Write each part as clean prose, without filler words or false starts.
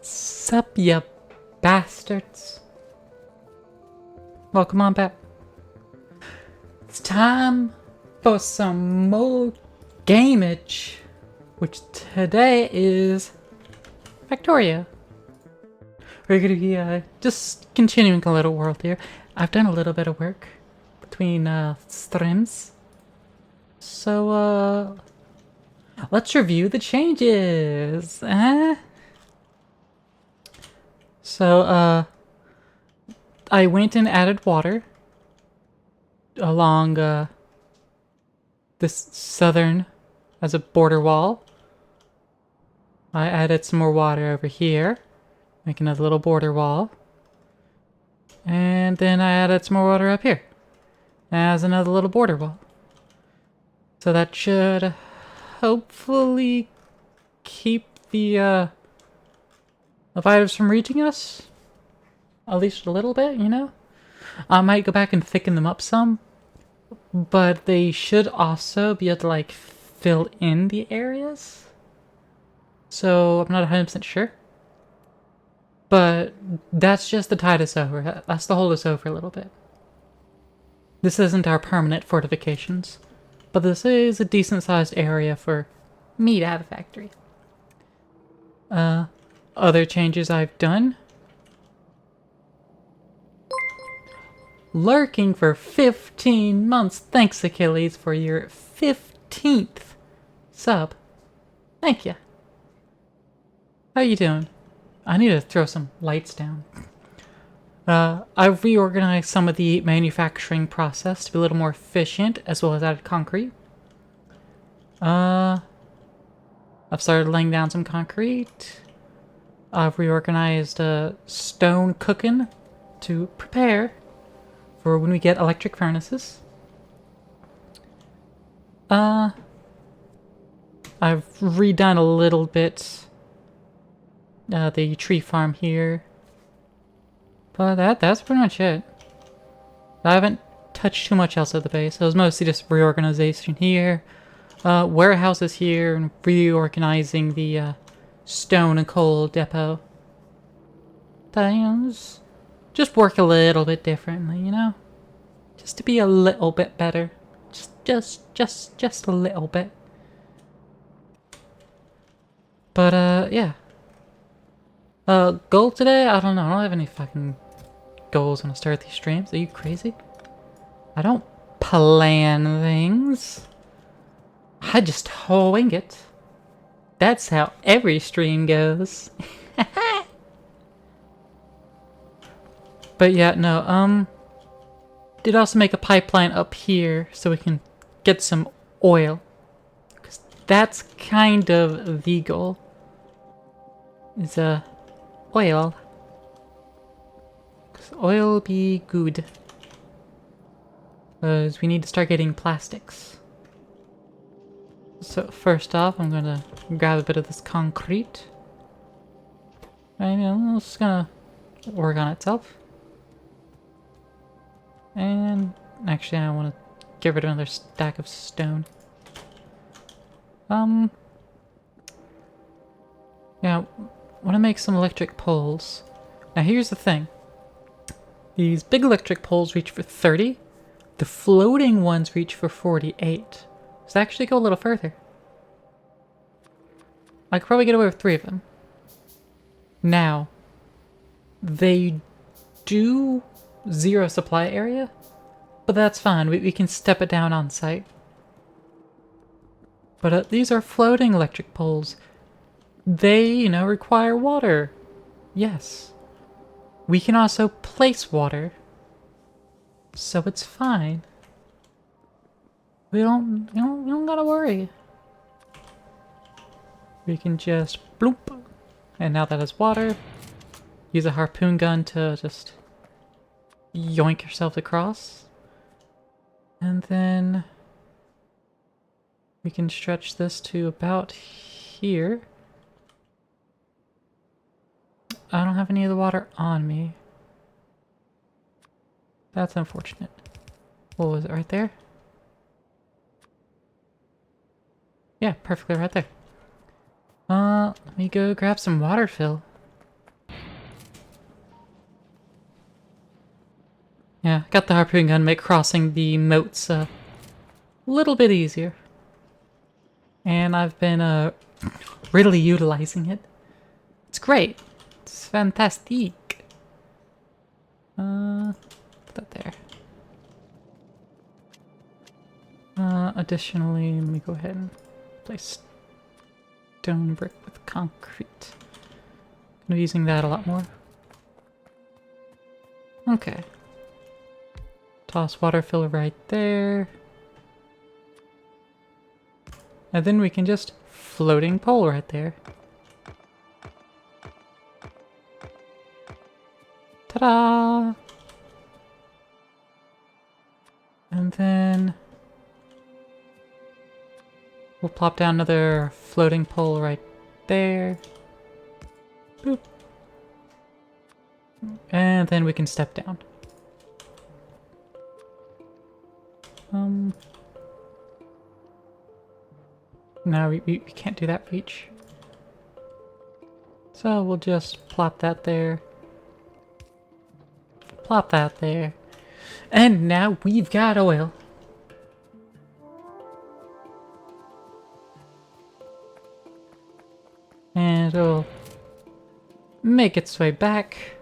Sup, ya bastards. Welcome on back. It's time for some more gamage, which today is Factoria. We're gonna be just continuing a little world here. I've done a little bit of work between streams. So let's review the changes. So I went and added water along this southern as a border wall. I added some more water over here, make another little border wall. And then I added some more water up here as another little border wall. So that should hopefully keep the items from reaching us. At least a little bit, you know? I might go back and thicken them up some. But they should also be able to, like, fill in the areas. So I'm not 100% sure. But that's just to tide us over. That's to hold us over a little bit. This isn't our permanent fortifications. But this is a decent-sized area for me to have a factory. Other changes I've done. Lurking for 15 months. Thanks, Achilles, for your 15th sub. Thank you. How you doing? I need to throw some lights down. I've reorganized some of the manufacturing process to be a little more efficient, as well as added concrete. I've started laying down some concrete. I've reorganized stone cooking to prepare for when we get electric furnaces. I've redone a little bit the tree farm here. But that's pretty much it. I haven't touched too much else at the base. It was mostly just reorganization here. Warehouses here, and reorganizing the stone and coal depot. Things just work a little bit differently, you know? Just to be a little bit better. Just a little bit. But yeah. Goal today? I don't know. I don't have any fucking goals when I start these streams. Are you crazy? I don't plan things. I just wing it. That's how every stream goes. But yeah, no, did also make a pipeline up here so we can get some oil. Because that's kind of the goal. Is, oil. Because oil be good. Because we need to start getting plastics. So first off, I'm gonna grab a bit of this concrete. And it's gonna work on itself. And actually, I want to get rid of another stack of stone. Yeah, I want to make some electric poles. Now here's the thing. These big electric poles reach for 30. The floating ones reach for 48. So actually go a little further. I could probably get away with 3 of them. Now, they do 0 supply area, but that's fine. We can step it down on site. But these are floating electric poles. They, you know, require water. Yes. We can also place water, so it's fine. We don't gotta worry. We can just bloop, and now that has water. Use a harpoon gun to just yoink yourself across. And then we can stretch this to about here. I don't have any of the water on me. That's unfortunate. What was it, right there? Yeah, perfectly right there. Let me go grab some water fill. Yeah, got the harpoon gun, make crossing the moats a little bit easier. And I've been really utilizing it. It's great. It's fantastic. Put that there. Additionally, let me go ahead and place stone brick with concrete. Gonna be using that a lot more. Okay. Toss water filler right there. And then we can just floating pole right there. Ta-da! And then we'll plop down another floating pole right there. Boop. And then we can step down. No, we can't do that reach. So we'll just plop that there. Plop that there. And now we've got oil. And it'll make its way back.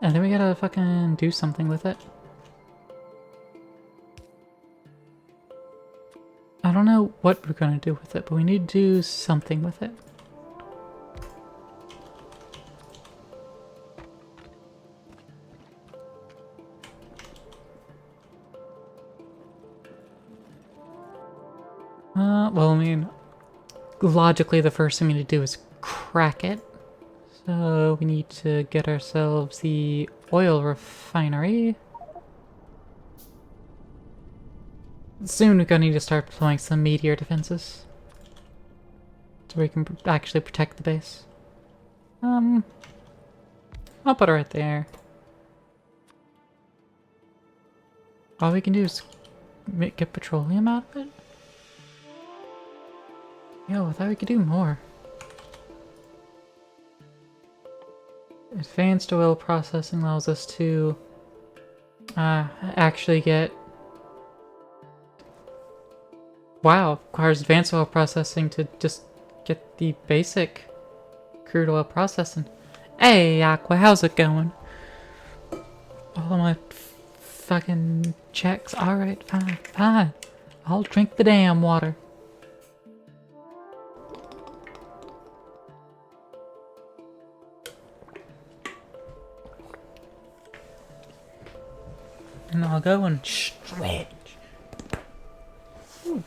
And then we gotta fucking do something with it. I don't know what we're gonna do with it, but we need to do something with it. Well, I mean, logically the first thing we need to do is crack it. So we need to get ourselves the oil refinery. Soon we're gonna need to start deploying some meteor defenses. So we can actually protect the base. I'll put it right there. All we can do is get petroleum out of it? Yo, I thought we could do more. Advanced oil processing allows us to actually get... Wow, requires advanced oil processing to just get the basic crude oil processing. Hey, Aqua, how's it going? All of my fucking checks. Alright, fine, fine. I'll drink the damn water. And I'll go and stretch. Ooh.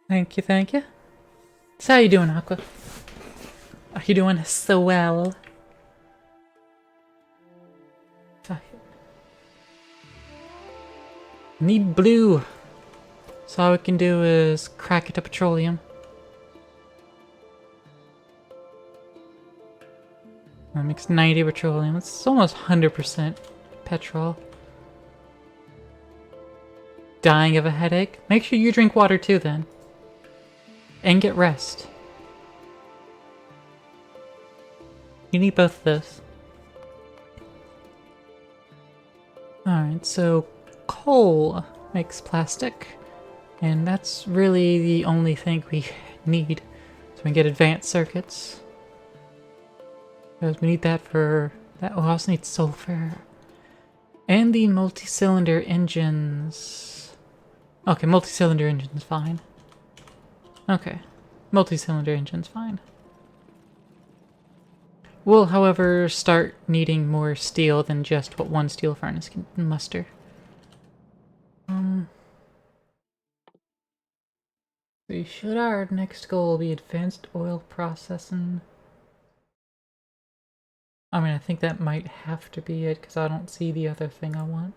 Thank you, thank you. So how you doing, Aqua? Are you doing so well? Fuck it. Need blue. So all we can do is crack it to petroleum. That makes 90 petroleum. It's almost 100% petrol. Dying of a headache? Make sure you drink water too then. And get rest. You need both of those. Alright, so coal makes plastic. And that's really the only thing we need. So we can get advanced circuits. Because we need that for that. Oh, I also need sulfur. And the multi-cylinder engines. Okay, multi-cylinder engine's fine. Okay, multi-cylinder engine's fine. We'll, however, start needing more steel than just what one steel furnace can muster. Should our next goal be advanced oil processing? I mean, I think that might have to be it, because I don't see the other thing I want.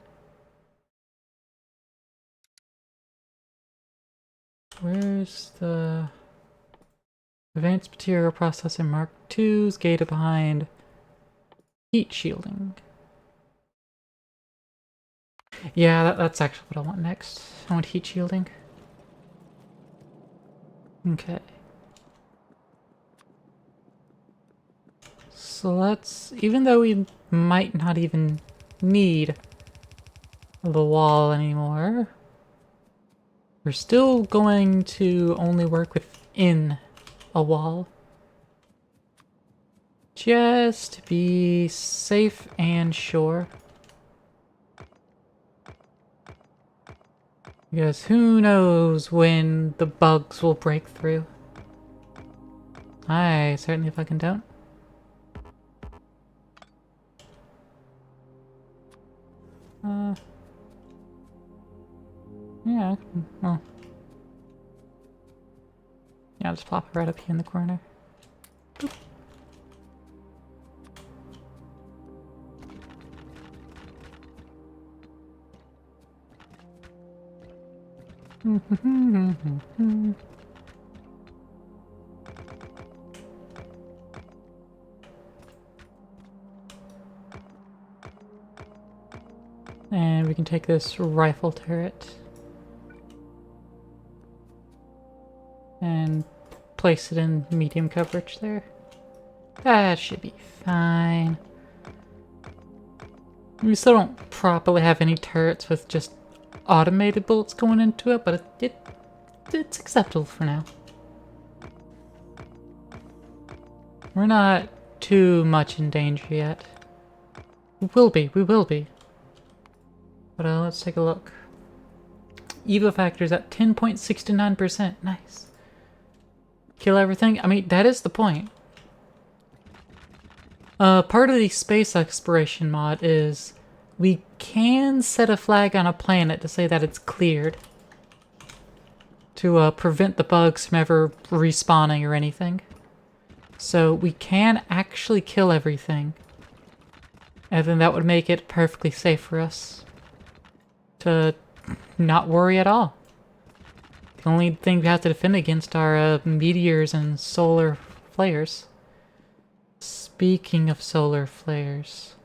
Where's the... Advanced Material Processing Mark II's gated behind heat shielding. Yeah, that's actually what I want next. I want heat shielding. Okay. So let's, even though we might not even need the wall anymore, we're still going to only work within a wall. Just to be safe and sure. Because who knows when the bugs will break through. I certainly fucking don't. Yeah, well. Yeah, I'll just plop it right up here in the corner. Boop. And we can take this rifle turret and place it in medium coverage there. That should be fine. We still don't properly have any turrets with just automated bullets going into it, but it's acceptable for now. We're not too much in danger yet. We will be. But let's take a look. Evo factor's at 10.69%. Nice. Kill everything? I mean, that is the point. Part of the space exploration mod is we can set a flag on a planet to say that it's cleared. To prevent the bugs from ever respawning or anything. So we can actually kill everything. And then that would make it perfectly safe for us to not worry at all. The only thing we have to defend against are meteors and solar flares. Speaking of solar flares,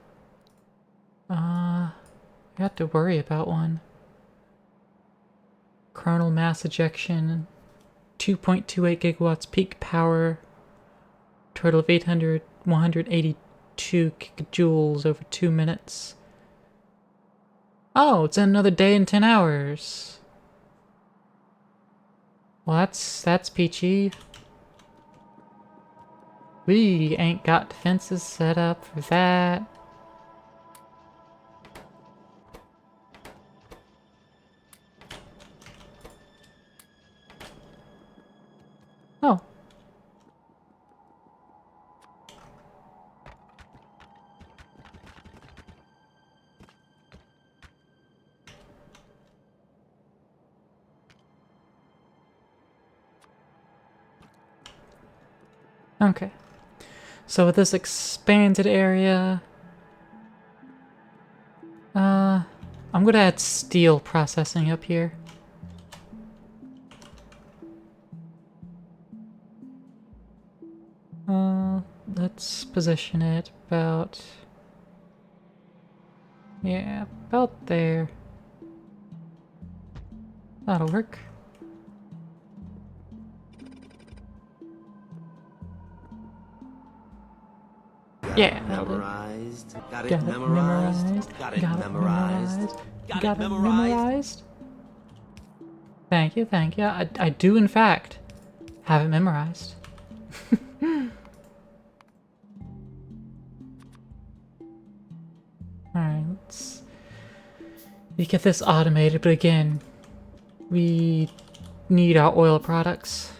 we have to worry about one. Coronal mass ejection, 2.28 gigawatts peak power, total of 182 gigajoules over 2 minutes. Oh, it's another day and 10 hours. Well, that's peachy. We ain't got defenses set up for that. Oh. Okay. So with this expanded area, I'm gonna add steel processing up here. Let's position it about, yeah, about there. That'll work. Yeah, memorized. Got Got it memorized. Got it memorized. Got it memorized. Thank you, thank you. I do, in fact, have it memorized. Alright, let's get this automated, but again, we need our oil products.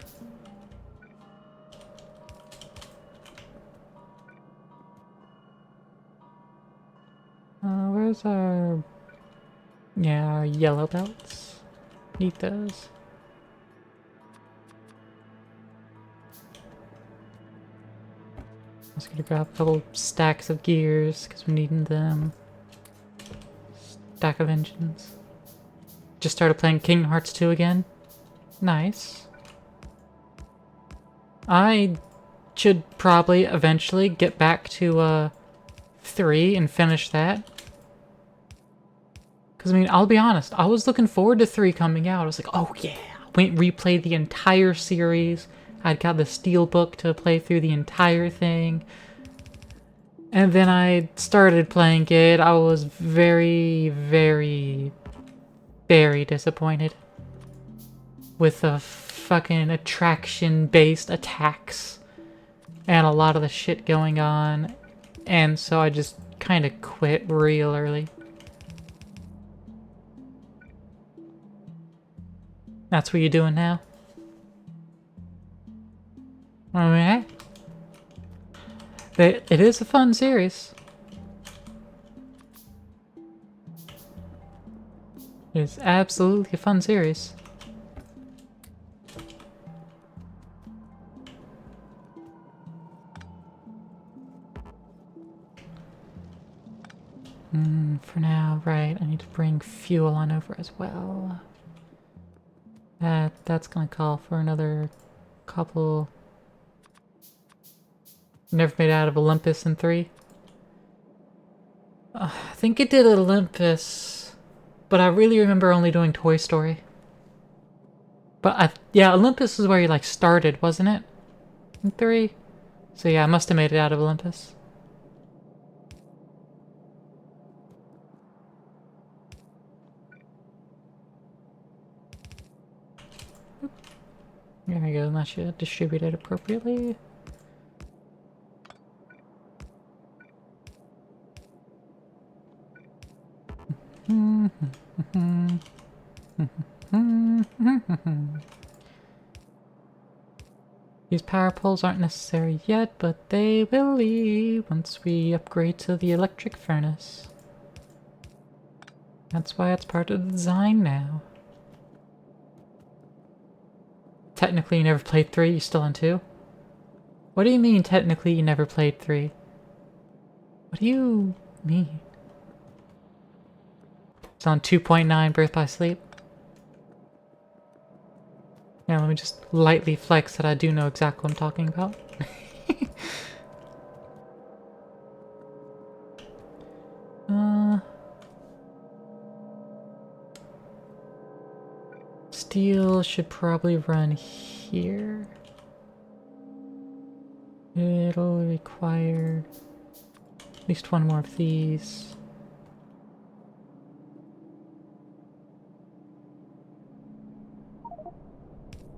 Where's our... yeah, our yellow belts? Need those. I'm just gonna grab a couple stacks of gears, because we're needing them. Stack of engines. Just started playing Kingdom Hearts 2 again. Nice. I should probably eventually get back to 3 and finish that. Because, I mean, I'll be honest, I was looking forward to 3 coming out. I was like, oh yeah, went replayed the entire series. I'd got the Steelbook to play through the entire thing. And then I started playing it. I was very, very, very disappointed with the fucking attraction-based attacks and a lot of the shit going on. And so I just kind of quit real early. That's what you're doing now? I mean, hey. It is a fun series. It's absolutely a fun series. For now, right, I need to bring fuel on over as well. That's gonna call for another couple. Never made it out of Olympus in 3. I think it did Olympus, but I really remember only doing Toy Story. But yeah, Olympus is where you like started, wasn't it? In 3? So yeah, I must have made it out of Olympus. There we go, that should distribute it appropriately. These power poles aren't necessary yet, but they will be once we upgrade to the electric furnace. That's why it's part of the design now. Technically you never played 3, you still on 2? What do you mean technically you never played 3? What do you mean? It's on 2.9 Birth by Sleep. Yeah, let me just lightly flex that I do know exactly what I'm talking about. Steel should probably run here. It'll require at least one more of these.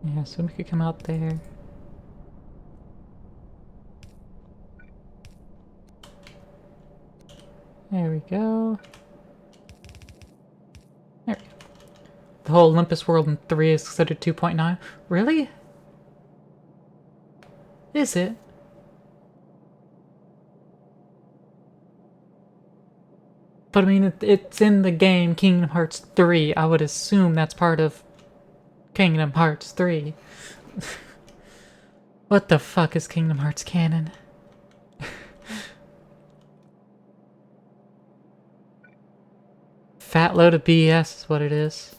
Yeah, so we could come out there. There we go. There we go. The whole Olympus world in 3 is considered 2.9. Really? Is it? But I mean, it's in the game Kingdom Hearts 3. I would assume that's part of Kingdom Hearts 3. What the fuck is Kingdom Hearts canon? Fat load of BS is what it is.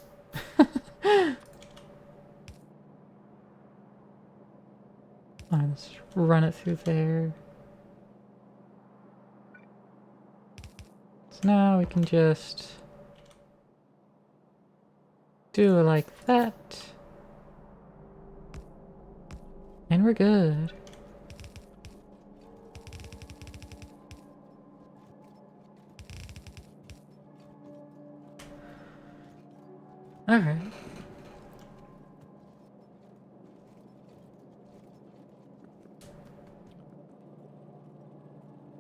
Alright, let's run it through there. So now we can just do it like that. And we're good. Alright.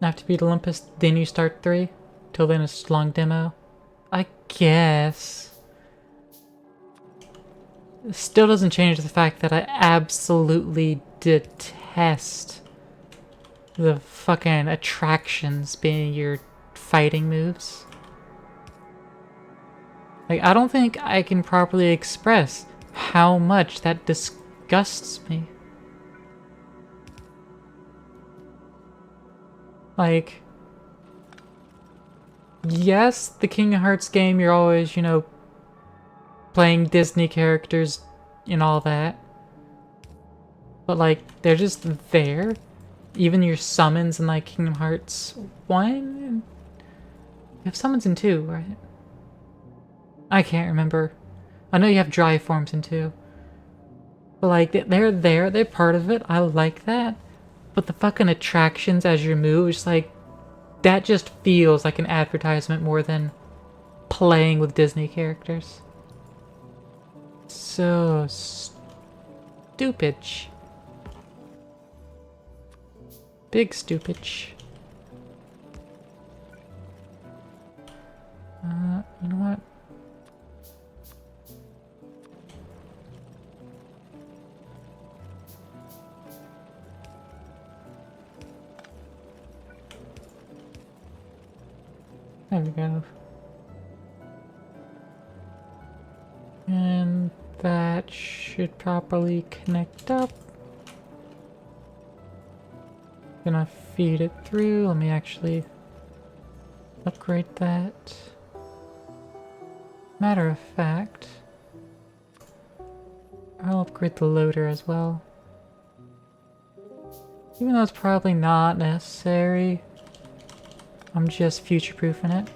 Have to beat Olympus, then you start 3? Till then it's long demo? I guess. It still doesn't change the fact that I absolutely detest the fucking attractions being your fighting moves. Like, I don't think I can properly express how much that disgusts me. Like, yes, the Kingdom Hearts game, you're always, you know, playing Disney characters and all that. But, like, they're just there. Even your summons in, like, Kingdom Hearts 1? You have summons in 2, right? I can't remember. I know you have dry forms in 2. But, like, they're there, they're part of it. I like that. But the fucking attractions as you move, it's like, that just feels like an advertisement more than playing with Disney characters. So stupid. Big stupid. You know what? There we go. And that should properly connect up. Gonna feed it through. Let me actually upgrade that. Matter of fact, I'll upgrade the loader as well. Even though it's probably not necessary, I'm just future-proofing it.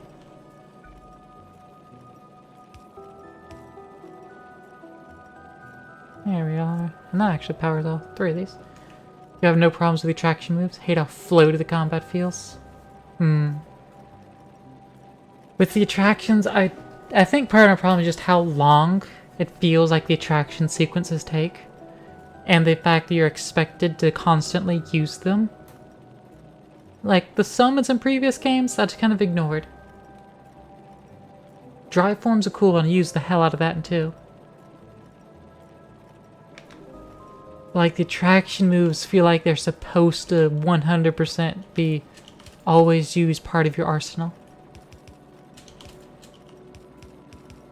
There we are. And that actually powers all 3 of these. You have no problems with the attraction moves? Hate how floaty the combat feels. With the attractions, I think part of my problem is just how long it feels like the attraction sequences take. And the fact that you're expected to constantly use them. Like, the summons in previous games, I just kind of ignored. Drive forms are cool and I use the hell out of that in 2. Like, the attraction moves feel like they're supposed to 100% be always used part of your arsenal.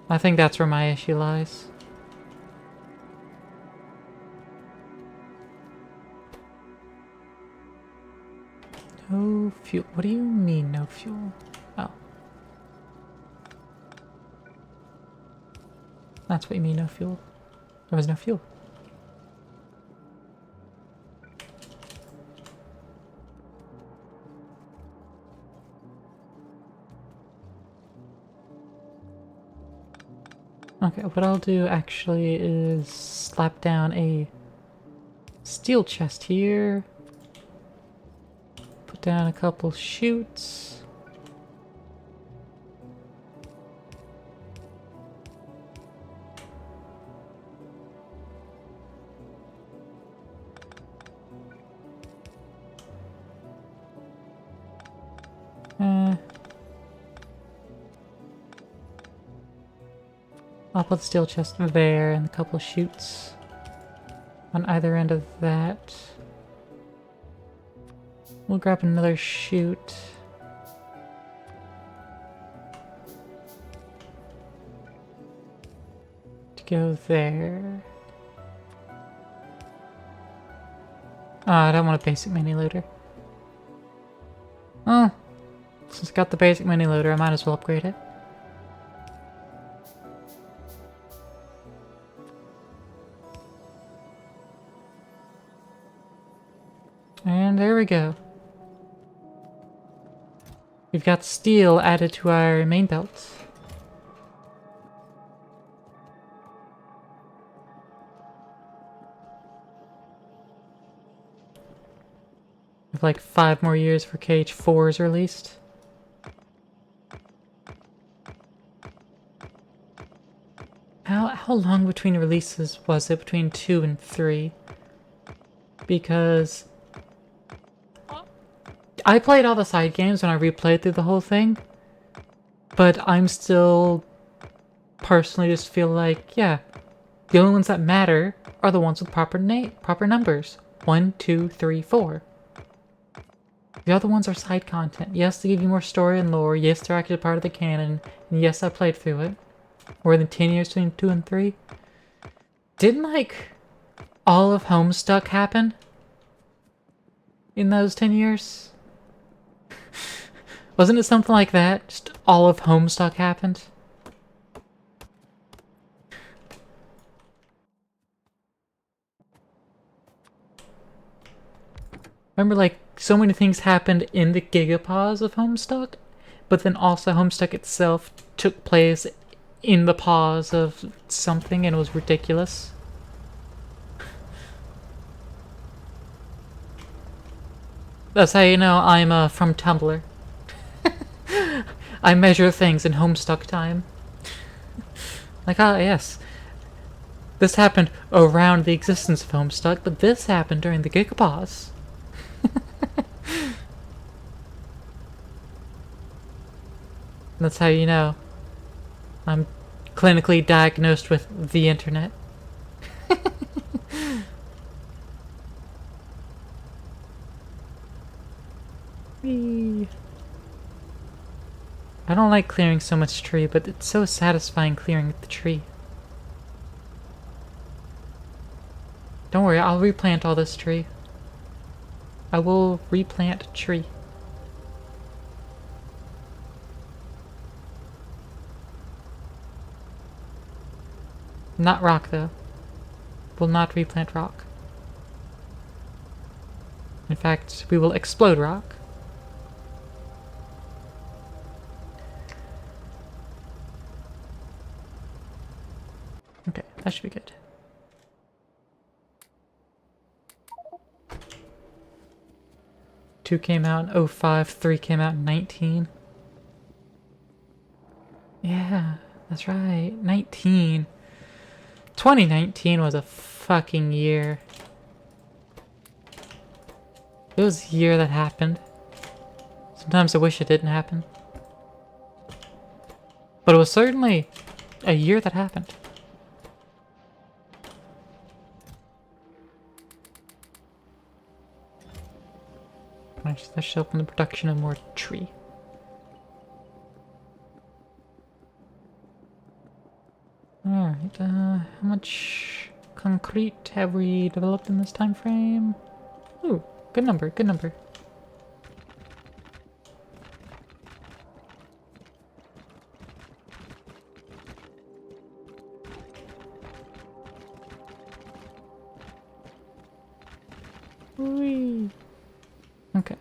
I think that's where my issue lies. No fuel. What do you mean, no fuel? Oh. That's what you mean, no fuel. There was no fuel. Okay, what I'll do actually is slap down a steel chest here. Put down a couple chutes. I'll put the steel chest there and a couple of chutes on either end of that. We'll grab another chute. To go there. I don't want a basic mini loader. Oh, since I got the basic mini loader, I might as well upgrade it. And there we go. We've got steel added to our main belt. We have like 5 more years for KH4 is released. How long between releases was it? Between 2 and 3? Because I played all the side games when I replayed through the whole thing, but I'm still personally just feel like, yeah, the only ones that matter are the ones with proper numbers. 1, 2, 3, 4. The other ones are side content. Yes, they give you more story and lore. Yes, they're actually part of the canon. And yes, I played through it. More than 10 years between 2 and 3. Didn't, like, all of Homestuck happen in those 10 years? Wasn't it something like that? Just all of Homestuck happened? Remember, like, so many things happened in the Gigapause of Homestuck, but then also Homestuck itself took place in the pause of something and it was ridiculous. That's how you know I'm from Tumblr. I measure things in Homestuck time. Like, ah, yes. This happened around the existence of Homestuck, but this happened during the Gigapause. That's how you know I'm clinically diagnosed with the internet. Whee. I don't like clearing so much tree, but it's so satisfying clearing the tree. Don't worry, I'll replant all this tree. I will replant a tree. Not rock, though. Will not replant rock. In fact, we will explode rock. Okay, that should be good. Two came out in 05, 3 came out in 19. Yeah, that's right, 19. 2019 was a fucking year. It was a year that happened. Sometimes I wish it didn't happen. But it was certainly a year that happened. Nice, that should open the production of more tree. Alright, how much concrete have we developed in this time frame? Ooh, good number, good number. Whee. Okay.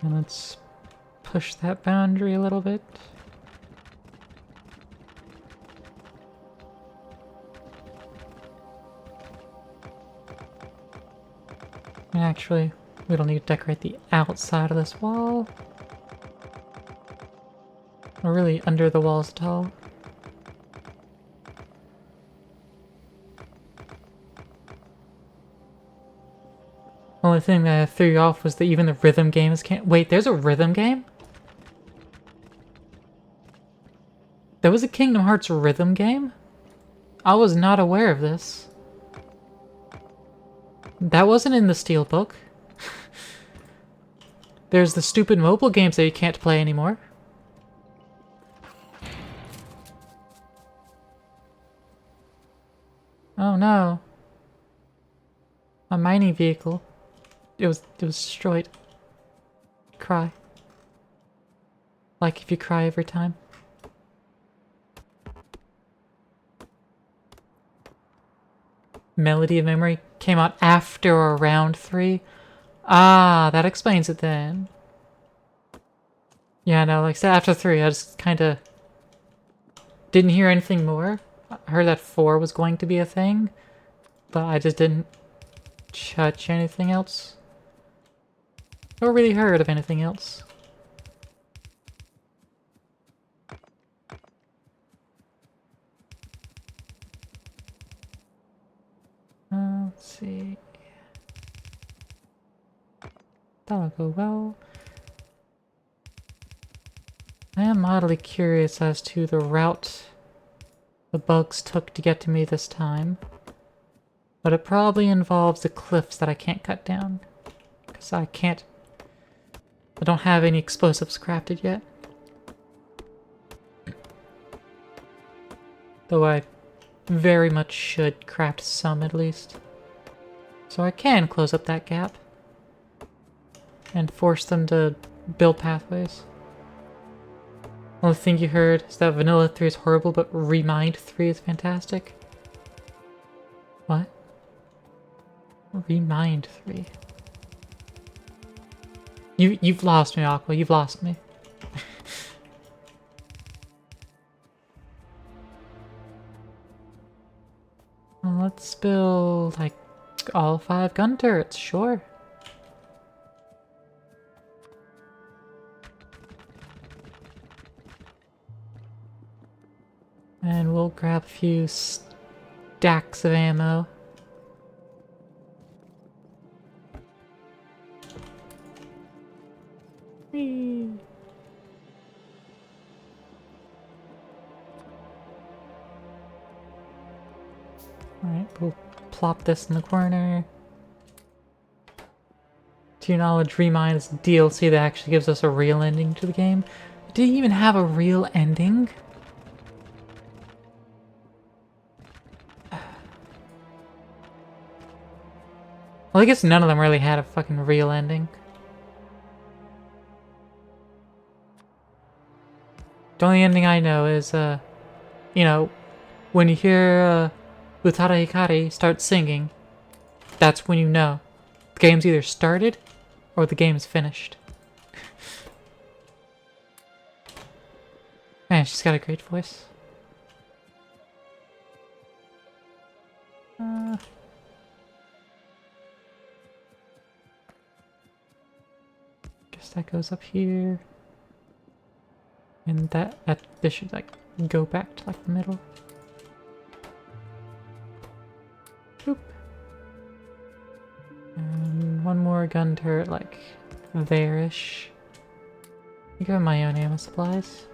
And let's push that boundary a little bit. And actually, we don't need to decorate the outside of this wall. Or really under the walls at all. Only thing that threw you off was that even the rhythm games can't— Wait, there's a rhythm game? There was a Kingdom Hearts rhythm game? I was not aware of this. That wasn't in the Steelbook. There's the stupid mobile games that you can't play anymore. Oh no. My mining vehicle. It was destroyed. Cry. Like if you cry every time. Melody of Memory came out after or around 3. Ah, that explains it then. Yeah, no, like I said, after 3, I just kinda didn't hear anything more. I heard that 4 was going to be a thing, but I just didn't touch anything else. Or really heard of anything else. Let's see. That'll go well. I am oddly curious as to the route the bugs took to get to me this time. But it probably involves the cliffs that I can't cut down. Because I don't have any explosives crafted yet. Though I very much should craft some at least. So I can close up that gap. And force them to build pathways. Only thing you heard is that Vanilla 3 is horrible, but Remind 3 is fantastic. What? Remind 3. You've lost me, Aqua. You've lost me. Well, let's build, like, all 5 gun turrets, sure. And we'll grab a few stacks of ammo. Whee! Alright, we'll plop this in the corner. To your knowledge, Remind is DLC that actually gives us a real ending to the game. Did it even have a real ending? Well, I guess none of them really had a fucking real ending. The only ending I know is, you know, when you hear Utada Hikari start singing, that's when you know the game's either started or the game is finished. Man, she's got a great voice. Guess that goes up here. And this should like go back to like the middle. Boop. And one more gun turret like there-ish. I got my own ammo supplies.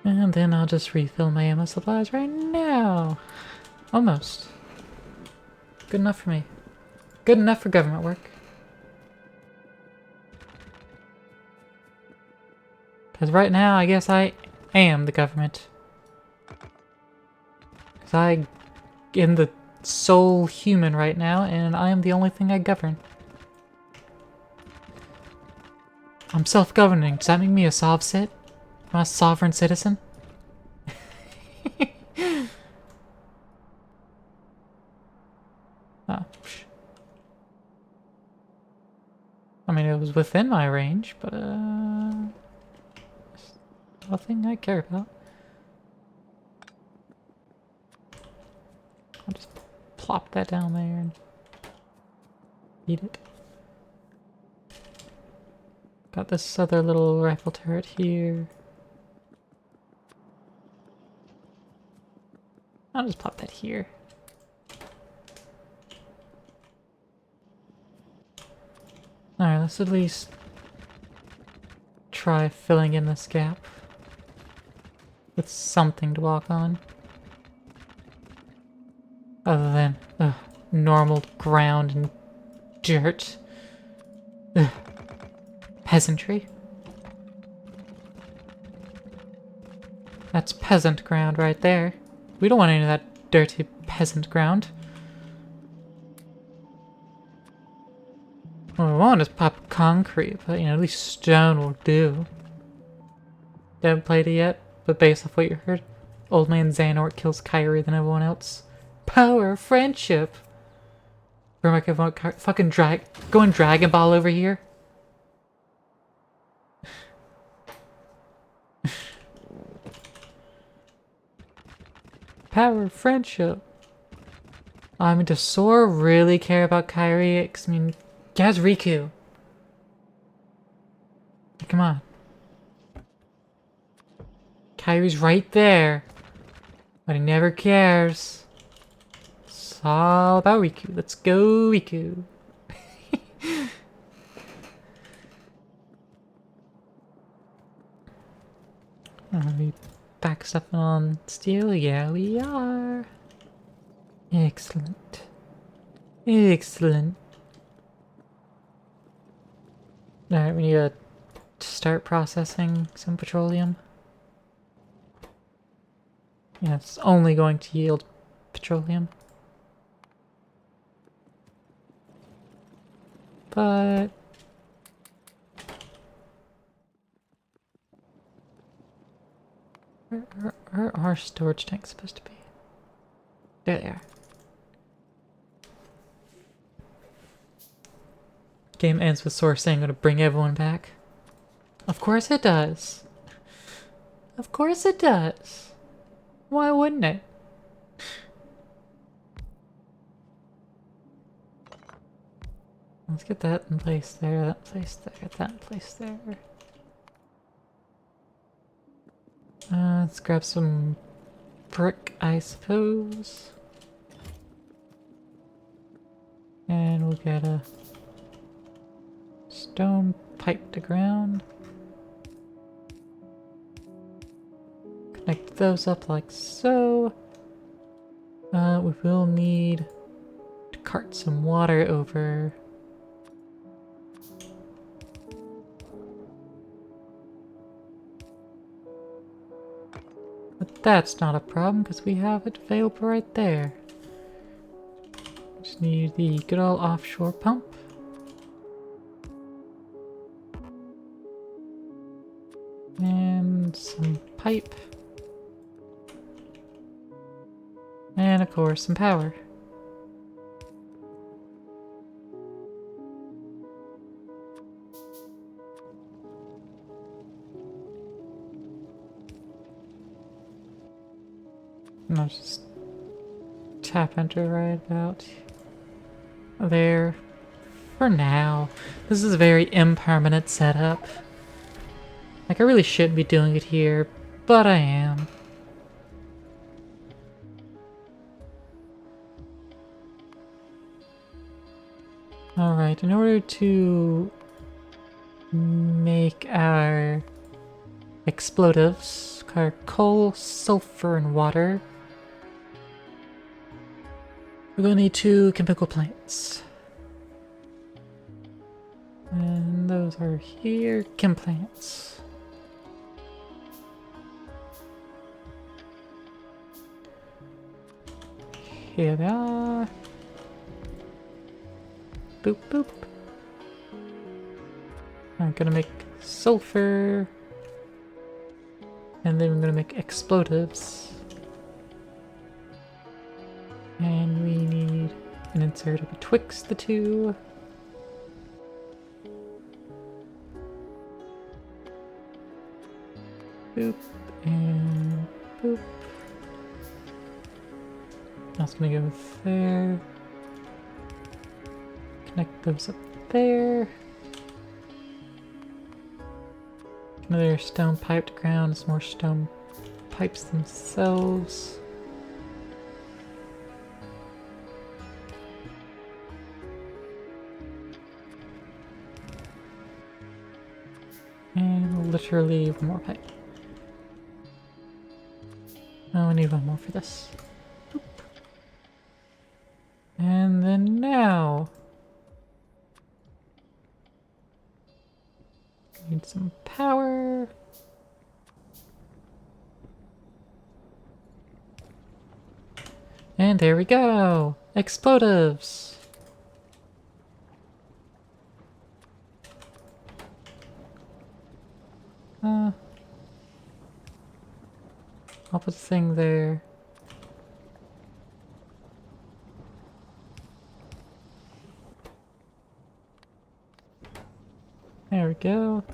And then I'll just refill my ammo supplies right now. Almost. Good enough for me. Good enough for government work. Because right now, I guess I am the government. Because I am the sole human right now, and I am the only thing I govern. I'm self-governing. Does that make me a sovcit? Am I a sovereign citizen? Oh, psh. I mean, it was within my range, but nothing I care about. I'll just plop that down there and eat it. Got this other little rifle turret here. I'll just pop that here. Alright, let's at least try filling in this gap with something to walk on. Other than normal ground and dirt. Ugh. Peasantry. That's peasant ground right there. We don't want any of that dirty peasant ground. What we want is pop concrete, but you know, at least stone will do. Haven't played it yet, but based off what you heard, Old Man Xehanort kills Kairi than everyone else. Power of friendship! Fucking going Dragon Ball over here? Power of friendship. I mean, does Sora really care about Kairi? 'Cause, I mean, he has Riku. Come on. Kairi's right there. But he never cares. It's all about Riku. Let's go, Riku. Are we back stuff on steel? Yeah, we are. Excellent. Excellent. Alright, we need to start processing some petroleum. Yeah, it's only going to yield petroleum. But where are storage tanks supposed to be? There they are. Game ends with Sora saying I'm gonna bring everyone back. Of course it does. Of course it does. Why wouldn't it? Let's get that in place there, that in place there, that in place there. Let's grab some brick, I suppose. And we'll get a stone pipe to ground. Connect those up like so. We will need to cart some water over. But that's not a problem because we have it available right there. Just need the good old offshore pump. And some pipe. And of course some power. And I'll just tap enter right about there for now. This is a very impermanent setup. Like, I really shouldn't be doing it here, but I am. Alright, in order to make our explosives, our coal, sulfur, and water, we're gonna need 2 chemical plants. And those are here, chem plants. Here they are. Boop boop. I'm gonna make sulfur. And then we're gonna make explosives. And we need an insert betwixt the two. Boop and boop. That's gonna go there. Connect those up there. Another stone pipe to ground, some more stone pipes themselves. And literally one more pipe. Oh, I need one more for this. Boop. And then now need some power. And there we go! Explosives! I'll put the thing there. There we go.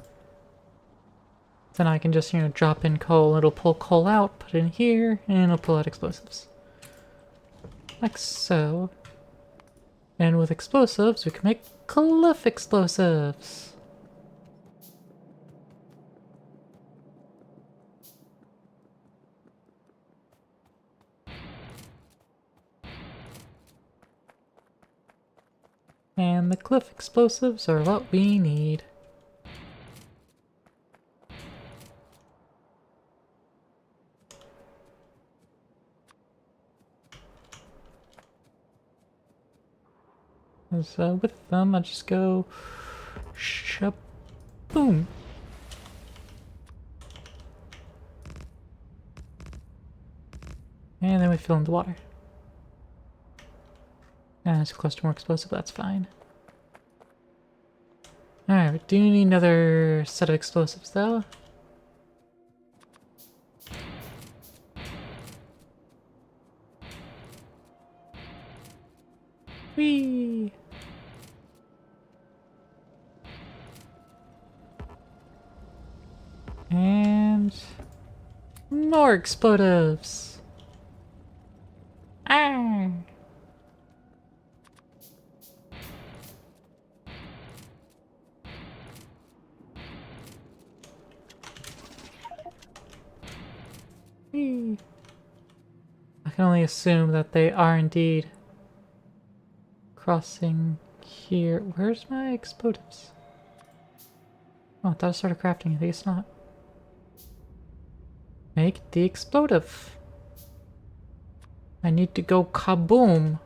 Then I can just, you know, drop in coal. It'll pull coal out, put it in here, and it'll pull out explosives. Like so. And with explosives, we can make cliff explosives. And the cliff explosives are what we need. So with them, I just go boom. And then we fill in the water. And it's close to more explosive, that's fine. Alright, we do need another set of explosives though. Whee! And more explosives. Ah! Whee! I can only assume that they are indeed crossing here. Where's my explosives? Oh, I thought I started crafting. I think it's not. Make the explosive. I need to go kaboom.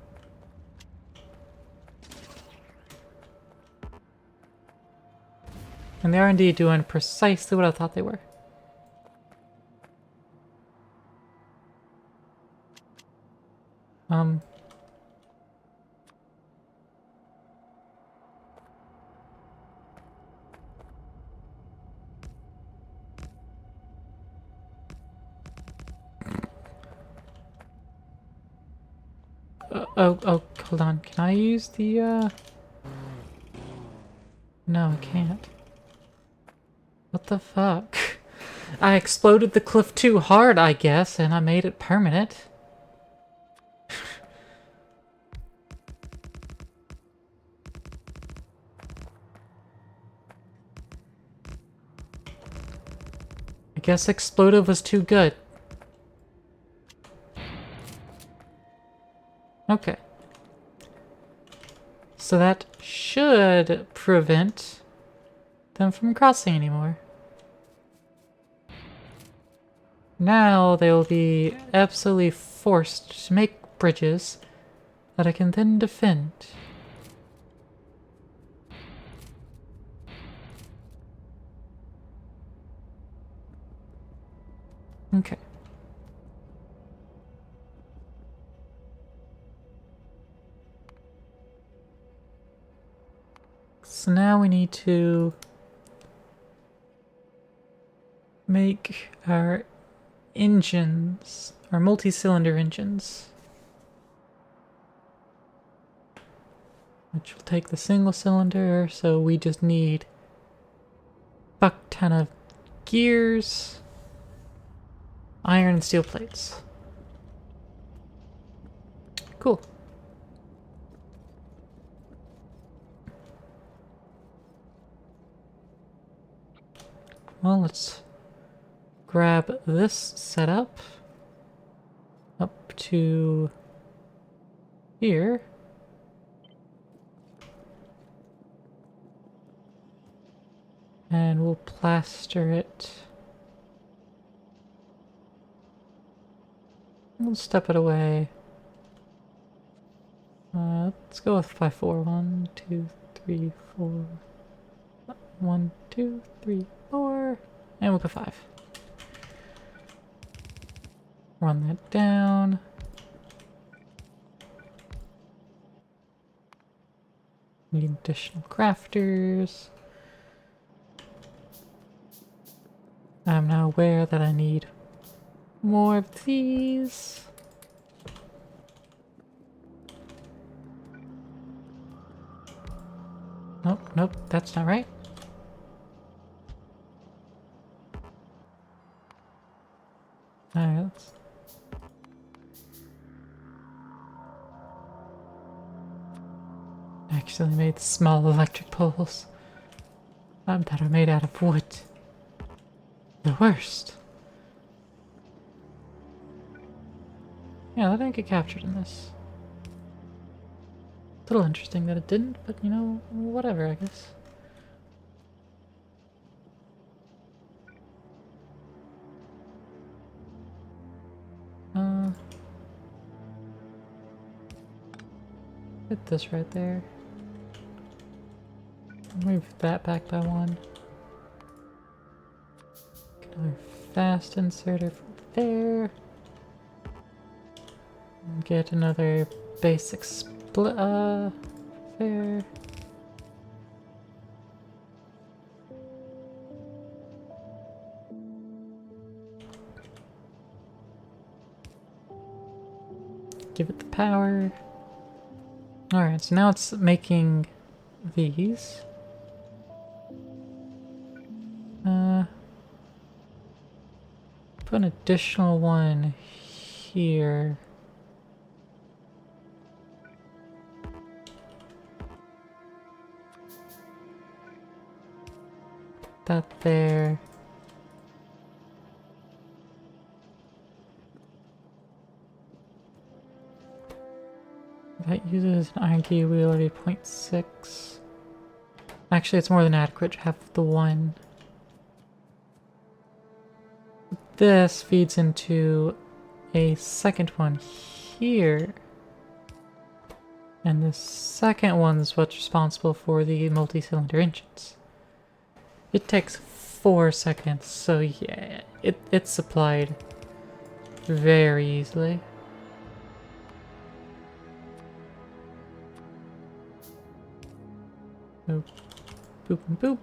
And they are indeed doing precisely what I thought they were. Um. Oh, hold on. Can I use the, No, I can't. What the fuck? I exploded the cliff too hard, I guess, and I made it permanent. I guess explosive was too good. Okay. So that should prevent them from crossing anymore. Now they will be absolutely forced to make bridges that I can then defend. Okay. So now we need to make our engines, our multi-cylinder engines. Which will take the single cylinder, so we just need a buck ton of gears, iron and steel plates. Cool. Well, let's grab this setup up to here. And we'll plaster it. We'll step it away. Let's go with 5-4. 1, 2, 3, 4. 1, 2, 3, 4. And we'll go 5. Run that down. Need additional crafters. I'm now aware that I need more of these. Nope, that's not right. Alright, let's... Actually made small electric poles. That are made out of wood. The worst. Yeah, that didn't get captured in this. A little interesting that it didn't, but you know, whatever, I guess. Put this right there. Move that back by 1. Get another fast inserter from there. And get another basic there. Give it the power. Alright, so now it's making these. Put an additional one here. Put that there. That uses an iron key wheel of 8.6. Actually, it's more than adequate to have the one. This feeds into a second one here. And the second one's what's responsible for the multi-cylinder engines. It takes 4 seconds, so yeah, it's supplied very easily. Boop, boop, and boop.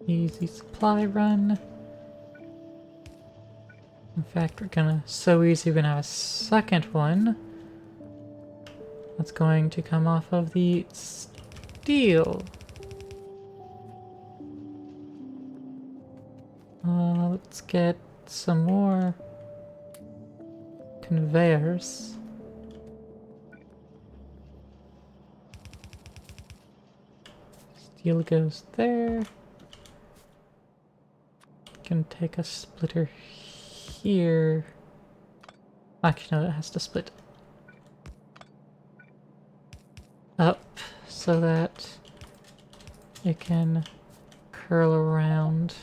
Easy supply run. In fact, we're gonna, so easy, we're gonna have a second one. That's going to come off of the steel. Let's get some more conveyors. Steel goes there. Can take a splitter here. Actually, no, it has to split up so that it can curl around.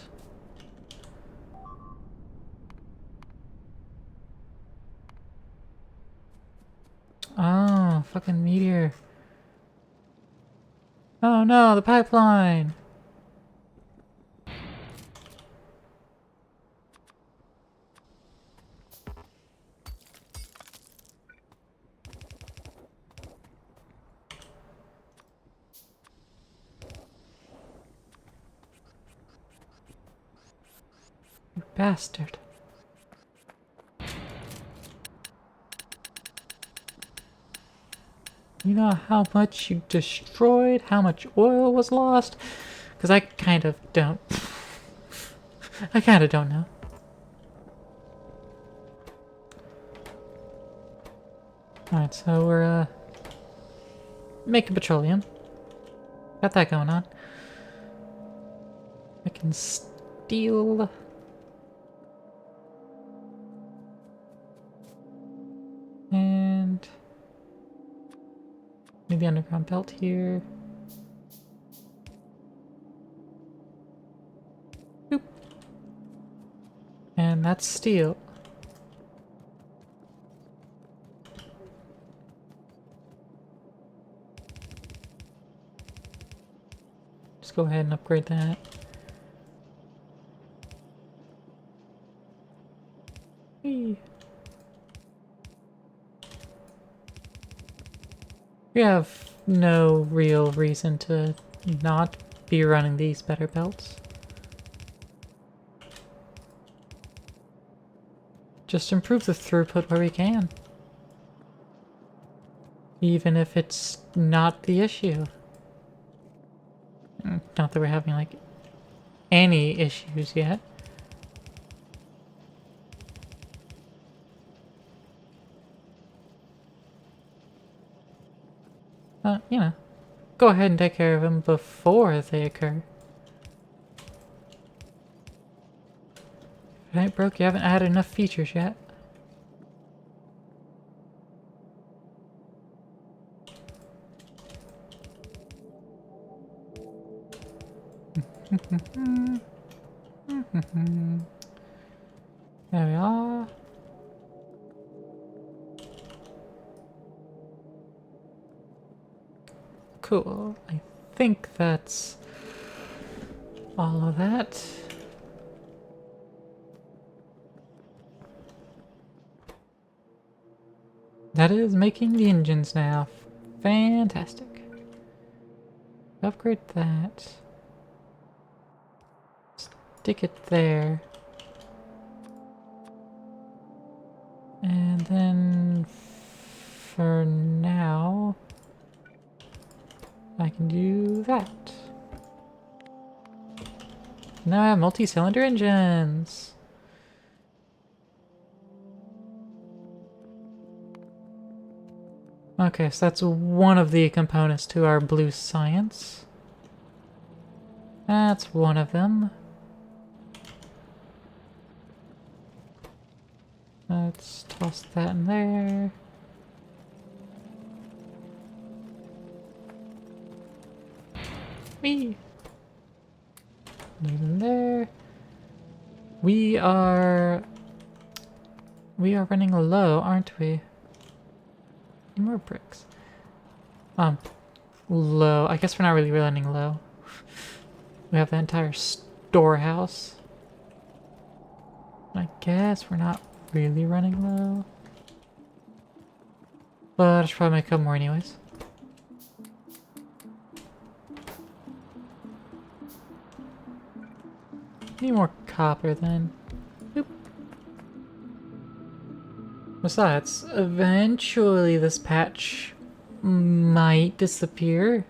Oh, fucking meteor. Oh no, the pipeline! You bastard. You know how much you destroyed? How much oil was lost? Because I kind of don't. I kind of don't know. Alright, so we're, making petroleum. Got that going on. I can steal. And maybe underground belt here. Boop. And that's steel. Just go ahead and upgrade that. Whee. We have no real reason to not be running these better belts. Just improve the throughput where we can. Even if it's not the issue. Not that we're having, like, any issues yet. You know, go ahead and take care of them before they occur. If it ain't broke, you haven't added enough features yet. There we are. Cool. I think that's all of that. That is making the engines now. Fantastic. Upgrade that. Stick it there. And then for now, I can do that. Now I have multi-cylinder engines. Okay, so that's one of the components to our blue science. That's one of them. Let's toss that in there. Me. Those in there. We are running low, aren't we? Need more bricks. Low. I guess we're not really running low. We have the entire storehouse. I guess we're not really running low. But I should probably make a couple more anyways. Need more copper then. Boop. Besides, eventually this patch might disappear.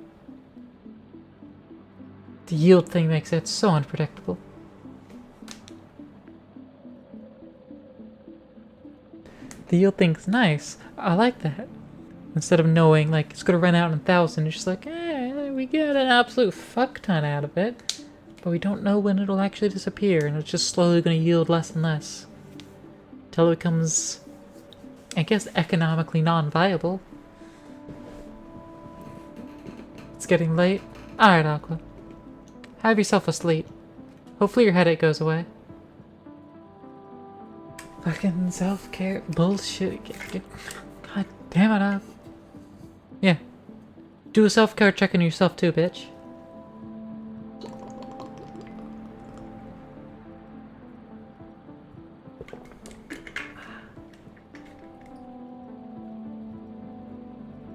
The yield thing makes it so unpredictable. The yield thing's nice. I like that. Instead of knowing, like, it's gonna run out in 1,000, it's just like, we get an absolute fuck ton out of it. But we don't know when it'll actually disappear, and it's just slowly gonna yield less and less. Till it becomes, I guess, economically non-viable. It's getting late. Alright, Aqua. Have yourself a sleep. Hopefully your headache goes away. Fucking self-care bullshit. God damn it up. Yeah. Do a self-care check on yourself too, bitch.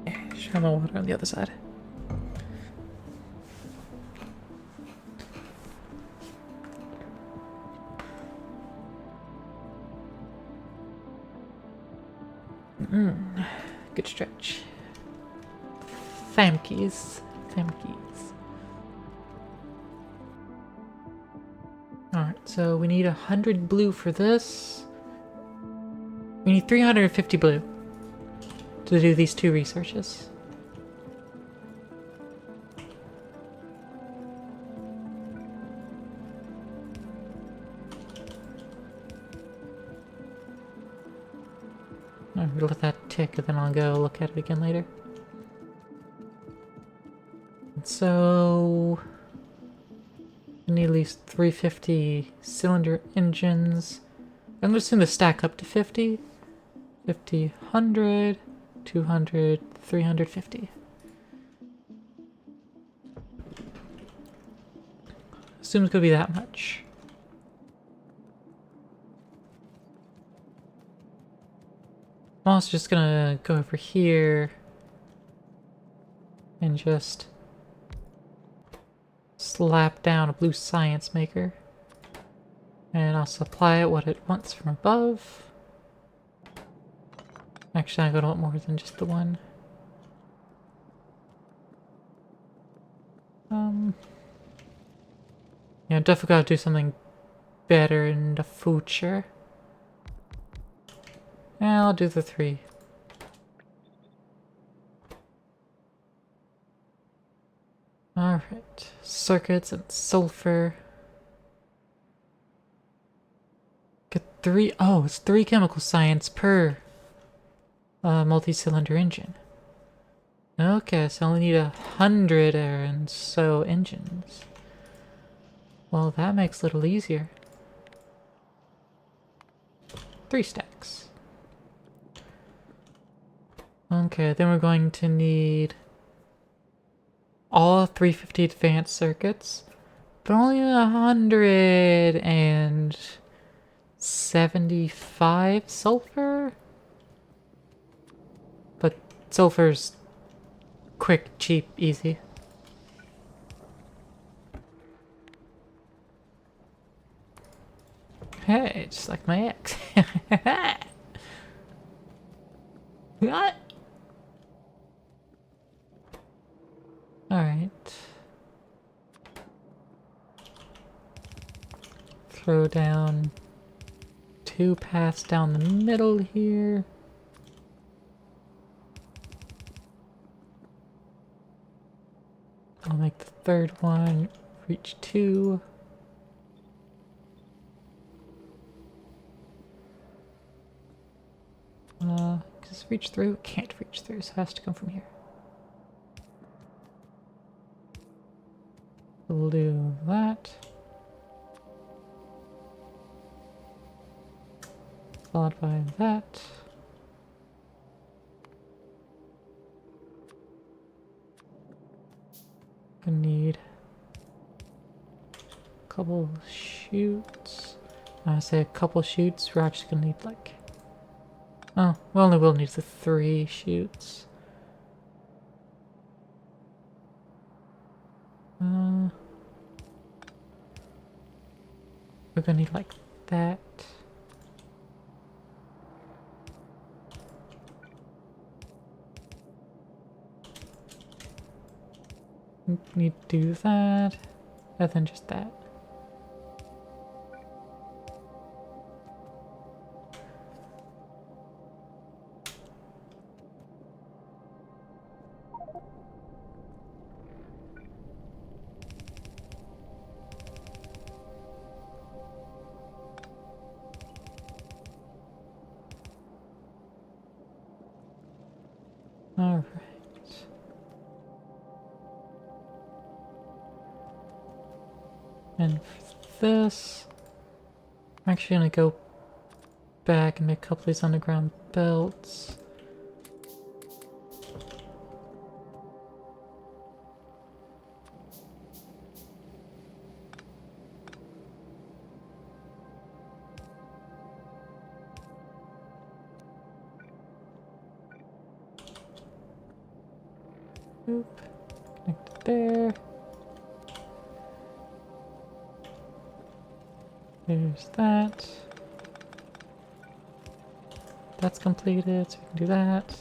Yeah, show my water on the other side. Good stretch. Famkeys. Alright, so we need 100 blue for this. We need 350 blue to do these 2 researches. I'm gonna let that tick and then I'll go look at it again later. So we need at least 350 cylinder engines. I'm gonna assume the stack up to 50. 50, 100, 200, 350. Assume it's gonna be that much. I'm also just gonna go over here and just slap down a blue science maker. And I'll supply it what it wants from above. Actually, I'm gonna want more than just the one. Yeah, definitely gotta do something better in the future. Yeah, I'll do the 3. Alright, circuits and sulfur. Get 3, oh, it's 3 chemical science per multi-cylinder engine. Okay, so I only need 100 and so engines. Well, that makes it a little easier. 3 stacks. Okay, then we're going to need all 350 advanced circuits, but only 175 sulfur? But sulfur's quick, cheap, easy. Hey, just like my ex. What? Alright. Throw down 2 paths down the middle here. I'll make the 3rd one reach 2. this reach through? Can't reach through, so it has to come from here. We'll do that. Followed by that. Gonna need a couple shoots. I say a couple shoots, we're actually gonna need like... Oh, we only will need the 3 shoots. We're gonna need like that. Need to do that, and then just that. All right. And for this, I'm actually gonna go back and make a couple of these underground belts. Oop. Connect there. There's that. That's completed, so we can do that.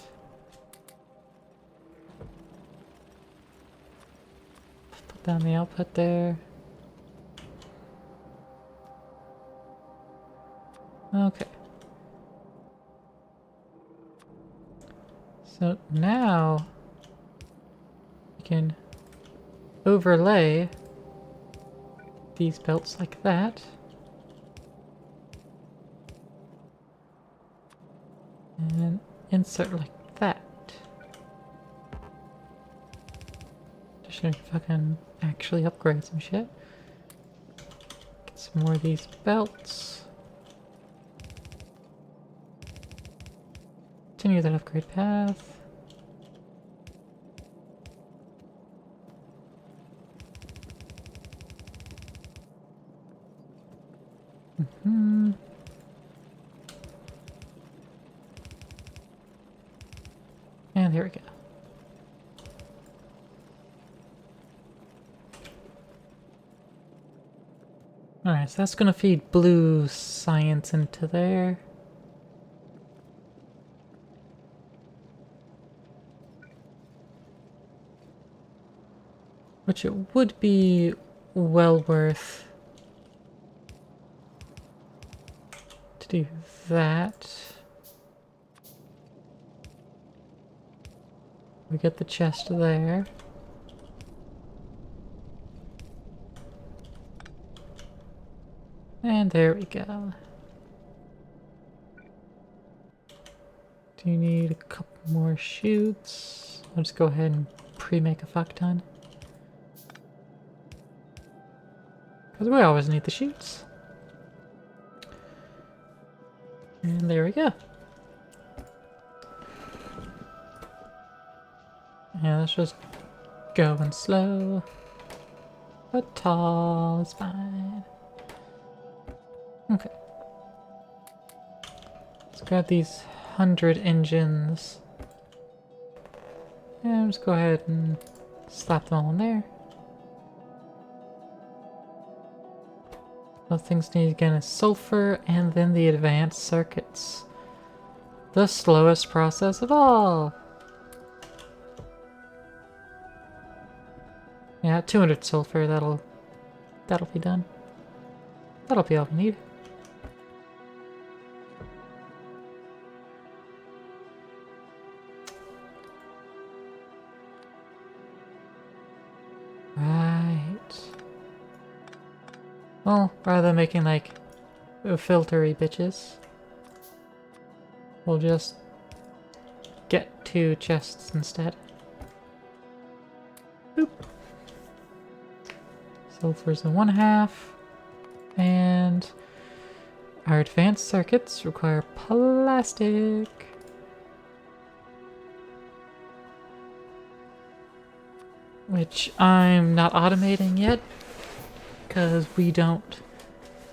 Put down the output there. Okay. So now we can overlay these belts like that. And insert like that. Just gonna fucking actually upgrade some shit. Get some more of these belts. Continue that upgrade path. And here we go. Alright, so that's gonna feed blue science into there. Which it would be well worth to do that. We get the chest there. And there we go. Do you need a couple more shoots? I'll just go ahead and pre-make a fuck ton. Because we always need the shoots. And there we go. Yeah, let's just go and slow. But tall is fine. Okay. Let's grab these 100 engines. And just go ahead and slap them all in there. Those things need again is sulfur and then the advanced circuits. The slowest process of all. Yeah, 200 sulfur, that'll be done. That'll be all we need. Right. Well, rather than making like filtery bitches, we'll just 2 chests instead. Boop. Sulfur's in 1/2. And our advanced circuits require plastic. Which I'm not automating yet, because we don't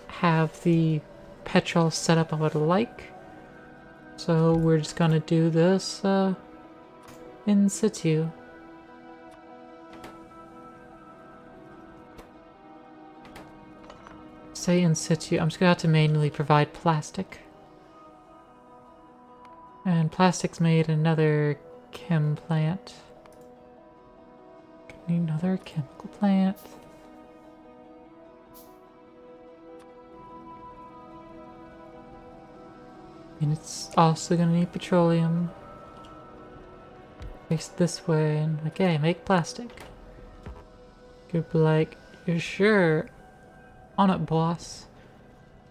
have the petrol setup I would like. So we're just gonna do this in situ. Say in situ, I'm just gonna have to manually provide plastic. And plastic's made in another chem plant. Need another chemical plant. And it's also gonna need petroleum. Face this way and okay, make plastic. Could be like, you're sure on it, boss.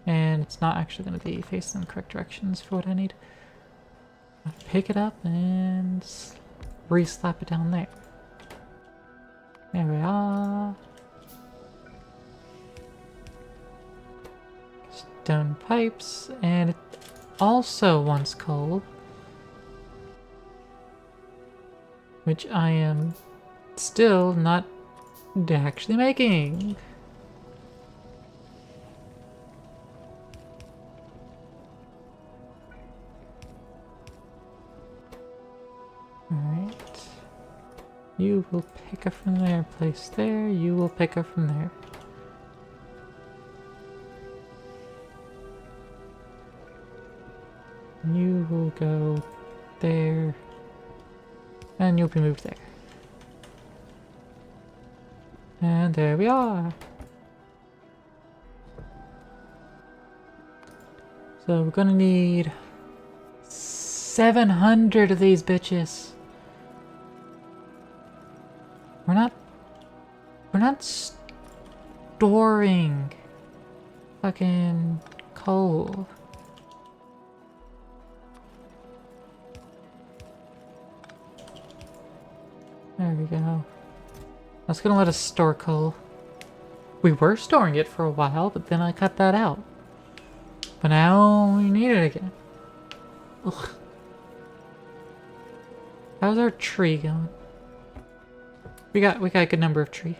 And it's not actually gonna be facing the correct directions for what I need. I'll pick it up and re-slap it down there. There we are. Stone pipes, and it also wants coal. Which I am still not actually making. Alright. You will pick up from there, place there, you will pick up from there. You will go there, and you'll be moved there. And there we are! So we're gonna need 700 of these bitches. We're not storing fucking coal. There we go. I was gonna let us store coal. We were storing it for a while, but then I cut that out. But now we need it again. Ugh. How's our tree going? We got a good number of tree.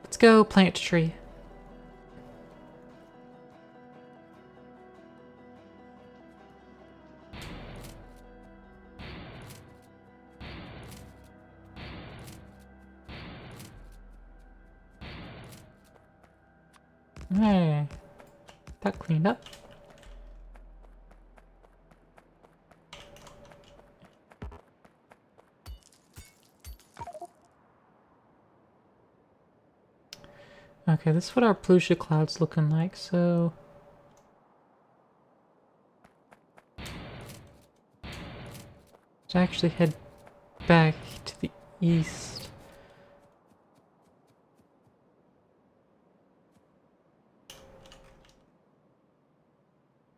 Let's go plant a tree. Hey, that cleaned up. Okay, this is what our pollution cloud's looking like, so... let's actually head back to the east.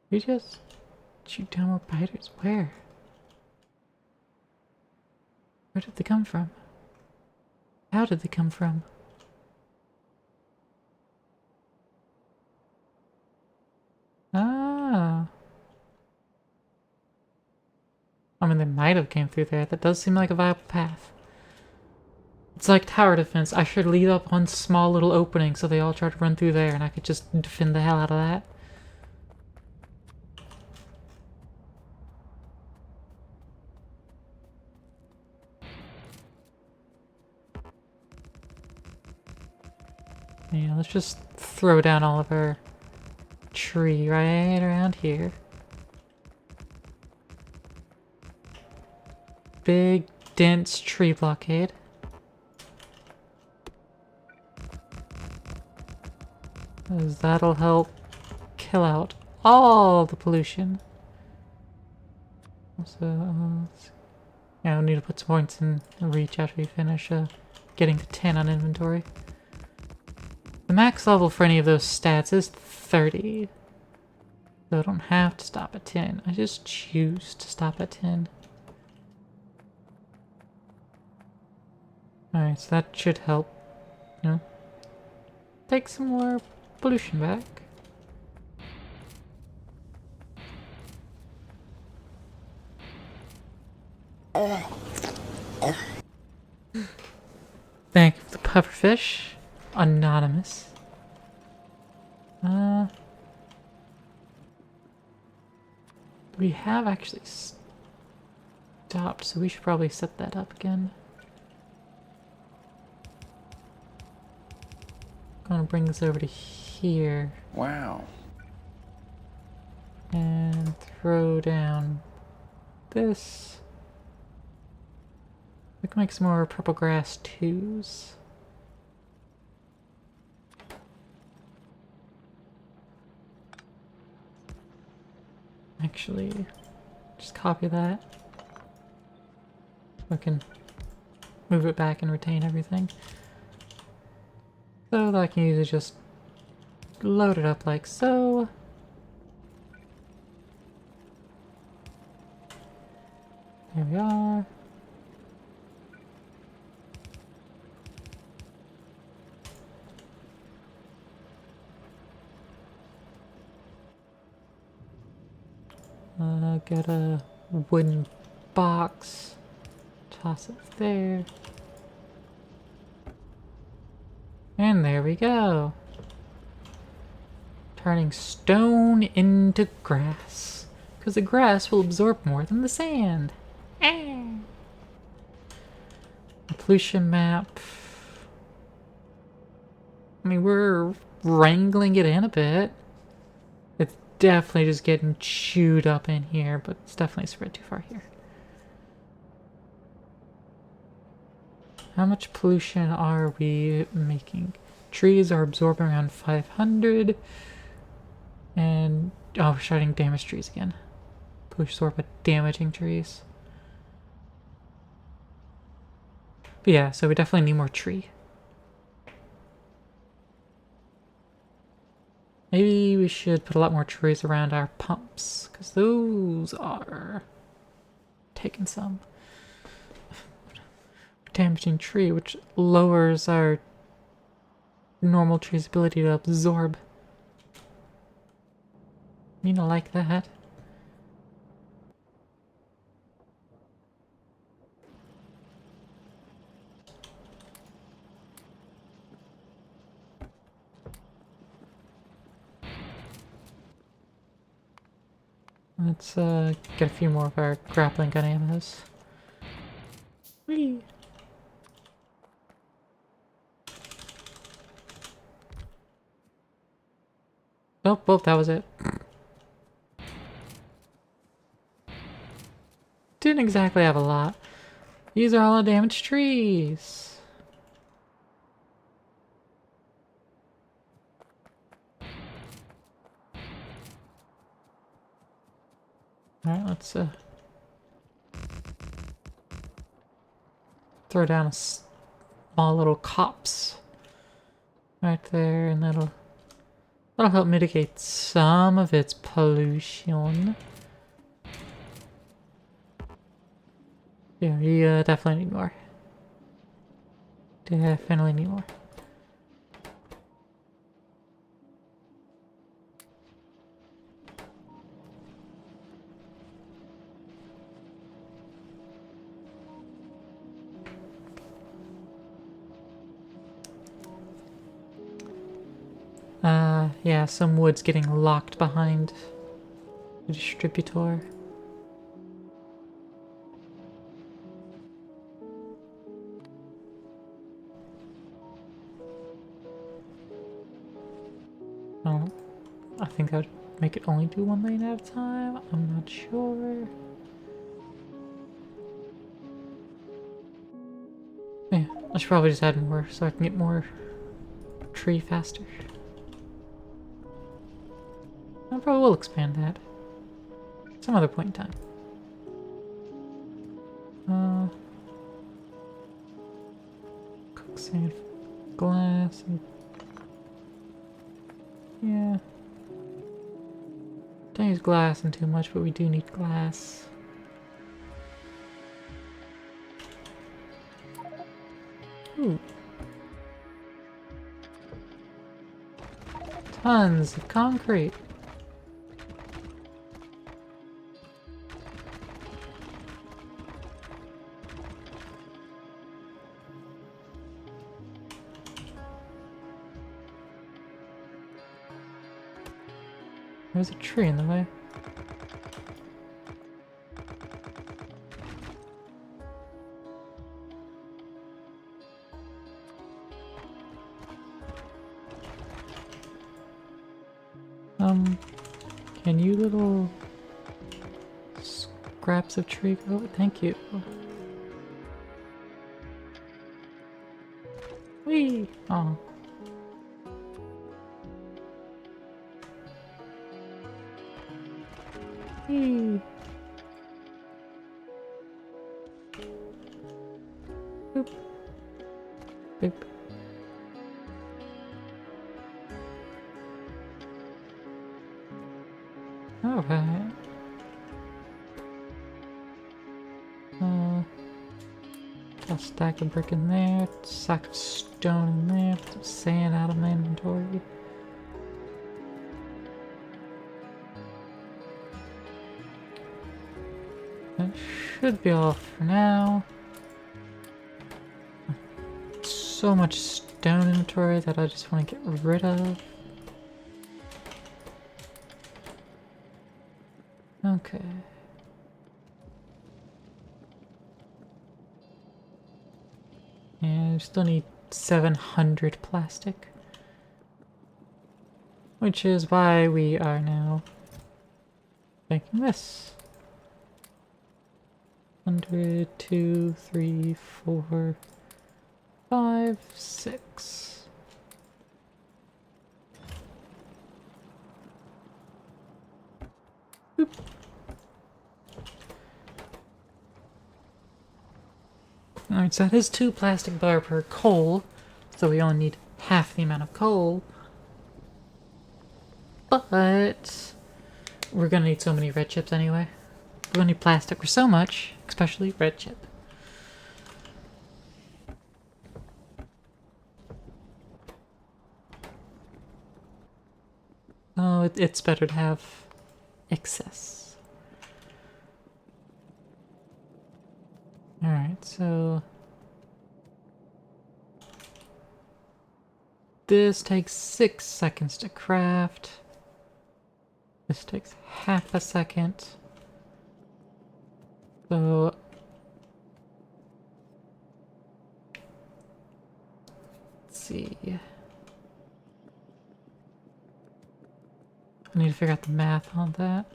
We just shoot down more biters. Where? Where did they come from? How did they come from? Ah. I mean, they might have came through there. That does seem like a viable path. It's like tower defense. I should leave up one small little opening so they all try to run through there and I could just defend the hell out of that. Yeah, let's just throw down all of our tree right around here. Big, dense tree blockade. Because that'll help kill out all the pollution. Also, yeah, we'll need to put some points in reach after we finish getting to 10 on inventory. The max level for any of those stats is 30. So I don't have to stop at 10. I just choose to stop at 10. Alright, so that should help, you know, take some more pollution back. Thank you for the pufferfish. Anonymous. We have actually stopped, so we should probably set that up again. Gonna bring this over to here. Wow. And throw down this. We can make some more purple grass twos. Actually, just copy that. We can move it back and retain everything. So that I can usually just load it up like so. There we are. Get a wooden box, toss it there. And there we go. Turning stone into grass. Because the grass will absorb more than the sand. A pollution map. I mean, we're wrangling it in a bit. It's definitely just getting chewed up in here, but it's definitely spread too far here. How much pollution are we making? Trees are absorbing around 500. And, oh, we're starting damaged trees again. Push absorb by damaging trees. But yeah, so we definitely need more tree. Maybe we should put a lot more trees around our pumps, because those are taking some damaging tree, which lowers our normal tree's ability to absorb. You don't like that. Let's get a few more of our grappling gun ammos. Whee! Nope, well, that was it. Didn't exactly have a lot. These are all damaged trees. Alright, let's throw down a small little copse right there, and that'll help mitigate some of its pollution. Yeah, we definitely need more. Definitely need more. Yeah, some wood's getting locked behind the distributor. Oh, I think I'd make it only do one lane at a time. I'm not sure. Yeah, I should probably just add more so I can get more tree faster. I probably will expand that some other point in time. Cook sand, glass, and yeah. Dang use glass and too much, but we do need glass. Ooh. Tons of concrete. There's a tree in the way. Can you little scraps of tree go? Thank you. Whee! Oh. Whee! Boop. Boop. Alright. I'll stack a brick in there, sack of stone in there, put some sand out of my inventory. That should be all for now. So much stone inventory that I just want to get rid of. Okay. And we still need 700 plastic. Which is why we are now making this. 100, 2, 3, 4, 5, 6. Boop. Alright, so that is 2 plastic bar per coal, so we only need half the amount of coal. But we're gonna need so many red chips anyway. We're gonna need plastic for so much, especially red chip. Oh, it's better to have excess. Alright, so this takes 6 seconds to craft. This takes half a second. So let's see. I need to figure out the math on that.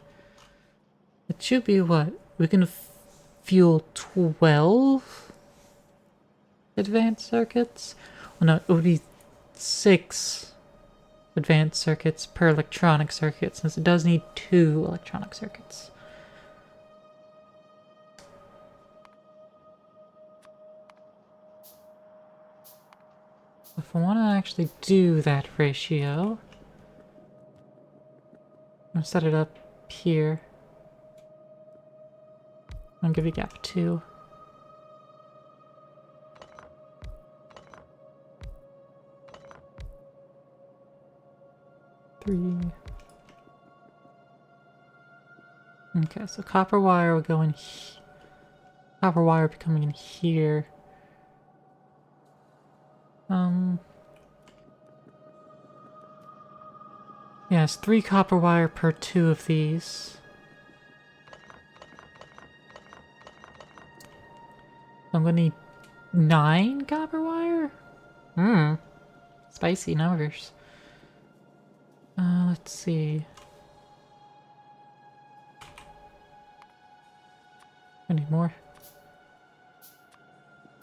It should be what? We can fuel 12 advanced circuits? Well, no, it would be 6 advanced circuits per electronic circuit, since it does need 2 electronic circuits. If I want to actually do that ratio, I'm gonna set it up here. I'll give you gap 2. Okay, so copper wire will go in copper wire will be coming in here. Yes, 3 copper wire per 2 of these. I'm gonna need 9 copper wire? Spicy numbers. Let's see. I need more.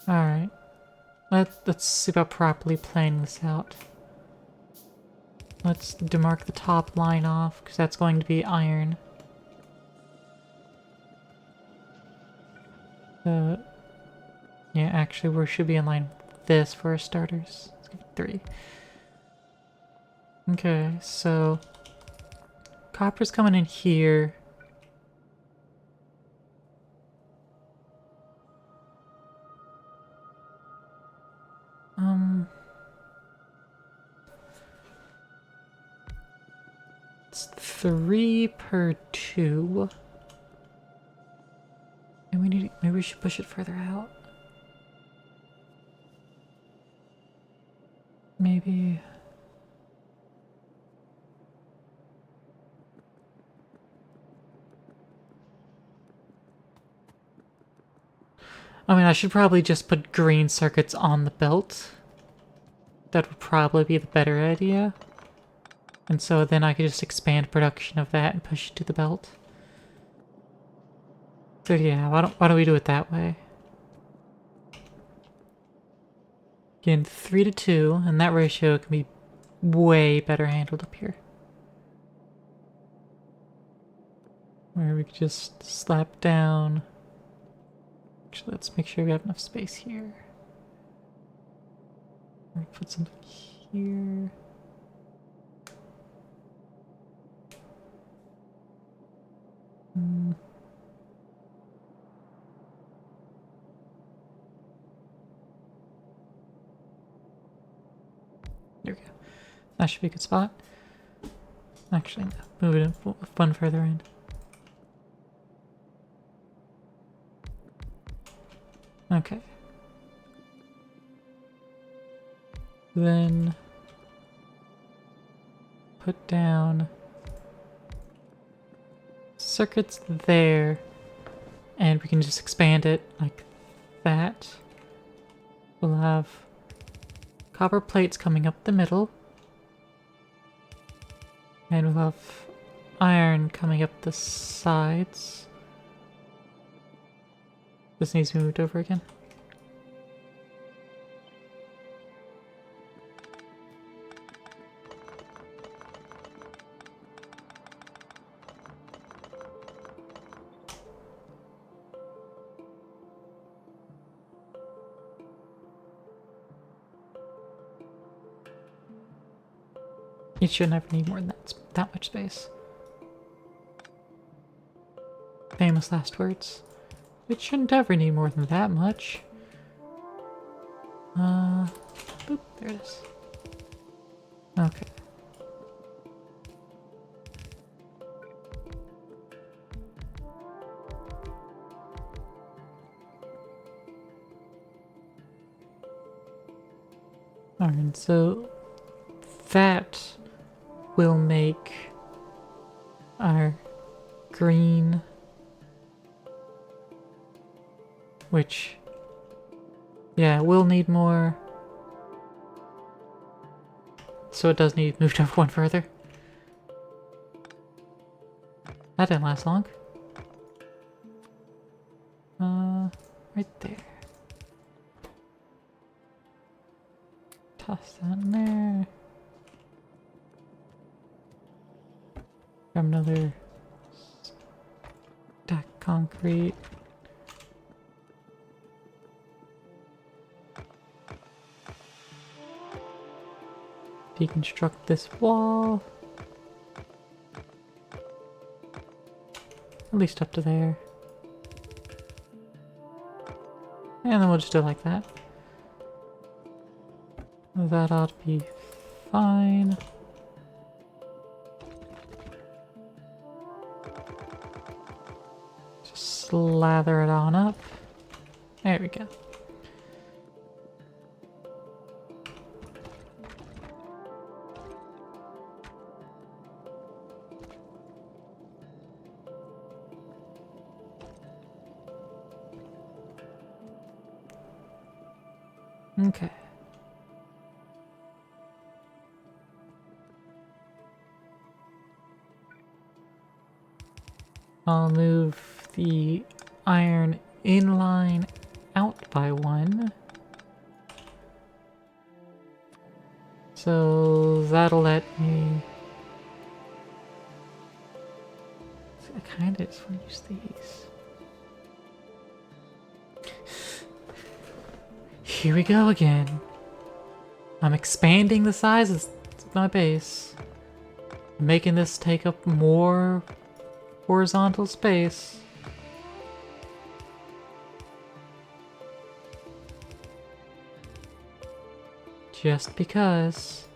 Alright. Let's see about properly playing this out. Let's demark the top line off, because that's going to be iron. Yeah, actually, we should be in line with this for our starters. Let's give it 3. Okay, so copper's coming in here. It's 3 per 2. And maybe we should push it further out. Maybe. I mean, I should probably just put green circuits on the belt. That would probably be the better idea. And so then I could just expand production of that and push it to the belt. So yeah, why don't we do it that way? Again, 3 to 2, and that ratio can be way better handled up here. Where we could just slap down. Actually, let's make sure we have enough space here. Put something here. There we go. That should be a good spot. Actually, no. Move it one further in. Okay. Then put down circuits there, and we can just expand it like that. We'll have copper plates coming up the middle, and we'll have iron coming up the sides. This needs to be moved over again. It should never need more than that much space. Famous last words. It shouldn't ever need more than that much. Boop, there it is. Okay. Alright, so that will make our green, which, yeah, will need more, so it does need moved over one further. That didn't last long. Right there. Toss that in there. Grab another stack concrete. Deconstruct this wall. At least up to there. And then we'll just do it like that. That ought to be fine. Just slather it on up. There we go. Okay. I'll move the iron inline out by 1. So that'll let me... I kinda just want to use these. Here we go again. I'm expanding the size of my base. making this take up more horizontal space. Just because.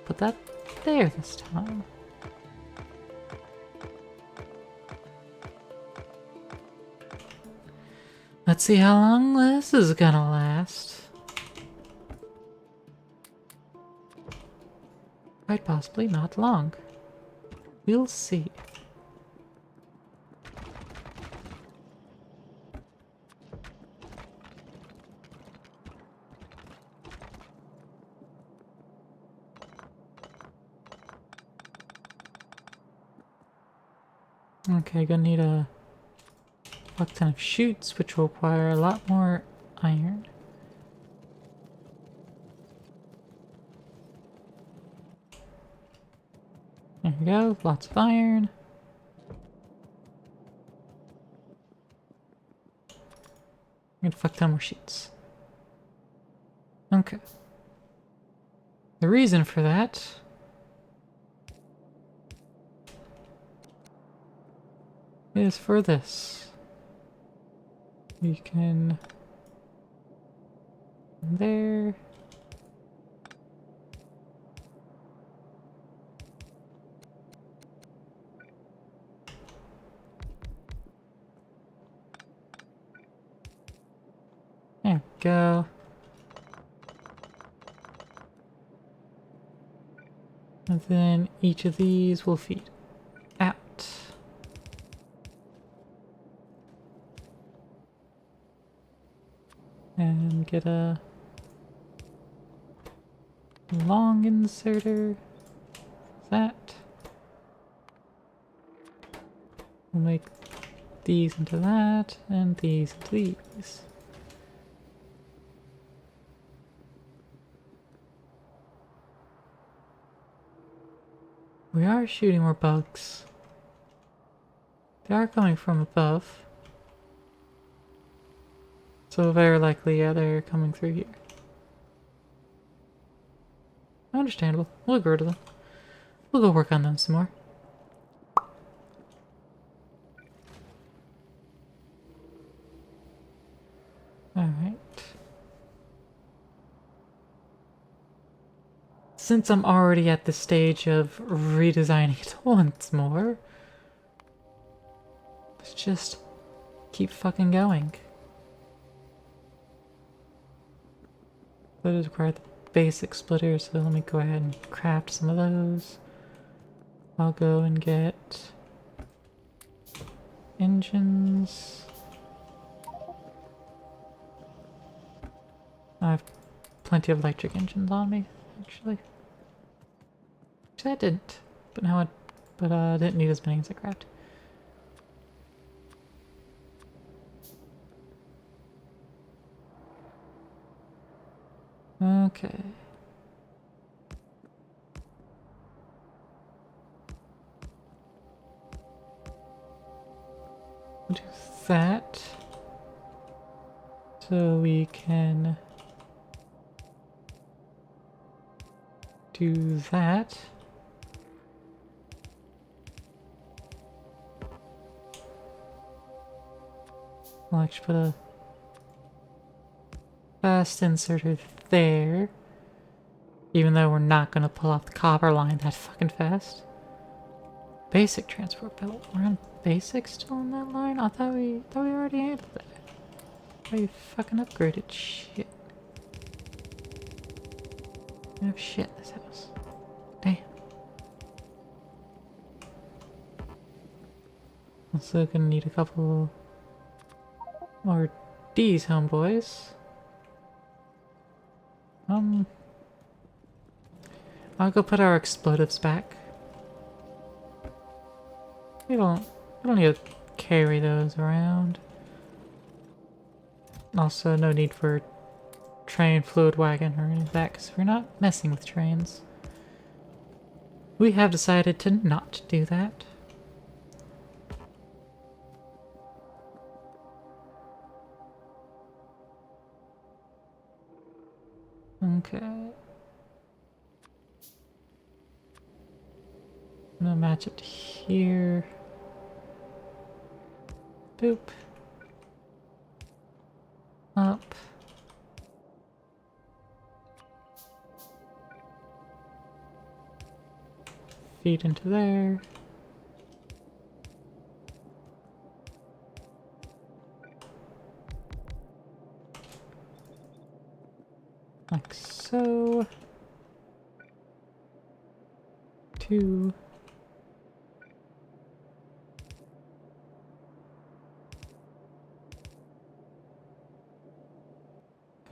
Put that there this time. Let's see how long this is gonna last. Quite possibly not long. We'll see. Okay, gonna need a fuck ton of chutes, which will require a lot more iron. There we go, lots of iron. Need a fuck ton more sheets. Okay. The reason for that is for this. We can... there. There we go. And then each of these will feed out. And get a long inserter. That. We'll make these into that, and these into these. We are shooting more bugs. They are coming from above. So very likely, yeah, they're coming through here. Understandable. We'll go to them. We'll go work on them some more. Alright. Since I'm already at the stage of redesigning it once more, let's just keep fucking going. Splitters require the basic splitters, so let me go ahead and craft some of those. I'll go and get engines. I have plenty of electric engines on me, actually. Actually, I didn't. But now I didn't need as many as I grabbed. Okay. We'll do that. So we can do that. I'll actually put a fast inserter there. Even though we're not gonna pull off the copper line that fucking fast. Basic transport belt. We're on basic still on that line? I thought we already handled that. I fucking upgraded shit. We have shit in this house. Damn. Also gonna need a couple more D's, homeboys. I'll go put our explosives back. We don't need to carry those around. Also, no need for train fluid wagon or any of that, because we're not messing with trains. We have decided to not do that. Okay. I'm gonna match it here. Boop. Up. Feed into there. Like so. 2.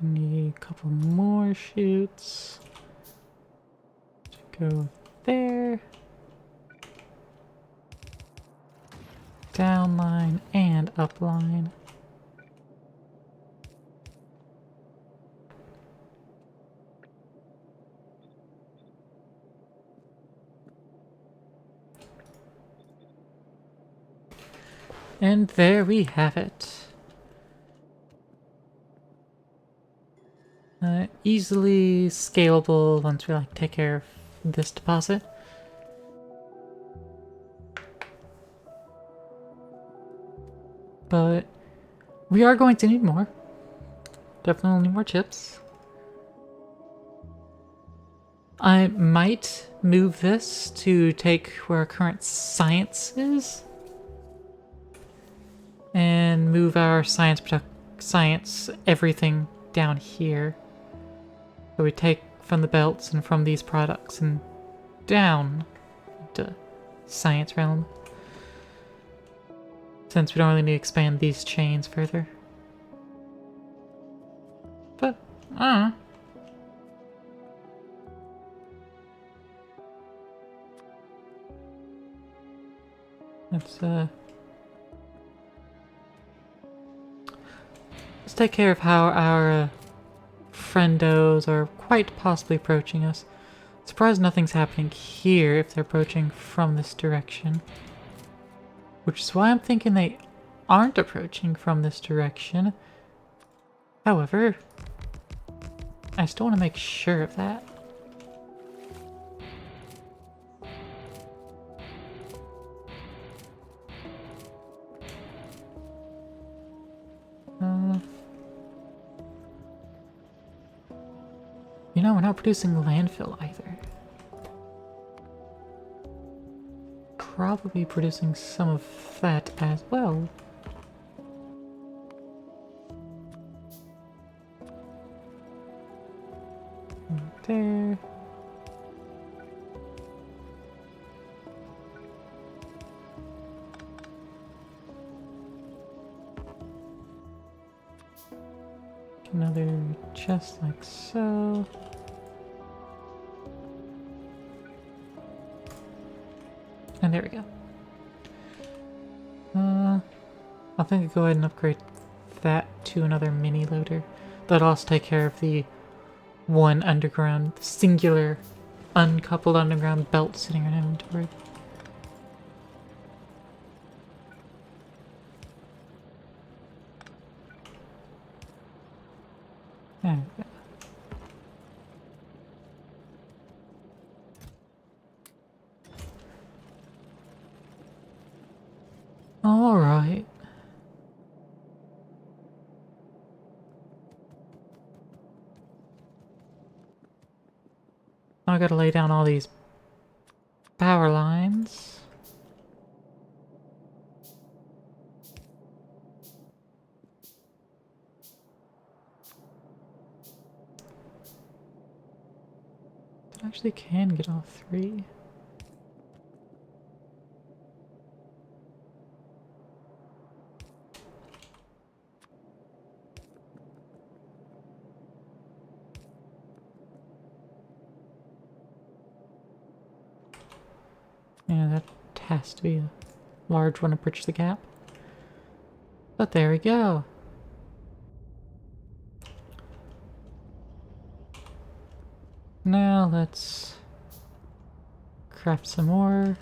Need a couple more chutes to go there. Down line and up line. And there we have it. Easily scalable once we like take care of this deposit. But we are going to need more. Definitely need more chips. I might move this to take where our current science is. And move our science everything down here. So we take from the belts and from these products and down to science realm. Since we don't really need to expand these chains further. But, I don't know. Let's take care of how our friendos are quite possibly approaching us. Surprised nothing's happening here if they're approaching from this direction. Which is why I'm thinking they aren't approaching from this direction. However, I still want to make sure of that. You know, we're not producing landfill either. Probably producing some of that as well. Right there. Another chest like so. And there we go. I think I'll go ahead and upgrade that to another mini loader. That'll also take care of the one underground, singular, uncoupled underground belt sitting in inventory. There we go. Alright. I gotta lay down all these power lines. I actually can get all 3. Yeah, that has to be a large one to bridge the gap. But there we go. Now let's craft some more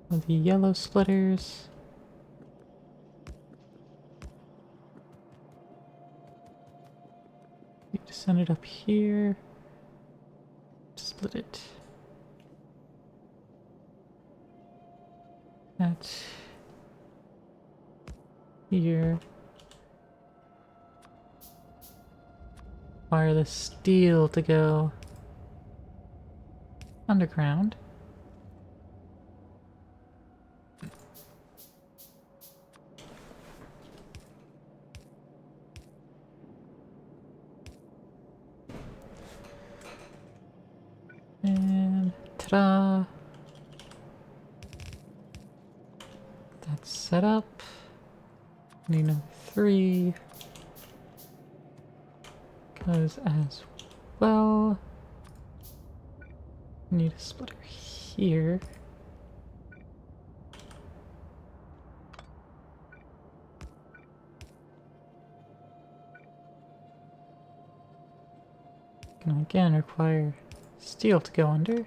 of the yellow splitters. send it up here. Split it. That's here. Wire the steel to go underground. And ta-da! That's set up. Need number 3. Goes as well. Need a splitter here. Can again require steel to go under.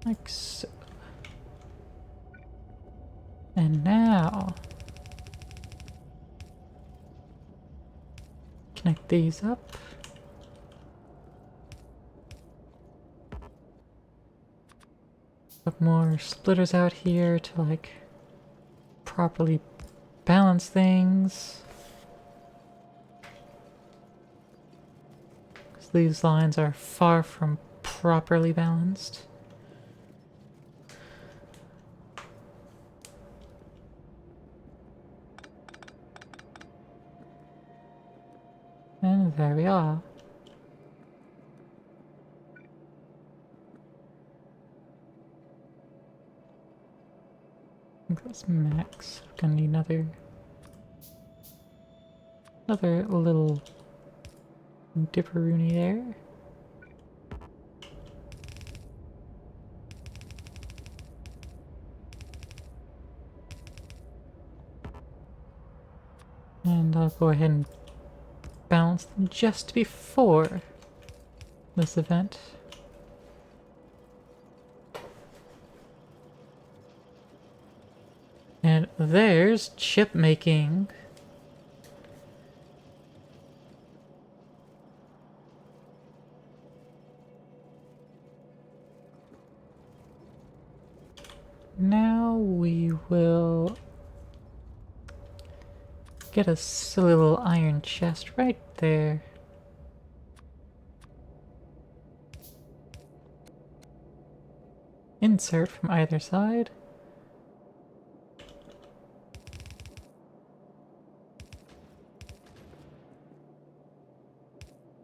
Like so. And now connect these up. Put more splitters out here to like properly balance things. 'Cause these lines are far from properly balanced. And there we are. I think that's max. Gonna need another little dipperoonie there. And I'll go ahead and balance them just before this event. And there's chip making. Now we will get a silly little iron chest right there. Insert from either side.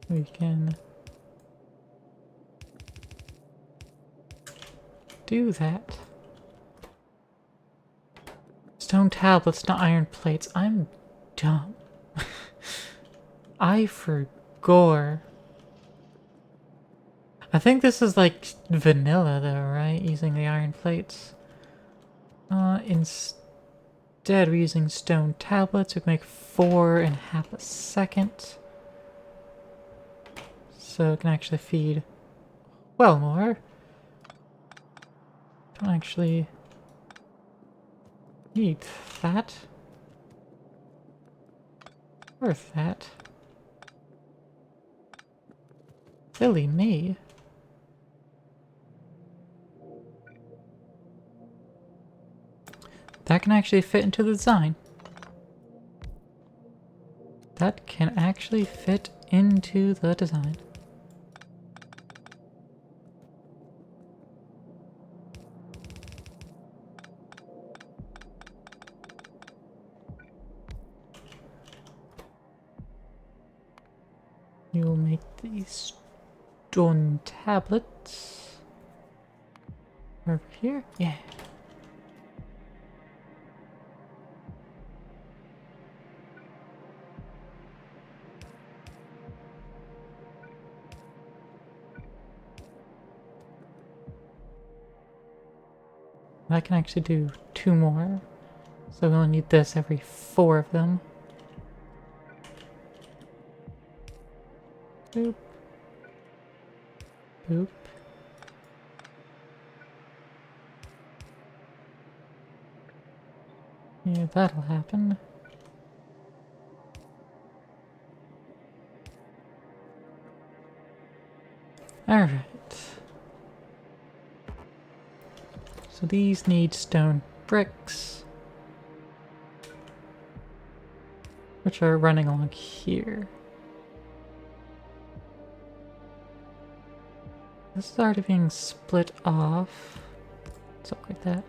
We can do that. Stone tablets, not iron plates. I'm dumb. I forgot. I think this is like vanilla though, right? Using the iron plates. Instead we're using stone tablets. We can make 4 in half a second. So it can actually feed well more. Don't actually need that. Or that. Silly me. That can actually fit into the design. That can actually fit into the design. We will make these stone tablets over here. Yeah. I can actually do 2 more. So we only need this every 4 of them. Boop. Boop. Yeah, that'll happen. Alright. So these need stone bricks, which are running along here. This is already being split off. Something like that.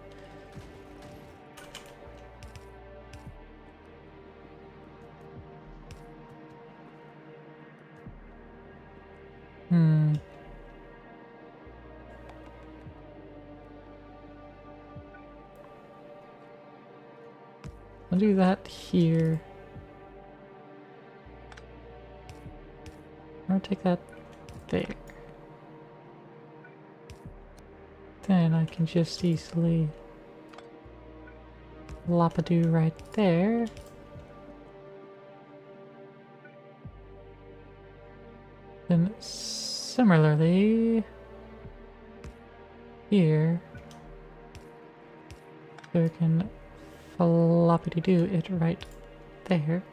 I'll do that here. I'll take that there. Then I can just easily lop-a-doo right there. Then similarly here, so we can floppity-doo it right there.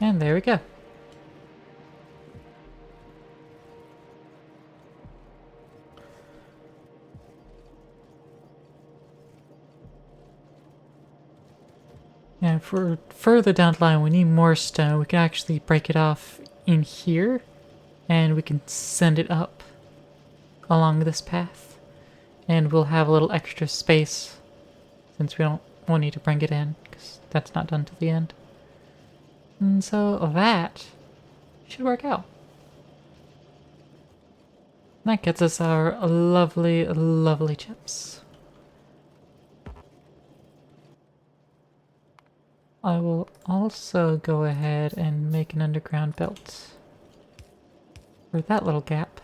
And there we go. And for further down the line, we need more stone. We can actually break it off in here, and we can send it up along this path. And we'll have a little extra space, since we won't need to bring it in, because that's not done till the end. And so that should work out. That gets us our lovely, lovely chips. I will also go ahead and make an underground belt for that little gap.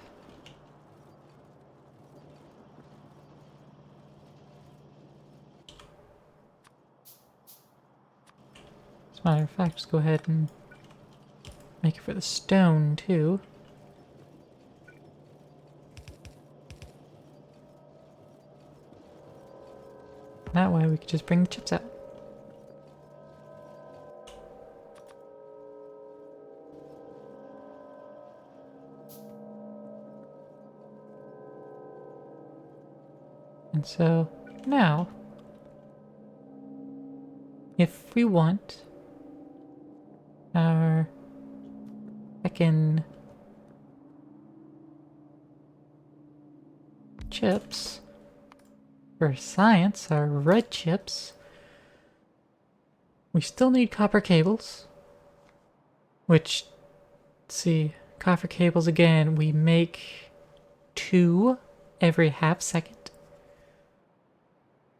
As a matter of fact, just go ahead and make it for the stone too. That way we could just bring the chips out. And so now, if we want our heckin' chips for science, our red chips, we still need copper cables, which, see, copper cables again, we make 2 every half second.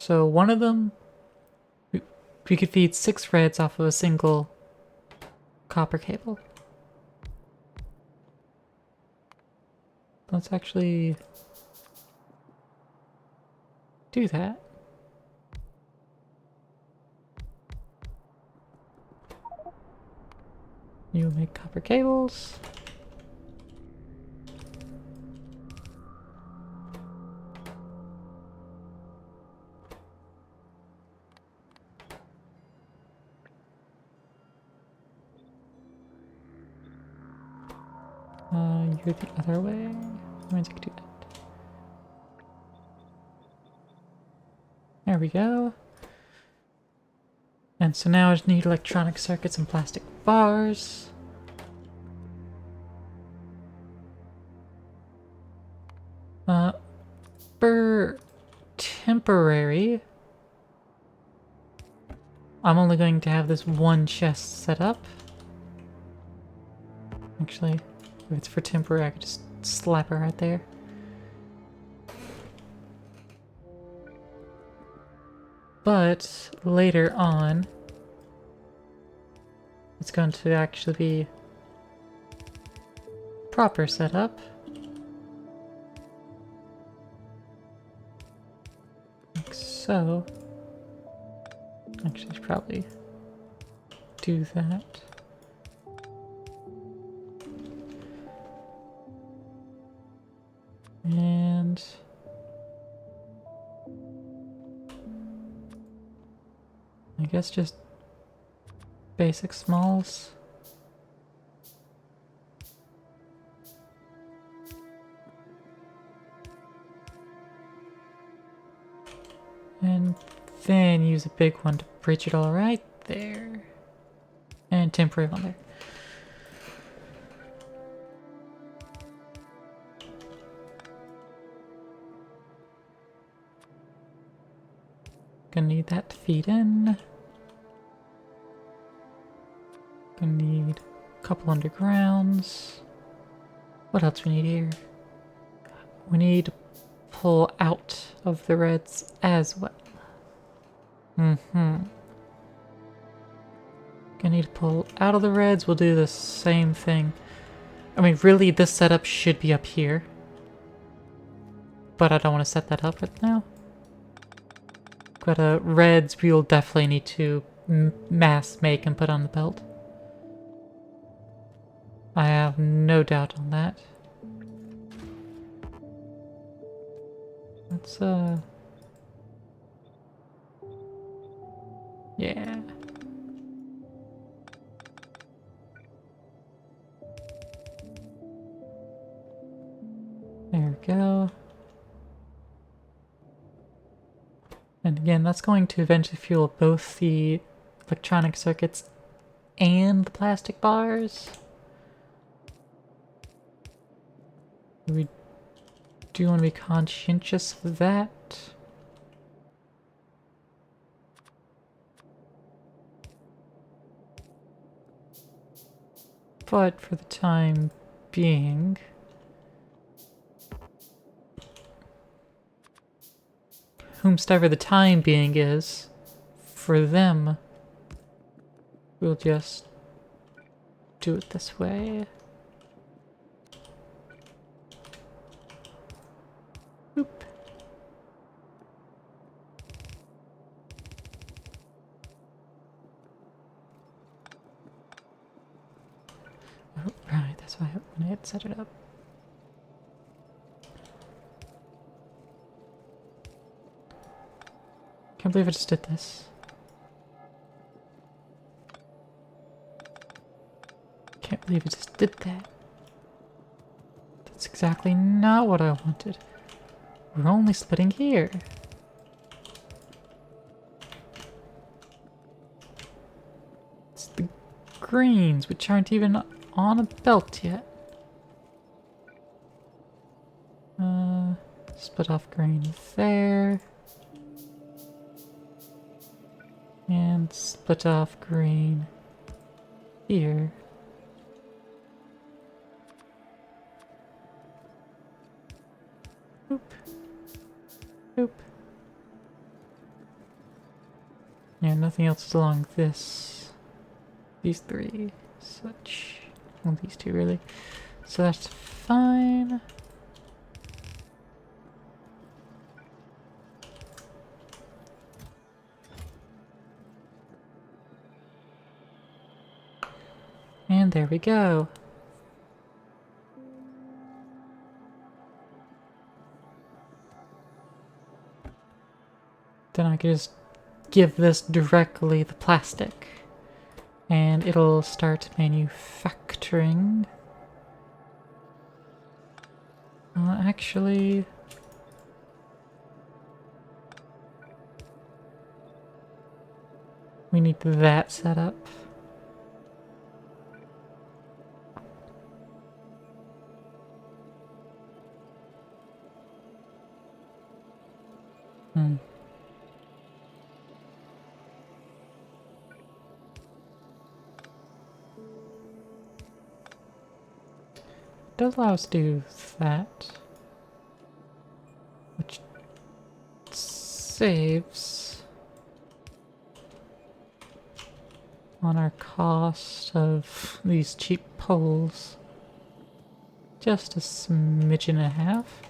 So one of them, we could feed 6 reds off of a single copper cable. Let's actually do that. You make copper cables. You're the other way. That means I can do that. There we go. And so now I just need electronic circuits and plastic bars. For temporary, I'm only going to have this one chest set up. Actually, if it's for temporary, I could just slap her right there. But later on, it's going to actually be proper setup. Like so. Actually, I should probably do that. And I guess just basic smalls. And then use a big one to bridge it all right there. And temporary one there. Gonna need that to feed in. Gonna need a couple undergrounds. What else we need here? We need to pull out of the reds as well. Gonna need to pull out of the reds. We'll do the same thing. I mean, really, this setup should be up here. But I don't want to set that up right now. But reds we'll definitely need to mass make and put on the belt. I have no doubt on that. Let's yeah. There we go. And again, that's going to eventually fuel both the electronic circuits and the plastic bars. We do want to be conscientious of that. But for the time being, whomstever the time being is, for them, we'll just do it this way. Oop. Oh, right, that's why when I had set it up. Can't believe I just did this. Can't believe I just did that. That's exactly not what I wanted. We're only splitting here. It's the greens, which aren't even on a belt yet. Split off green there. And split off green here. Oop. Oop. Yeah, nothing else is along this. These three. Such. Well, these two really. So that's fine. And there we go. Then I can just give this directly the plastic. And it'll start manufacturing. Actually... we need that set up. Does allow us to do that, which saves on our cost of these cheap poles just a smidge and a half.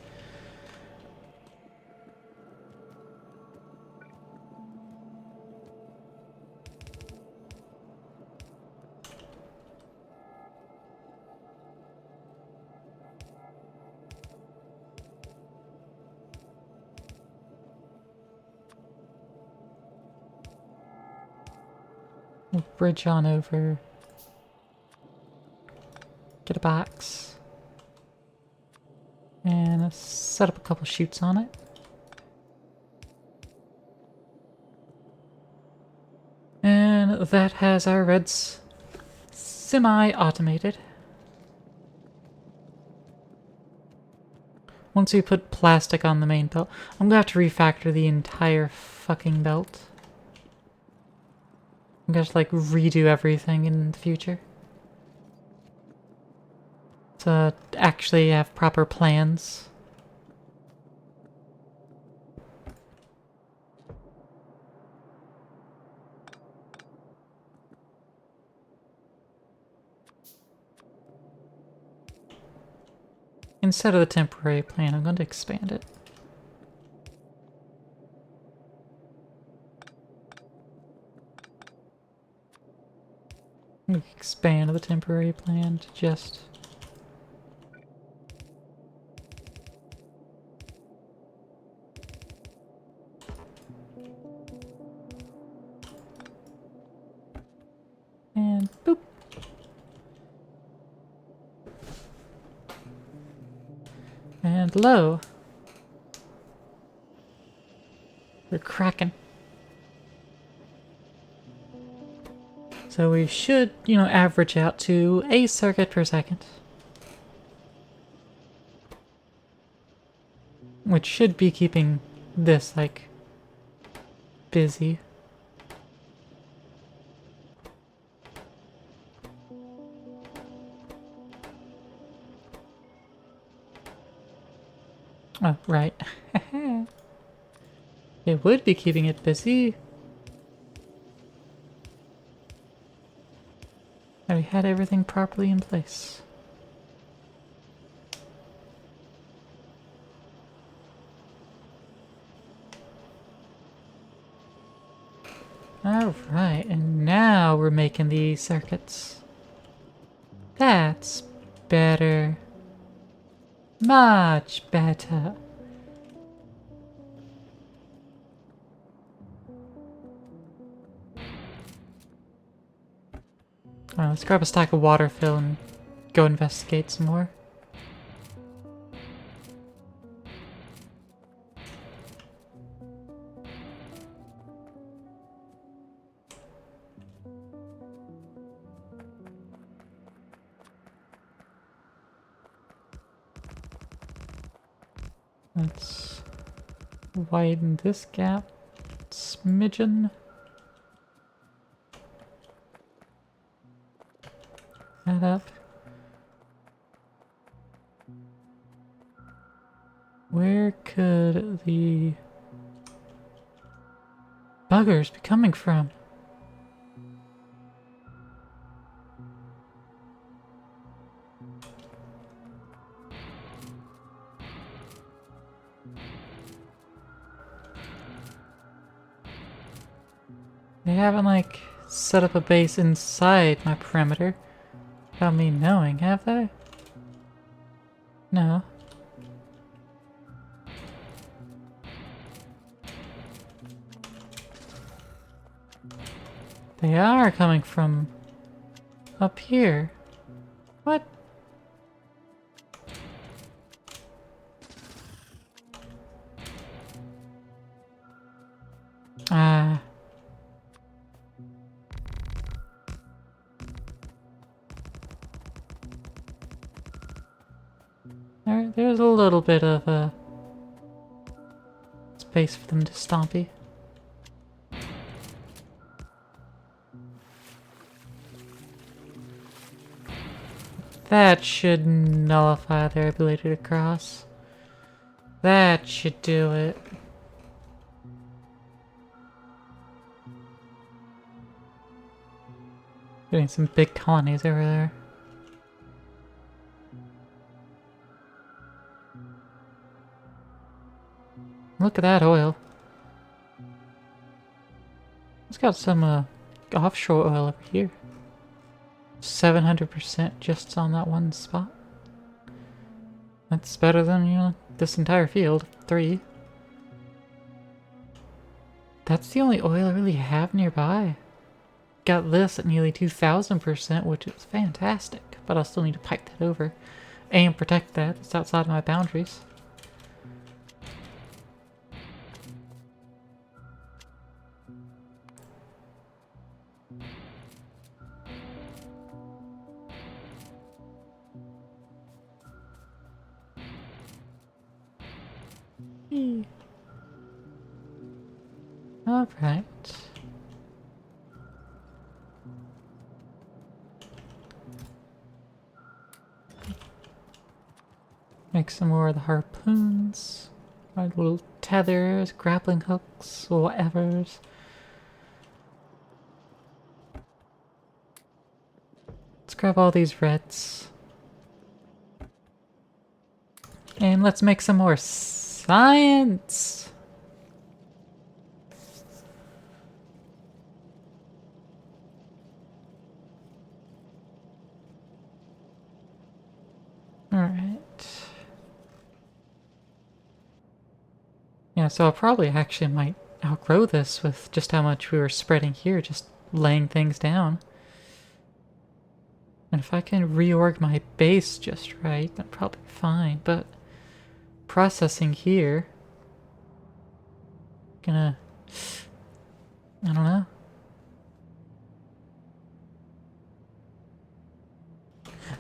We'll bridge on over. Get a box. And set up a couple chutes on it. And that has our reds semi-automated. Once we put plastic on the main belt, I'm gonna have to refactor the entire fucking belt. I'm gonna have to like redo everything in the future. To actually have proper plans. Instead of the temporary plan, I'm going to expand it. Expand the temporary plan to just... And boop. And low. We're cracking. So we should, you know, average out to a circuit per second. Which should be keeping this, like, busy. Oh, right. It would be keeping it busy. And we had everything properly in place. Alright, and now we're making these circuits. That's better. Much better. Alright, let's grab a stack of water fill and go investigate some more. Let's widen this gap a smidgen. That up. Where could the buggers be coming from? They haven't, like, set up a base inside my perimeter without me knowing, have they? No. They are coming from up here. What? Ah. There's a little bit of space for them to stompy. That should nullify their ability to cross. That should do it. Getting some big colonies over there. Look at that oil. It's got some offshore oil over here. 700% just on that one spot. That's better than, you know, this entire field. 3. That's the only oil I really have nearby. got this at nearly 2,000%, which is fantastic. But I'll still need to pipe that over and protect that. It's outside of my boundaries. Alright. Make some more of the harpoons. My little tethers, grappling hooks, whatevers. Let's grab all these reds. And let's make some more science! Alright. Yeah, so I probably actually might outgrow this with just how much we were spreading here, just laying things down. And if I can reorg my base just right, then probably fine, but processing here, I don't know.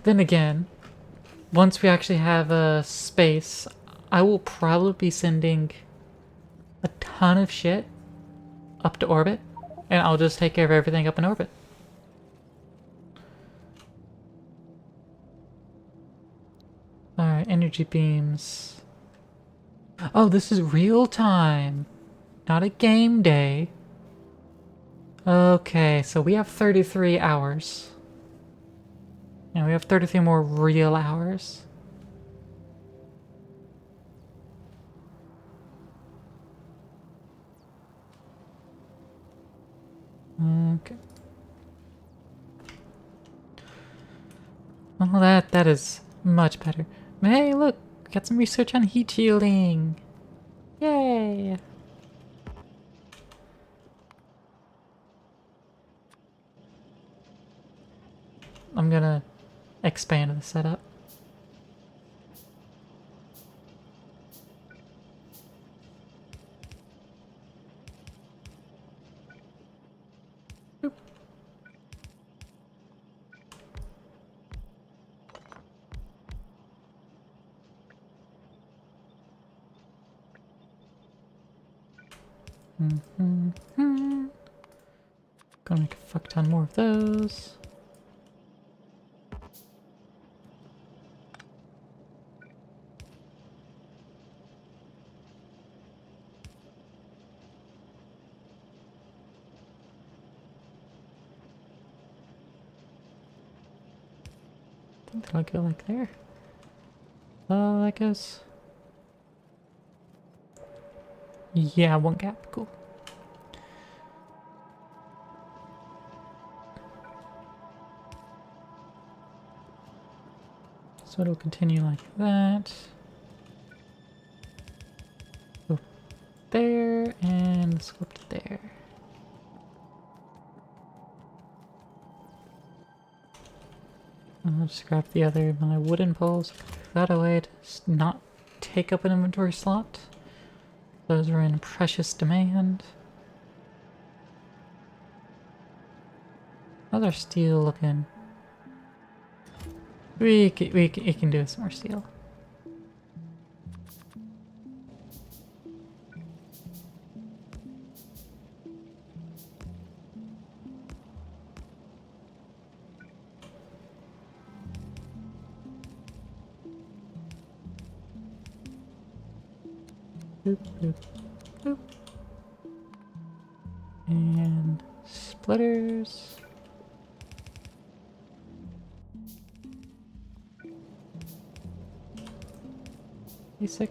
Then again, once we actually have a space, I will probably be sending a ton of shit up to orbit, and I'll just take care of everything up in orbit. Alright, energy beams. Oh, this is real time, not a game day. Okay, so we have 33 hours. And we have 33 more real hours. Okay. Well, that is much better. But hey, look! We got some research on heat shielding! Yay! I'm gonna expand the setup. Boop. Gonna make a fuck ton more of those. I think that'll go like there. Oh, that goes. Yeah, one gap. Cool. So it'll continue like that. Go there, and let's go up to there. I'll just grab the other, my wooden poles, that away to not take up an inventory slot. Those are in precious demand. How's our steel looking? We can do some more steel. Boop, boop, boop. And splitters. E6.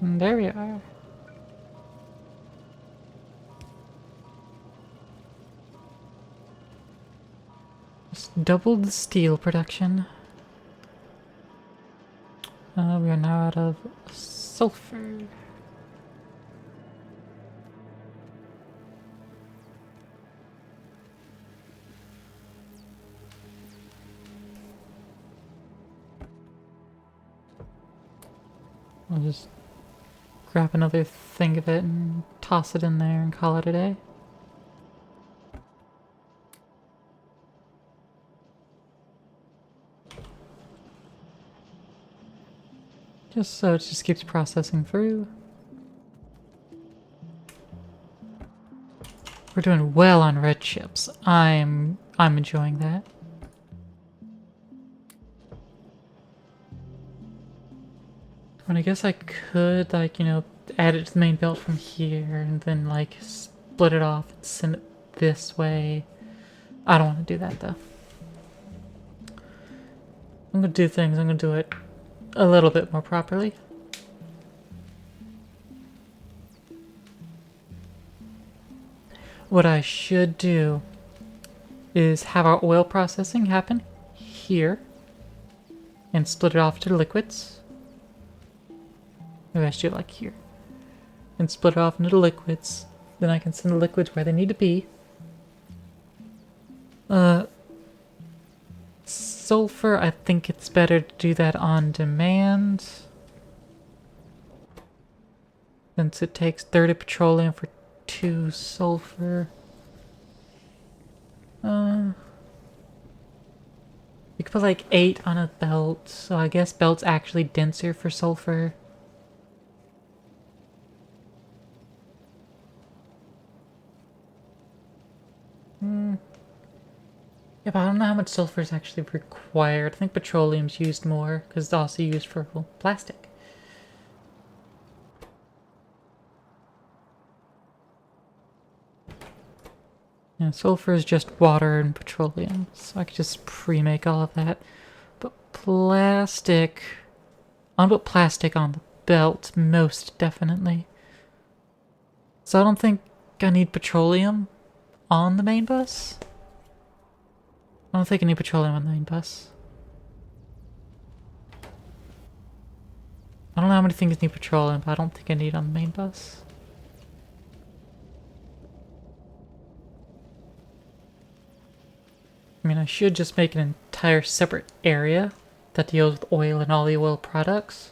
And there we are. Just doubled the steel production. We are now out of sulfur. I'll just grab another thing of it and toss it in there and call it a day. Just so it just keeps processing through. We're doing well on red chips. I'm enjoying that. And I guess I could, like, you know, add it to the main belt from here and then, like, split it off and send it this way. I don't want to do that, though. I'm gonna do things, I'm gonna do it a little bit more properly. What I should do is have our oil processing happen here and split it off to liquids. Maybe I should do it like here. And split it off into the liquids. Then I can send the liquids where they need to be. Sulfur, I think it's better to do that on demand. Since it takes 30 petroleum for 2 sulfur. You could put like 8 on a belt, so I guess belt's actually denser for sulfur. Yeah, but I don't know how much sulfur is actually required. I think petroleum's used more, because it's also used for plastic. Yeah, sulfur is just water and petroleum, so I could just pre-make all of that. But plastic... I'll put plastic on the belt, most definitely. So I don't think I need petroleum on the main bus. I don't think I need petroleum on the main bus. I don't know how many things need petroleum, but I don't think I need it on the main bus. I mean, I should just make an entire separate area that deals with oil and all the oil products.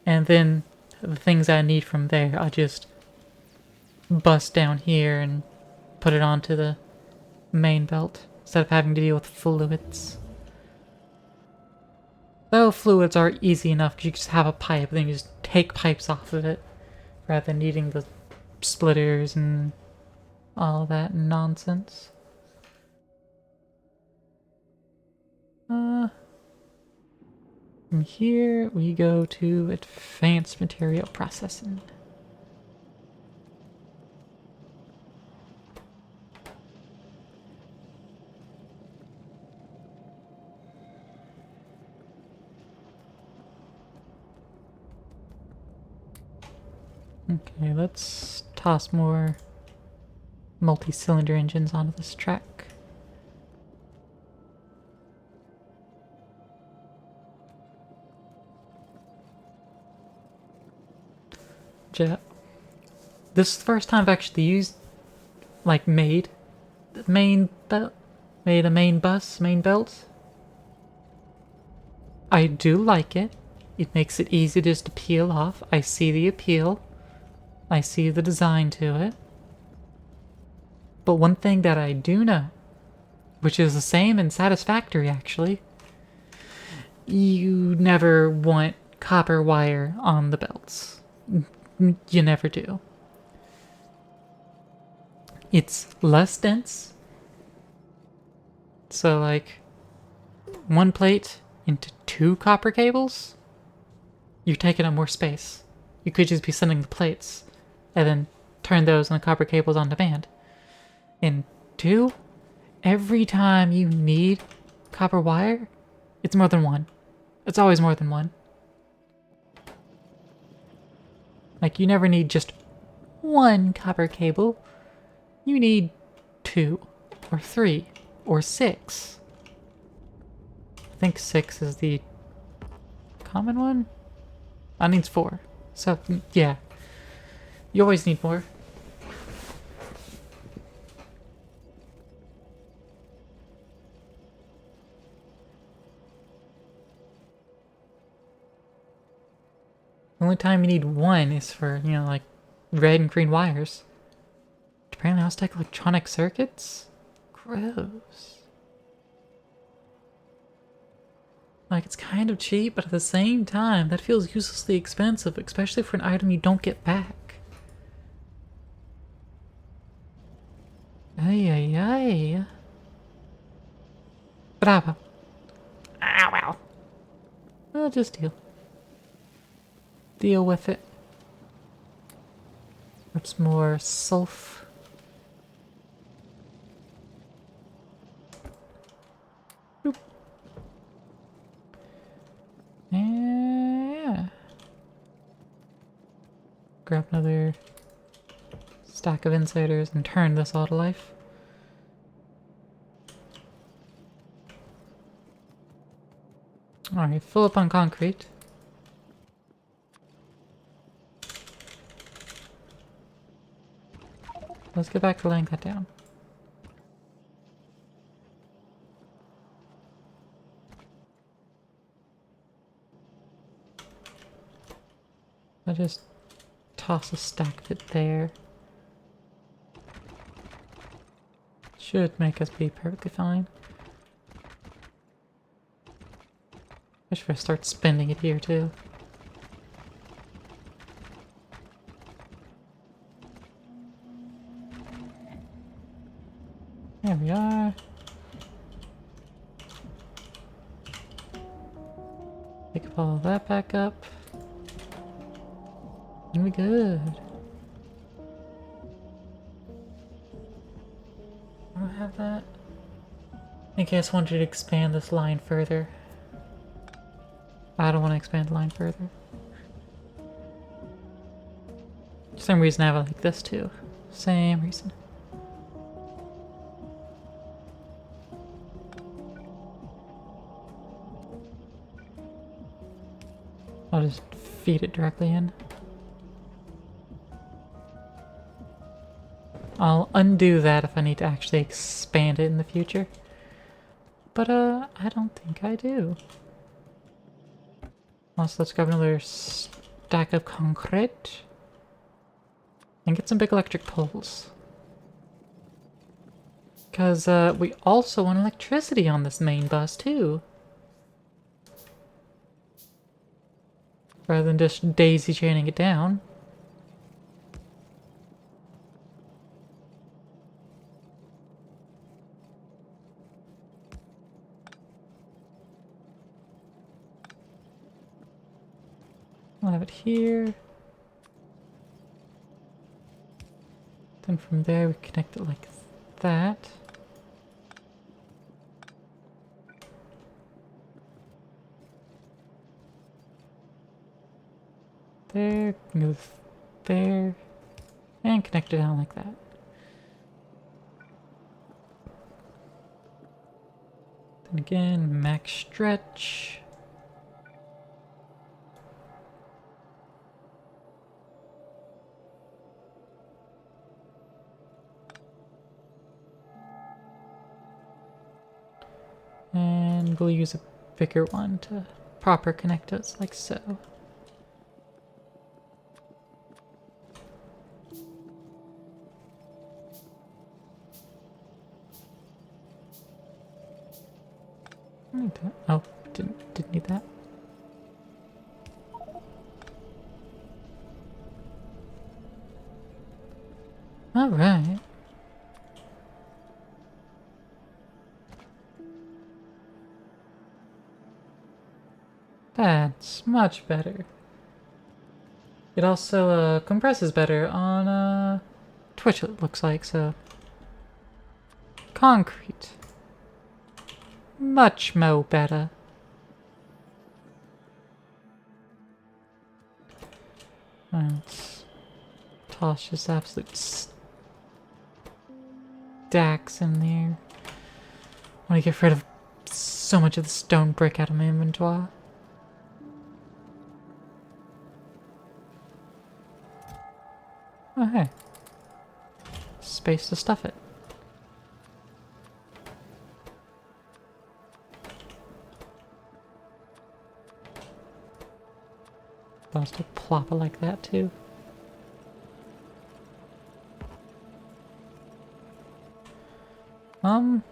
And then the things I need from there, I just bust down here and put it onto the main belt instead of having to deal with fluids. Though fluids are easy enough because you just have a pipe and then you just take pipes off of it rather than needing the splitters and all that nonsense. From here we go to advanced material processing. Okay, let's toss more multi-cylinder engines onto this track. This is the first time I've actually used, like, made a main belt. I do like it. It makes it easy just to peel off. I see the appeal. I see the design to it. But one thing that I do know, which is the same and satisfactory actually, you never want copper wire on the belts. You never do. It's less dense. So like, one plate into 2 copper cables, you're taking up more space. You could just be sending the plates and then turn those on the copper cables on demand. And 2, every time you need copper wire, it's more than 1. It's always more than 1. Like, you never need just 1 copper cable. You need 2 or 3 or 6. I think 6 is the common one. I needs 4. So, yeah. You always need more. The only time you need 1 is for, you know, like, red and green wires. Apparently I'll stack electronic circuits? Gross. Like, it's kind of cheap, but at the same time, that feels uselessly expensive, especially for an item you don't get back. Ay, ay, ay. Bravo. Ow, ow. I'll just deal with it. What's more sulf? Boop. Yeah. Grab another stack of insiders and turn this all to life. Alright, fill up on concrete. Let's get back to laying that down. I'll just toss a stack of it there. Should make us be perfectly fine. I should start spending it here too. There we are. Pick up all that back up. And we good. I don't have that. I guess I wanted to expand this line further. I don't want to expand the line further. For some reason I have it like this too. Same reason. I'll just feed it directly in. I'll undo that if I need to actually expand it in the future. But, I don't think I do. Also, let's grab another stack of concrete. And get some big electric poles. Because, we also want electricity on this main bus, too. Rather than just daisy chaining it down. I'll have it here. Then from there we connect it like that. There, move there, and connect it down like that. Then again, max stretch. And we'll use a bigger one to proper connect us like so. Oh, didn't need that. All right. That's much better. It also compresses better on Twitch, it looks like, so. Concrete. Much more better. Let's toss just absolute stacks in there. I want to get rid of so much of the stone brick out of my inventory. Oh, hey. Space to stuff it. Supposed to plop it like that, too. Well,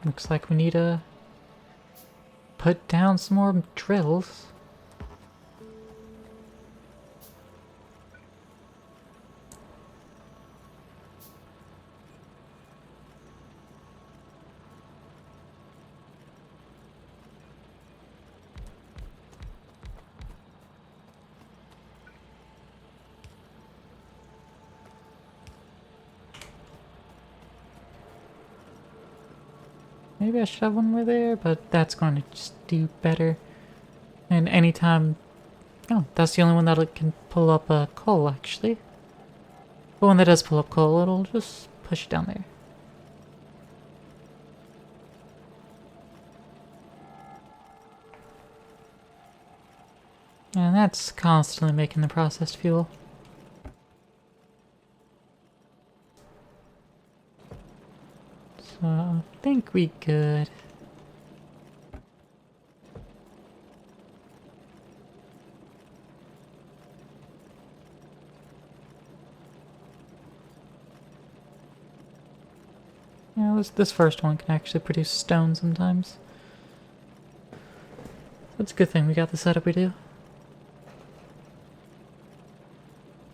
looks like we need to put down some more drills. Maybe I should have one more there, but that's going to just do better. And anytime... Oh, that's the only one that can pull up coal, actually. The one that does pull up coal, it'll just push it down there. And that's constantly making the processed fuel. So I think we could. Yeah, this first one can actually produce stone sometimes. That's a good thing we got the setup we do.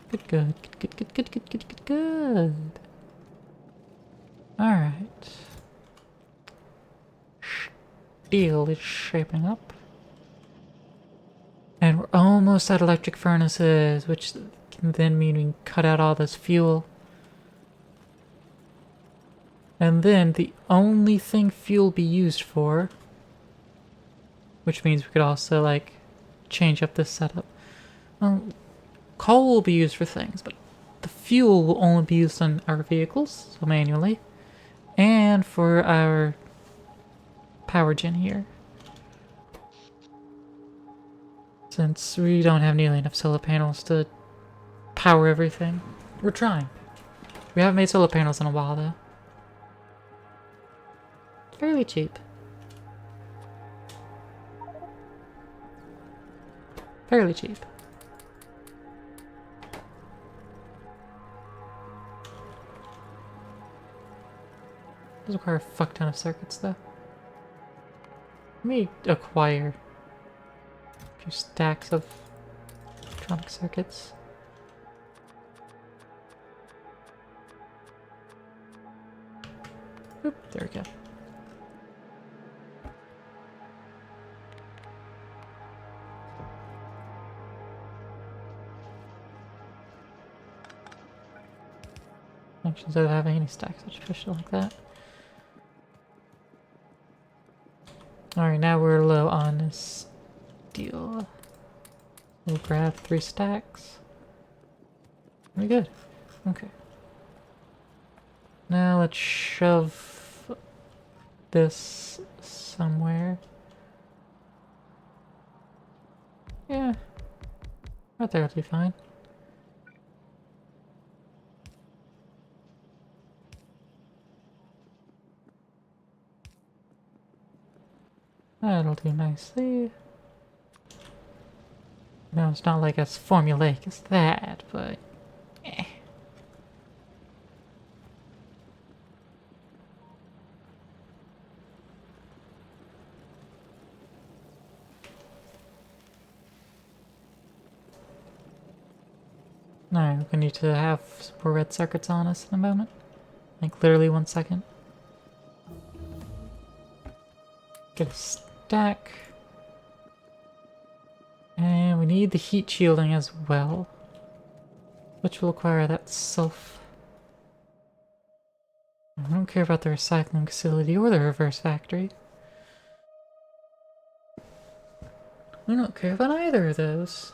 Good. Alright. Steel is shaping up. And we're almost at electric furnaces, which can then mean we can cut out all this fuel. And then the only thing fuel be used for, which means we could also, like, change up this setup. Well, coal will be used for things, but the fuel will only be used on our vehicles, so manually, and for our power gen here. Since we don't have nearly enough solar panels to power everything. We're trying. We haven't made solar panels in a while, though. Fairly cheap. Fairly cheap. Does require a fuck ton of circuits, though. Let me acquire a few stacks of electronic circuits. Oop, there we go. Actually, instead of having any stacks, I should push it like that. Alright, now we're low on steel. We'll grab 3 stacks. Very good. Okay. Now let's shove this somewhere. Yeah. Right there will be fine. That'll do nicely. No, it's not like as formulaic as that, but eh. Alright, we're gonna need to have some more red circuits on us in a moment. Like literally 1 second. Get a stack. And we need the heat shielding as well, which will require that sulf. I don't care about the recycling facility or the reverse factory. We don't care about either of those.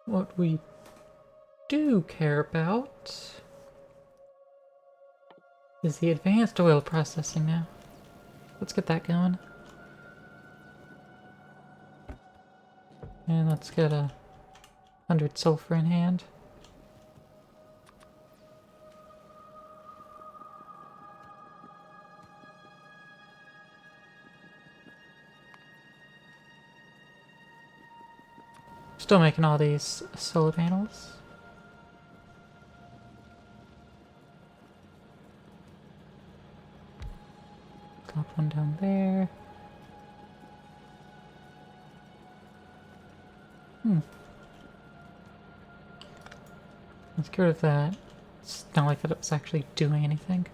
What we do care about is the advanced oil processing now. Let's get that going. And let's get 100 sulfur in hand. Still making all these solar panels. Drop one down there. Let's get rid of that. It's not like that it was actually doing anything.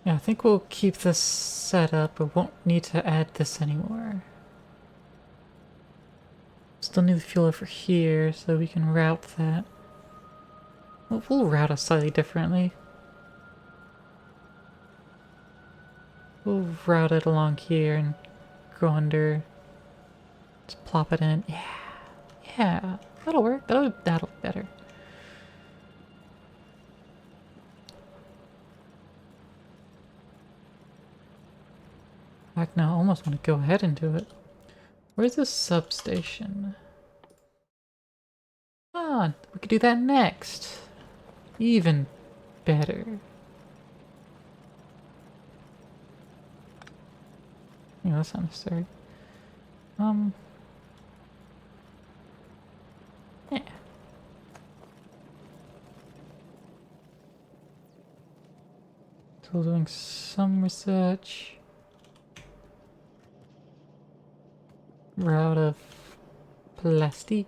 Yeah, I think we'll keep this set up, but won't need to add this anymore. Still need the fuel over here, so we can route that. Well, we'll route it slightly differently. We'll route it along here and go under. Just plop it in. Yeah. Yeah. That'll work. That'll be better. In fact, now I almost want to go ahead and do it. Where's the substation? Ah, we could do that next. Even better. Yeah, that's not necessary. Yeah. Still doing some research. Route of plastic.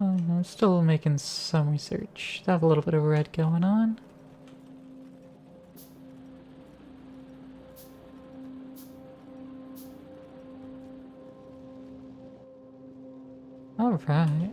I'm still making some research. I have a little bit of red going on. Alright.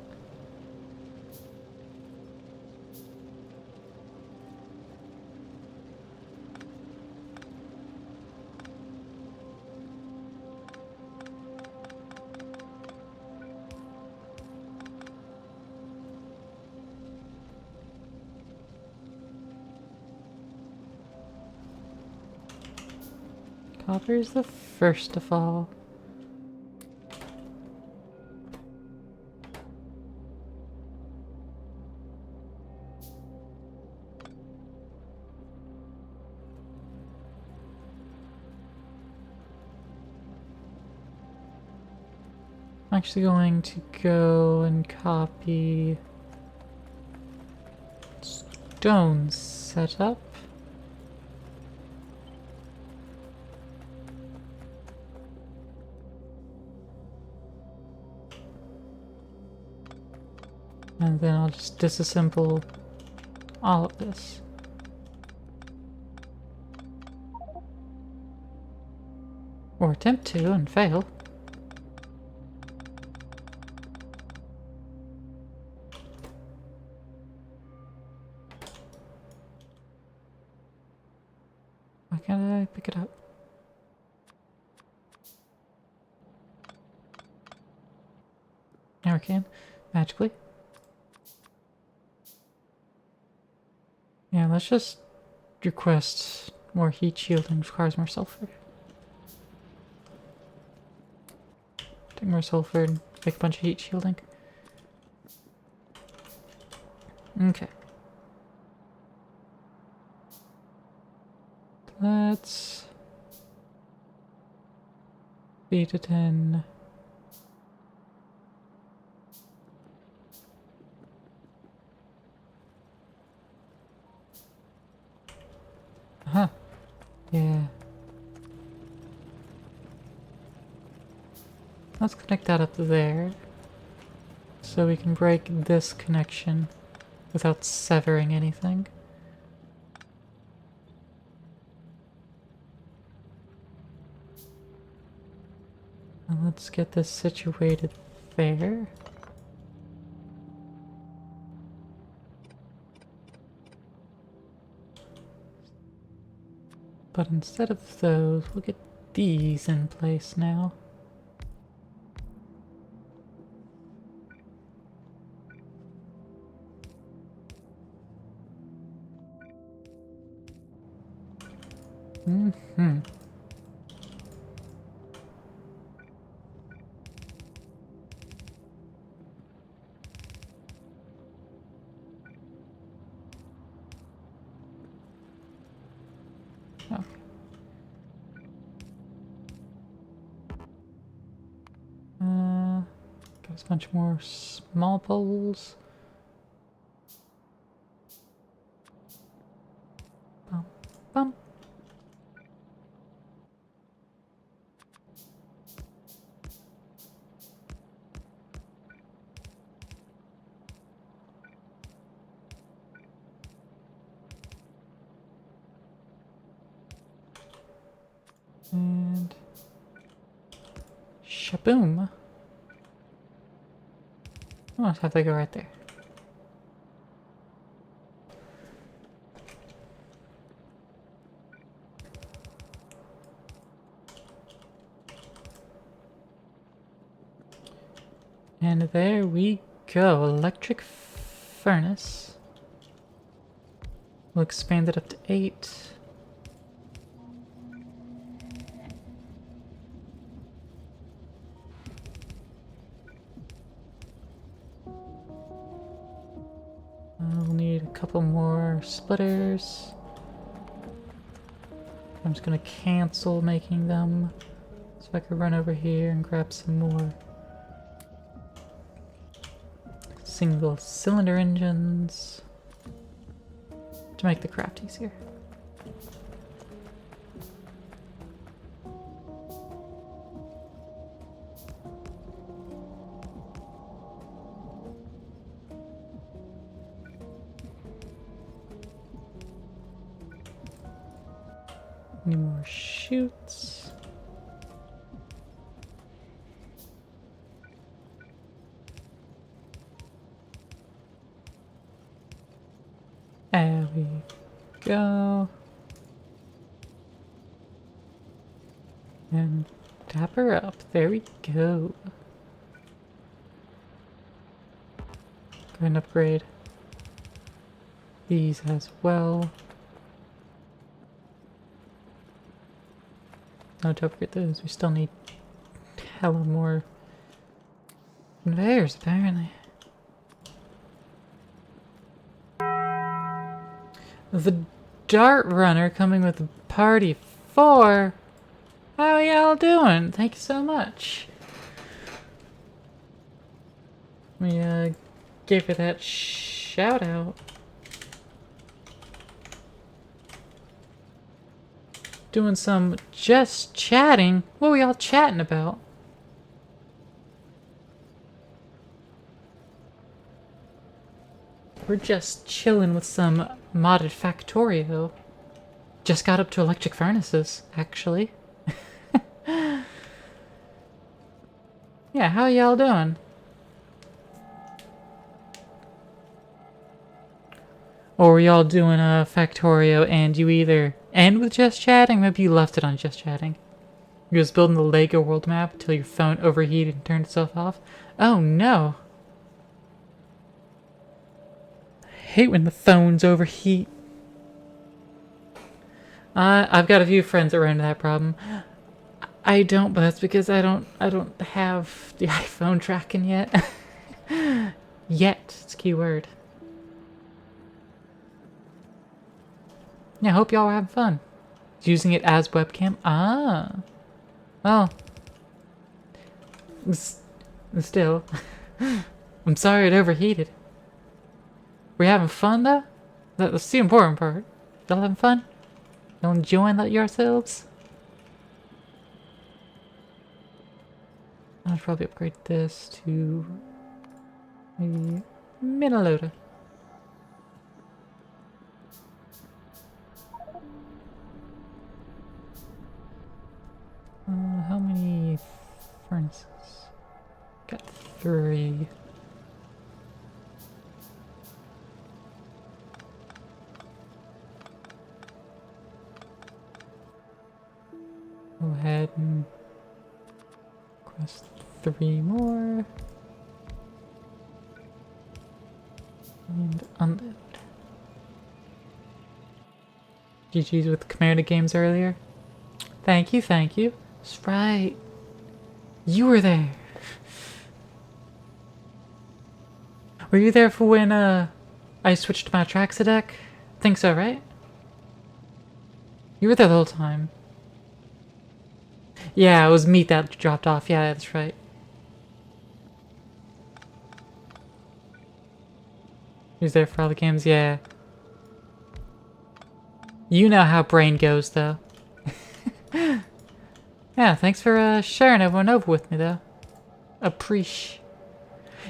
Copper is the first to fall. I'm actually going to go and copy stone setup. And then I'll just disassemble all of this. Or attempt to and fail. Why can't I pick it up? Now I can, magically. Yeah, let's just request more heat shielding, requires more sulfur. Take more sulfur and make a bunch of heat shielding. Okay. Let's feed to 10. Huh. Yeah. Let's connect that up there. So we can break this connection without severing anything. And let's get this situated there. But instead of those, we'll get these in place now. Mm-hmm. Okay. Got a bunch more small poles. Bum, bum. And shaboom. Oh, I have to go right there. And there we go. Electric furnace. We'll expand it up to 8. We'll need a couple more splitters. I'm just gonna cancel making them so I can run over here and grab some more single cylinder engines to make the craft easier. Any more chutes? There we go. And tap her up. There we go. Go ahead and upgrade these as well. No, to upgrade those, we still need hella more conveyors, apparently. The Dart Runner coming with a party 4. How are y'all doing? Thank you so much. We gave her that shout out. Doing some just chatting. What were y'all chatting about? We're just chilling with some modded Factorio. Just got up to electric furnaces, actually. Yeah, how y'all doing? Or were y'all doing a Factorio and you either end with just chatting, maybe you left it on just chatting. You was building the Lego world map until your phone overheated and turned itself off. Oh no. I hate when the phones overheat. I've got a few friends that run into that problem. I don't, but that's because I don't have the iPhone tracking yet. Yet, it's a key word. Yeah, I hope y'all are having fun. Using it as webcam? Ah. Well. Still. I'm sorry it overheated. Were you having fun though? That's the important part. Y'all having fun? Y'all enjoying yourselves? I'll probably upgrade this to maybe Minalota. How many furnaces? Got 3. and quest 3 more. And unload. GG's with Commander games earlier. Thank you, thank you. That's right. You were there. Were you there for when I switched to my Atraxa deck? Think so, right? You were there the whole time. Yeah, it was Meat that dropped off. Yeah, that's right. He was there for all the games, yeah. You know how brain goes, though. Yeah, thanks for sharing everyone over with me, though. Appreciate.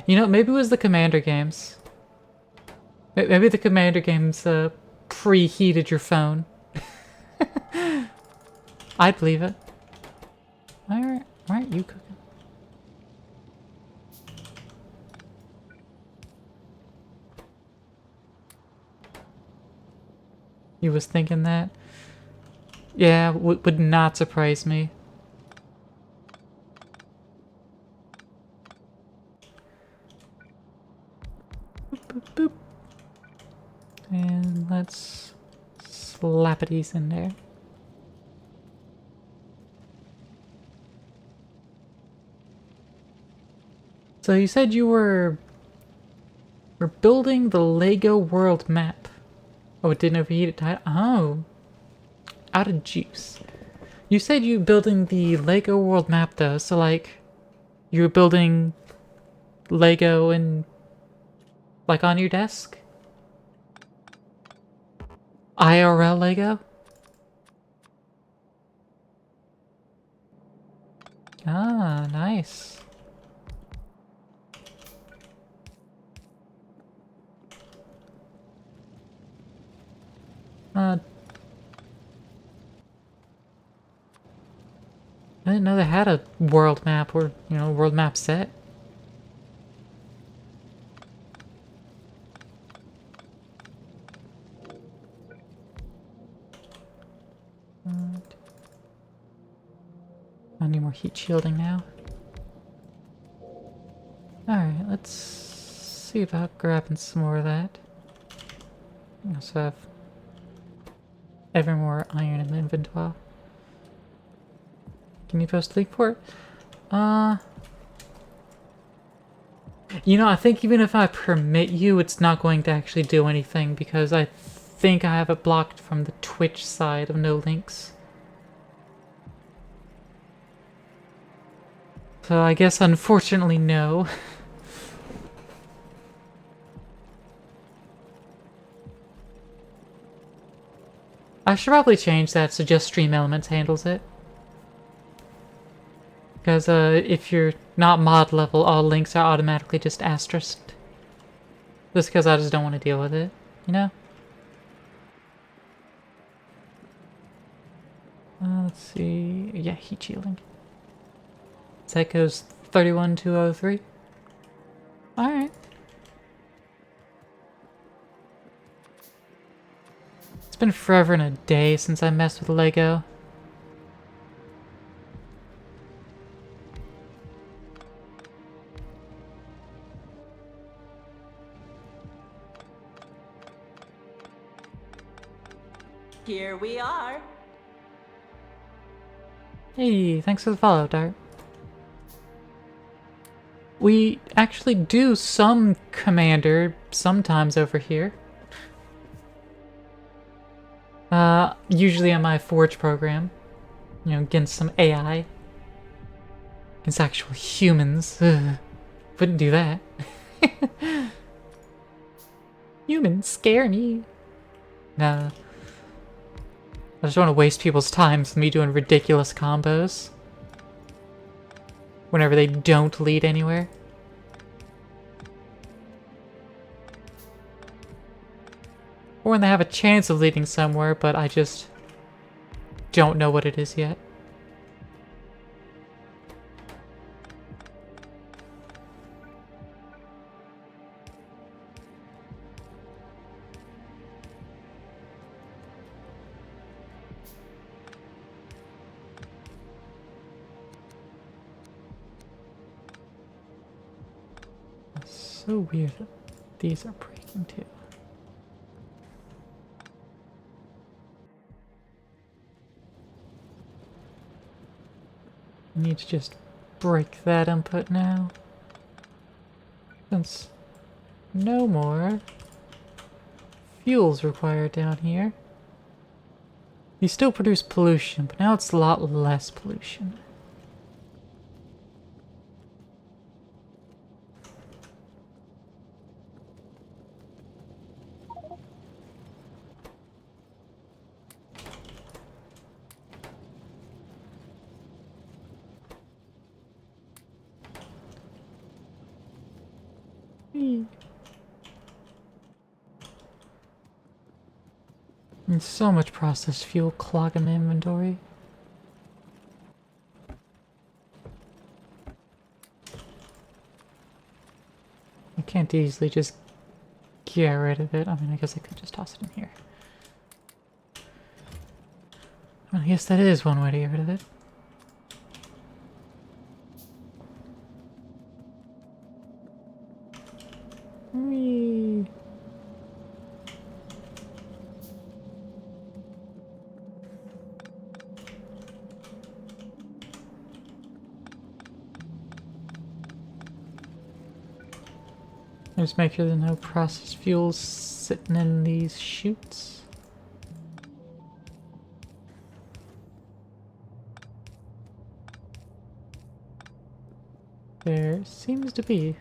You know, maybe it was the Commander games. Maybe the Commander games preheated your phone. I'd believe it. Alright, you cooking. You was thinking that? Yeah, would not surprise me. Boop, boop, boop. And let's slap these in there. So you said you were building the Lego world map. Oh, it didn't overheat it. Oh, out of juice. You said you building the Lego world map though, so like you were building Lego and like on your desk? IRL Lego? Ah, nice. I didn't know they had a world map or, you know, world map set. I need more heat shielding now. Alright, let's see about grabbing some more of that. I also have ever more iron in the inventory. Can you post a link for it? You know, I think even if I permit you, it's not going to actually do anything because I think I have it blocked from the Twitch side of no links. So I guess unfortunately no. I should probably change that so just Stream Elements handles it. Because if you're not mod level, all links are automatically just asterisked. Just because I just don't want to deal with it, you know? Let's see. Yeah, heat shielding. Psycho's 31203. Alright. It's been forever and a day since I messed with Lego. Here we are. Hey, thanks for the follow, Dart. We actually do some Commander sometimes over here. Usually on my Forge program. You know, against some AI. Against actual humans. Ugh. Wouldn't do that. Humans scare me. Nah. I just want to waste people's time with me doing ridiculous combos. Whenever they don't lead anywhere. Or when they have a chance of leading somewhere, but I just don't know what it is yet. So weird that these are breaking too. I need to just break that input now. Since no more fuel's required down here. You still produce pollution, but now it's a lot less pollution. Whee. And so much processed fuel clogging my inventory. I can't easily just get rid of it. I mean, I guess I could just toss it in here. Well, I guess that is one way to get rid of it. Whee. Just make sure there's no processed fuels sitting in these chutes. There seems to be.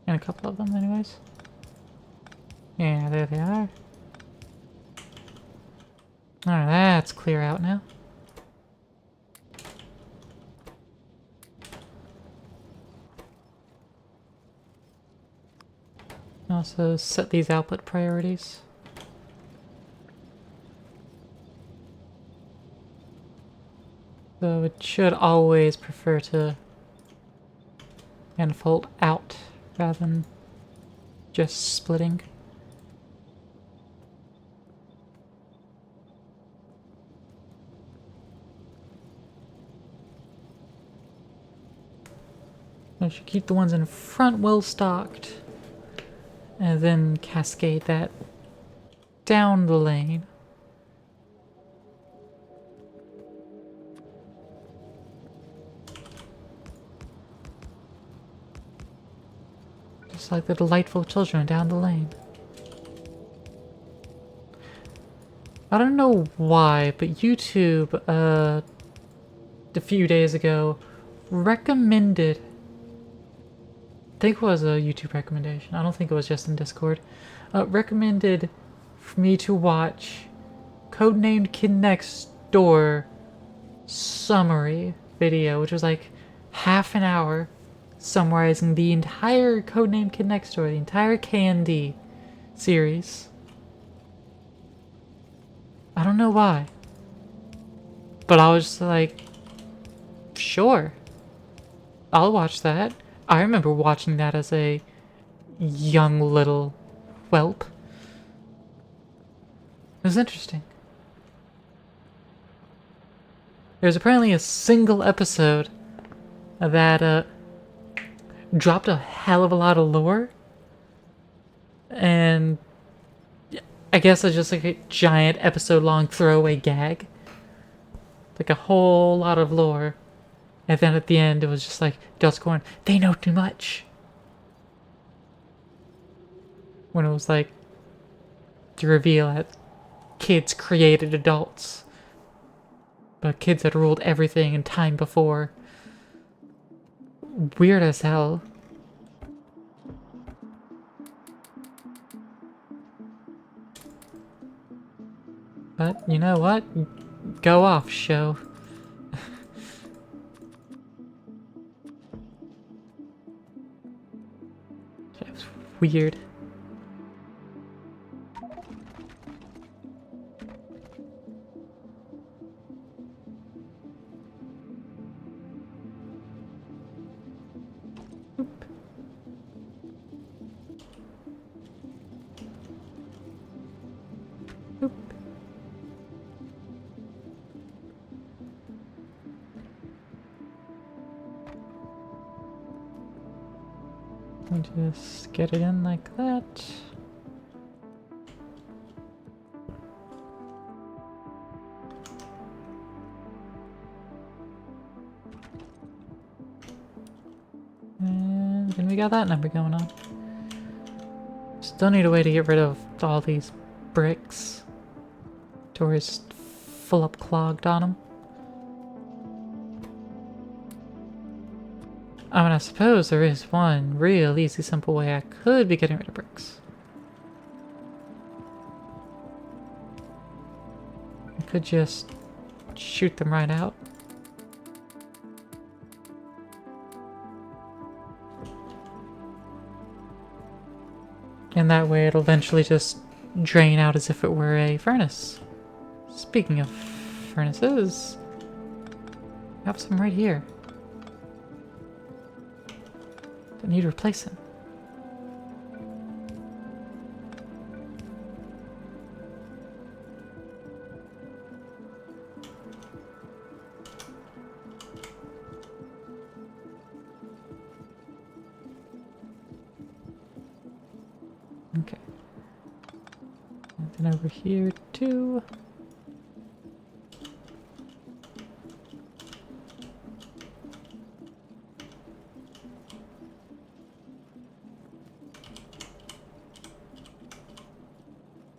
And a couple of them anyways. Yeah, there they are. Alright, that's clear out now. Also set these output priorities. So it should always prefer to unfold out rather than just splitting. I should keep the ones in front well stocked. And then cascade that down the lane. Just like the delightful children down the lane. I don't know why, but YouTube, a few days ago, recommended, I think it was a YouTube recommendation, I don't think it was just in Discord, recommended for me to watch Codenamed Kid Next Door summary video, which was like half an hour summarizing the entire Codenamed Kid Next Door, the entire KND series. I don't know why, but I was just like, sure, I'll watch that. I remember watching that as a young little whelp. It was interesting. There's apparently a single episode that dropped a hell of a lot of lore, and I guess it's just like a giant episode-long throwaway gag. Like a whole lot of lore. And then at the end, it was just like, Dustcorn, they know too much. When it was like, to reveal that kids created adults. But kids had ruled everything in time before. Weird as hell. But, you know what? Go off, show. That was weird. Oop. We just get it in like that. And then we got that number going on. Still need a way to get rid of all these bricks. Doors full up clogged on them. I mean, I suppose there is one real easy simple way I could be getting rid of bricks. I could just shoot them right out. And that way it'll eventually just drain out as if it were a furnace. Speaking of furnaces, I have some right here that need replacing. Okay. And then over here too.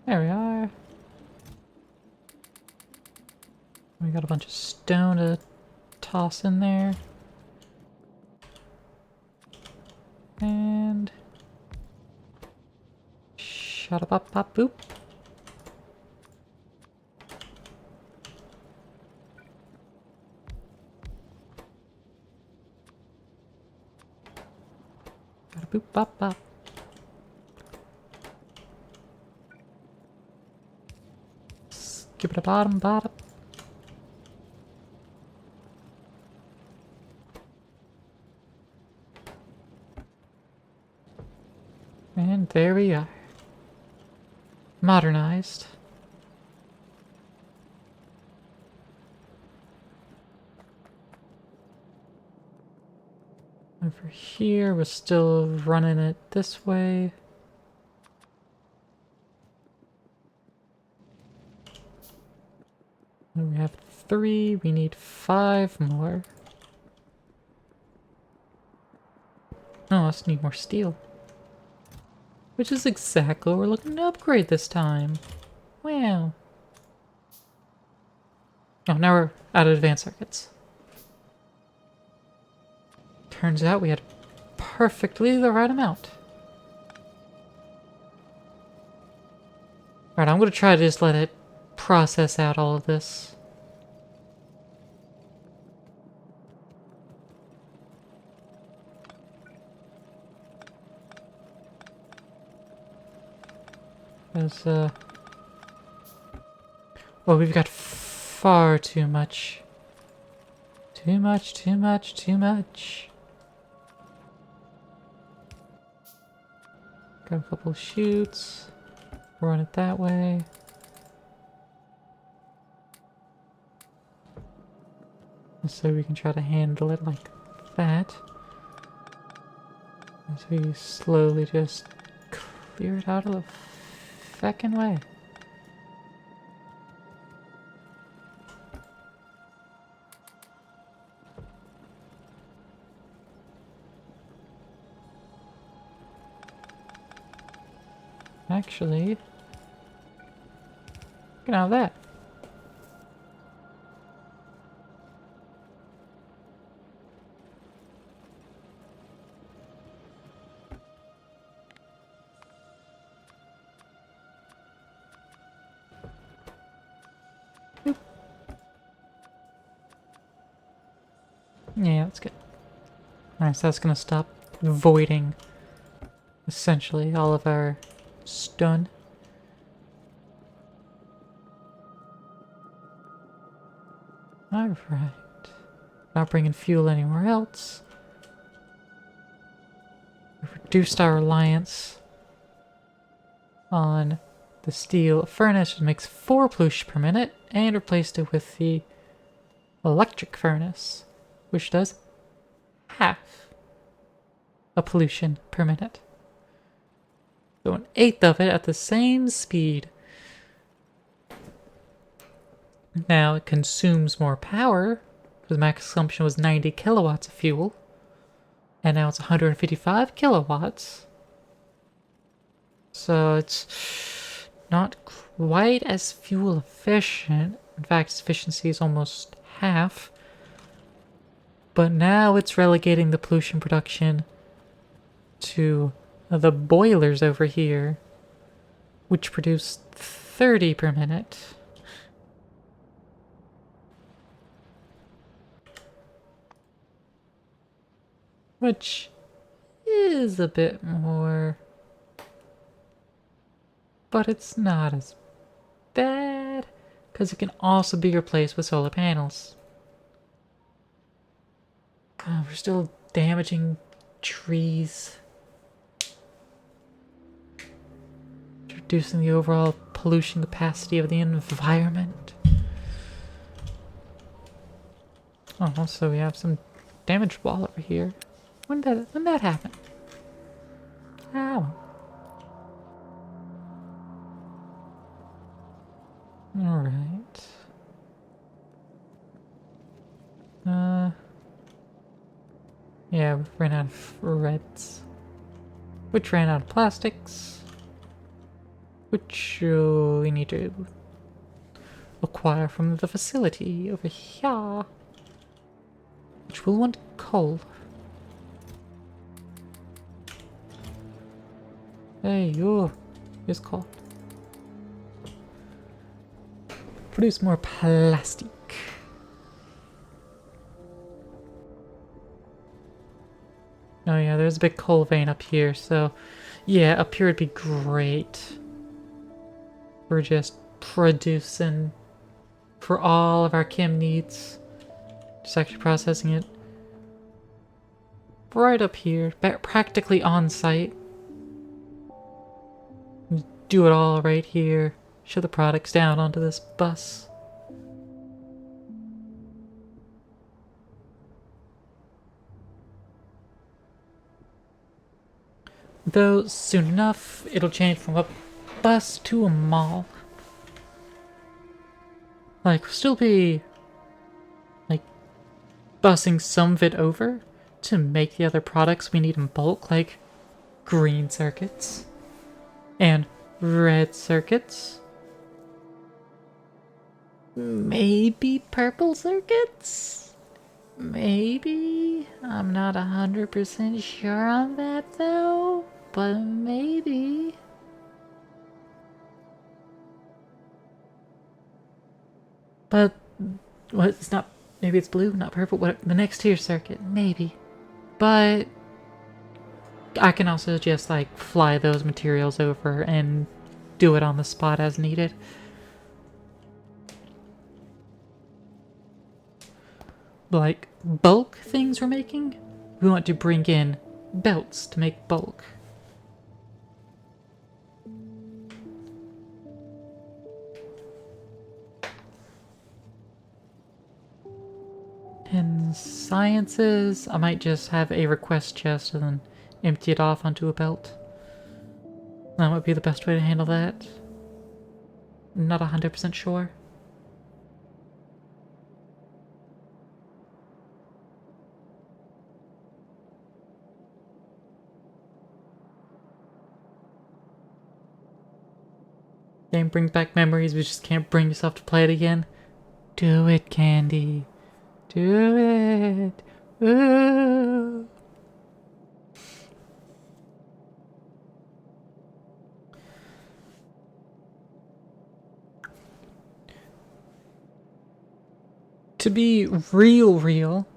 There we are. We got a bunch of stone to toss in there. And shut up, up, up, boop. Gotta boop, bop, bop. Skip it a bottom, bottom. And there we are. Modernized. Over here, we're still running it this way. And we have 3, we need 5 more. Oh, let's need more steel. Which is exactly what we're looking to upgrade this time. Wow. Oh, now we're out of advanced circuits. Turns out we had perfectly the right amount. Alright, I'm gonna try to just let it process out all of this. As, well, we've got far too much. Too much, too much, too much. Got a couple chutes. Run it that way. So we can try to handle it like that. As we slowly just clear it out of the feckin' way. Actually, get out of that. Boop. Yeah, that's good. Alright, so that's gonna stop voiding essentially all of our stun. Alright. Not bringing fuel anywhere else. We've reduced our reliance on the steel furnace, which makes 4 pollution per minute, and replaced it with the electric furnace, which does half of pollution per minute. So 1/8 of it at the same speed. Now it consumes more power, because max consumption was 90 kilowatts of fuel, and now it's 155 kilowatts. So it's not quite as fuel efficient. In fact, its efficiency is almost half. But now it's relegating the pollution production to the boilers over here, which produce 30 per minute. Which is a bit more, but it's not as bad, because it can also be replaced with solar panels. We're still damaging trees, reducing the overall pollution capacity of the environment. Oh, also we have some damaged wall over here. When did that happen? Ah, well. Alright. Yeah, we've ran out of reds. Which ran out of plastics. Which we need to acquire from the facility over here. Which will want coal. Hey, you. Here's coal. Produce more plastic. Oh yeah, there's a big coal vein up here, so yeah, up here would be great. We're just producing for all of our chem needs. Just actually processing it right up here, practically on site. Do it all right here. Ship the products down onto this bus. Though soon enough, it'll change from a bus to a mall. Like, we'll still be like busing some of it over to make the other products we need in bulk, like green circuits and red circuits. Maybe purple circuits? Maybe? I'm not 100% sure on that though, but maybe. But what? It's not. Maybe it's blue, not purple. What? The next tier circuit, maybe. But I can also just like fly those materials over and do it on the spot as needed. Like bulk things we're making, we want to bring in belts to make bulk. In sciences, I might just have a request chest and then empty it off onto a belt. That might be the best way to handle that. Not 100% sure. Game brings back memories, we just can't bring yourself to play it again. Do it, Candy. Do it. Ooh. To be real,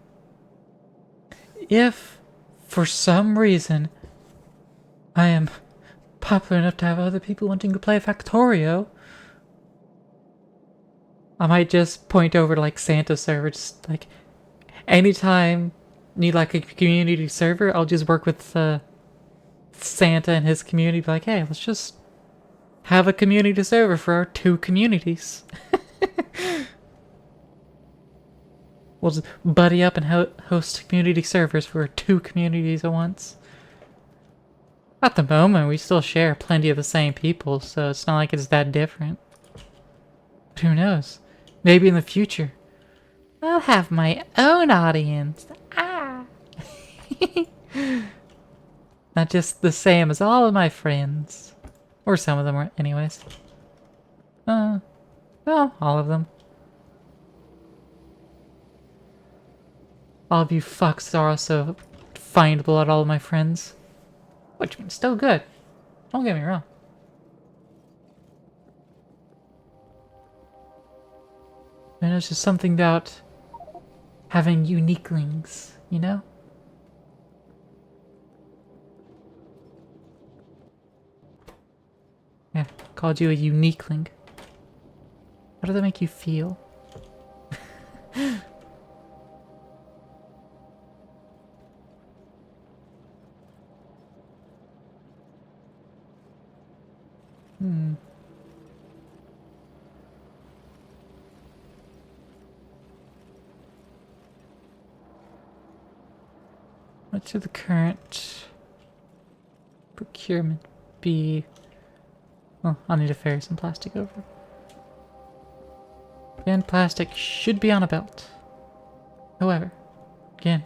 if for some reason I am popular enough to have other people wanting to play Factorio, I might just point over to like Santa server, just like anytime need like a community server, I'll just work with Santa and his community, be like, hey, let's just have a community server for our 2 communities. We'll just buddy up and host community servers for 2 communities at once. At the moment, we still share plenty of the same people, so it's not like it's that different. But who knows? Maybe in the future, I'll have my own audience. Ah! Not just the same as all of my friends. Or some of them, are, anyways. Well, all of them. All of you fucks are also findable at all of my friends. Which means still good. Don't get me wrong. And it's just something about having uniquelings, you know? Yeah, called you a uniqueling. How does that make you feel? What should the current procurement be? Well, I'll need to ferry some plastic over. Again, plastic should be on a belt. However, again,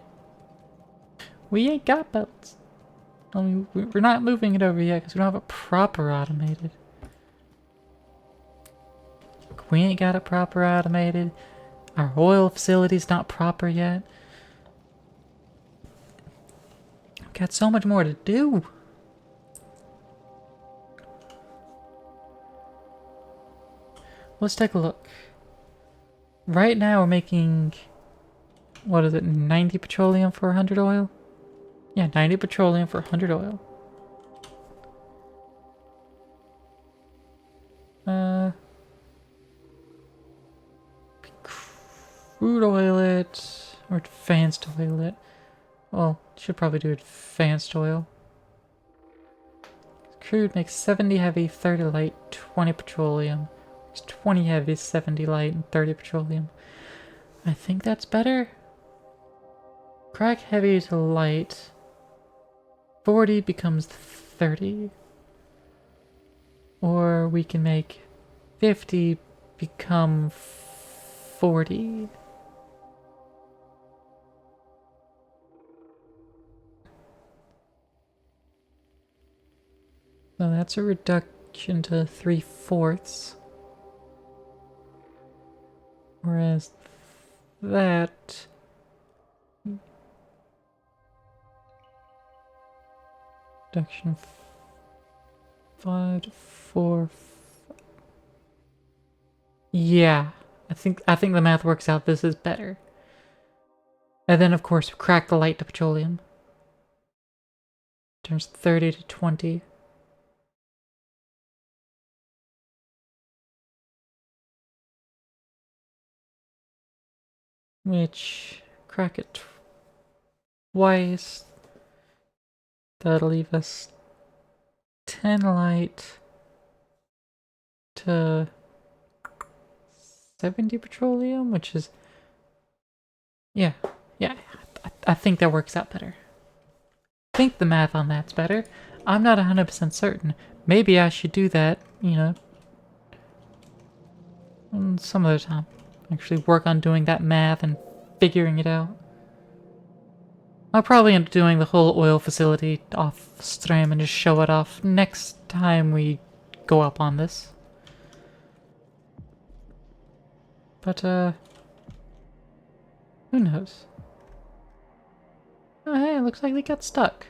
we ain't got belts. I mean, we're not moving it over yet because we don't have it proper automated. We ain't got it proper automated. Our oil facility's not proper yet. We've got so much more to do. Let's take a look. Right now we're making, what is it, 90 petroleum for 100 oil? Yeah, 90 petroleum for 100 oil. Crude oil it, or advanced oil it. Well, should probably do advanced oil. Crude makes 70 heavy, 30 light, 20 petroleum. It's 20 heavy, 70 light, and 30 petroleum. I think that's better. Crack heavy to light. 40 becomes 30. Or we can make 50 become 40. So that's a reduction to 3/4. Whereas that reduction 5 to 4. Yeah, I think the math works out. This is better. And then of course crack the light to petroleum. Turns 30 to 20. Which, crack it twice. That'll leave us 10 light to 70 petroleum, which is, yeah, I think that works out better. I think the math on that's better. I'm not 100% certain. Maybe I should do that, you know, some other time. Actually work on doing that math and figuring it out. I'll probably end up doing the whole oil facility off stream and just show it off next time we go up on this. But, who knows? Oh, hey, it looks like they got stuck.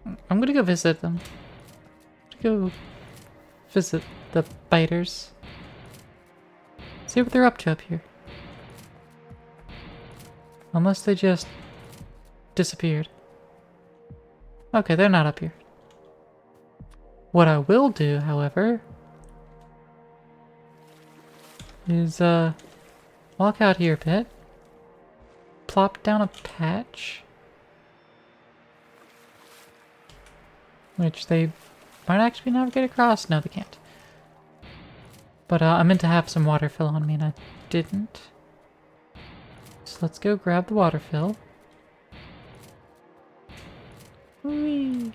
I'm gonna go visit them. Go visit the biters. See what they're up to up here. Unless they just disappeared. Okay, they're not up here. What I will do, however, is walk out here a bit. Plop down a patch. Which they might actually navigate across. No, they can't. But I meant to have some water fill on me and I didn't. So let's go grab the water fill. Whee!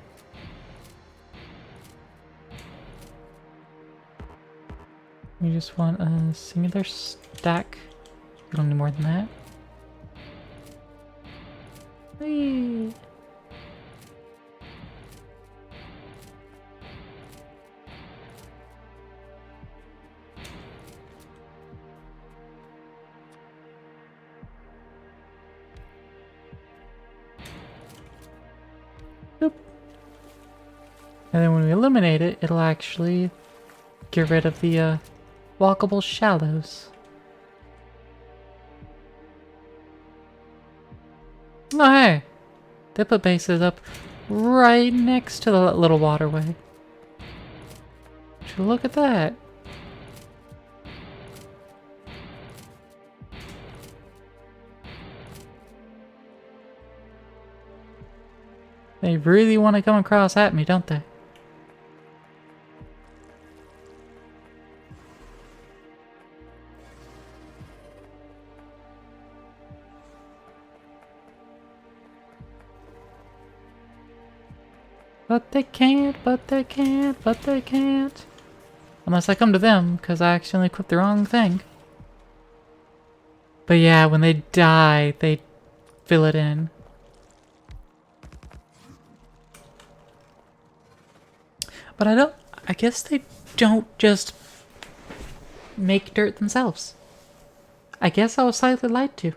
We just want a singular stack. We don't need more than that. Whee! Boop. And then when we eliminate it, it'll actually get rid of the walkable shallows. Oh hey! They put bases up right next to the little waterway. Would you look at that? They really want to come across at me, don't they? But they can't, but they can't, but they can't. Unless I come to them, because I accidentally equipped the wrong thing. But yeah, when they die, they fill it in. But I guess they don't just make dirt themselves. I guess I was slightly lied to.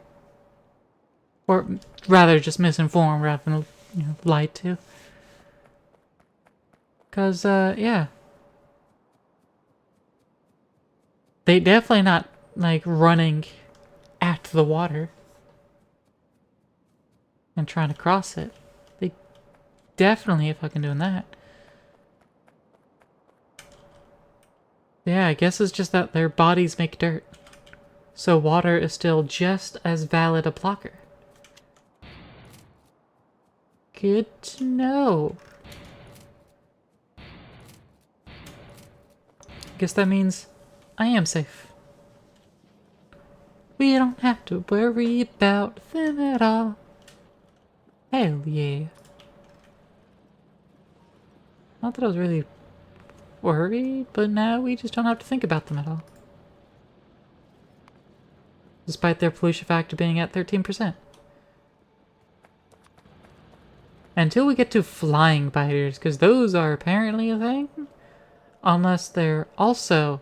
Or rather just misinformed rather than, you know, lied to. Cause, yeah. They definitely not, like, running at the water. And trying to cross it. They definitely fucking doing that. Yeah, I guess it's just that their bodies make dirt. So water is still just as valid a blocker. Good to know. Guess that means I am safe. We don't have to worry about them at all. Hell yeah. Not that I was really worried, but now we just don't have to think about them at all. Despite their pollution factor being at 13%. Until we get to flying biters, because those are apparently a thing. Unless they're also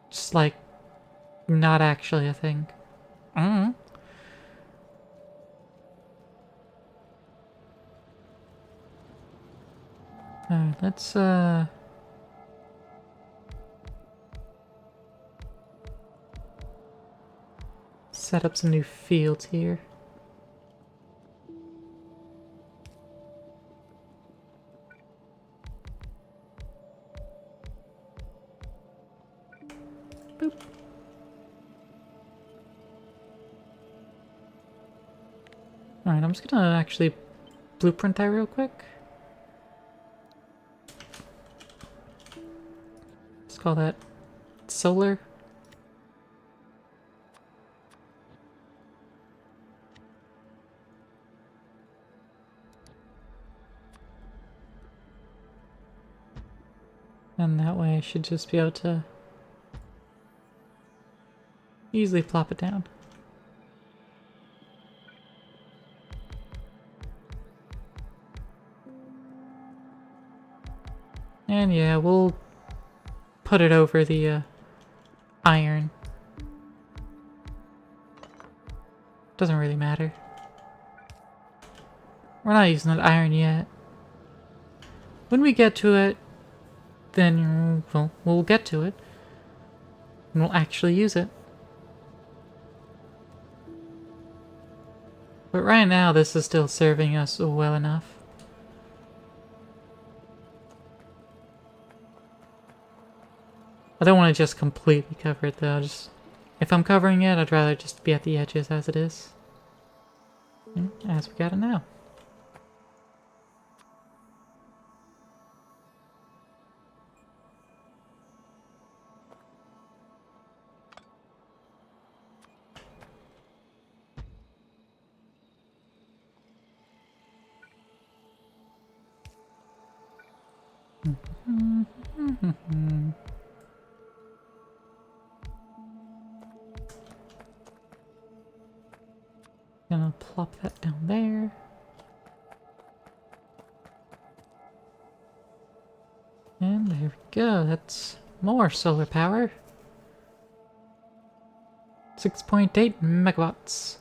just like not actually a thing. Alright, let's set up some new fields here. Boop. Alright, I'm just gonna actually blueprint that real quick. Let's call that solar. And that way I should just be able to easily plop it down. And yeah, we'll put it over the iron. Doesn't really matter. We're not using that iron yet. When we get to it, then well, we'll get to it. And we'll actually use it. But right now, this is still serving us well enough. I don't want to just completely cover it though. Just if I'm covering it, I'd rather just be at the edges as it is. As we got it now. There we go, that's more solar power. 6.8 megawatts.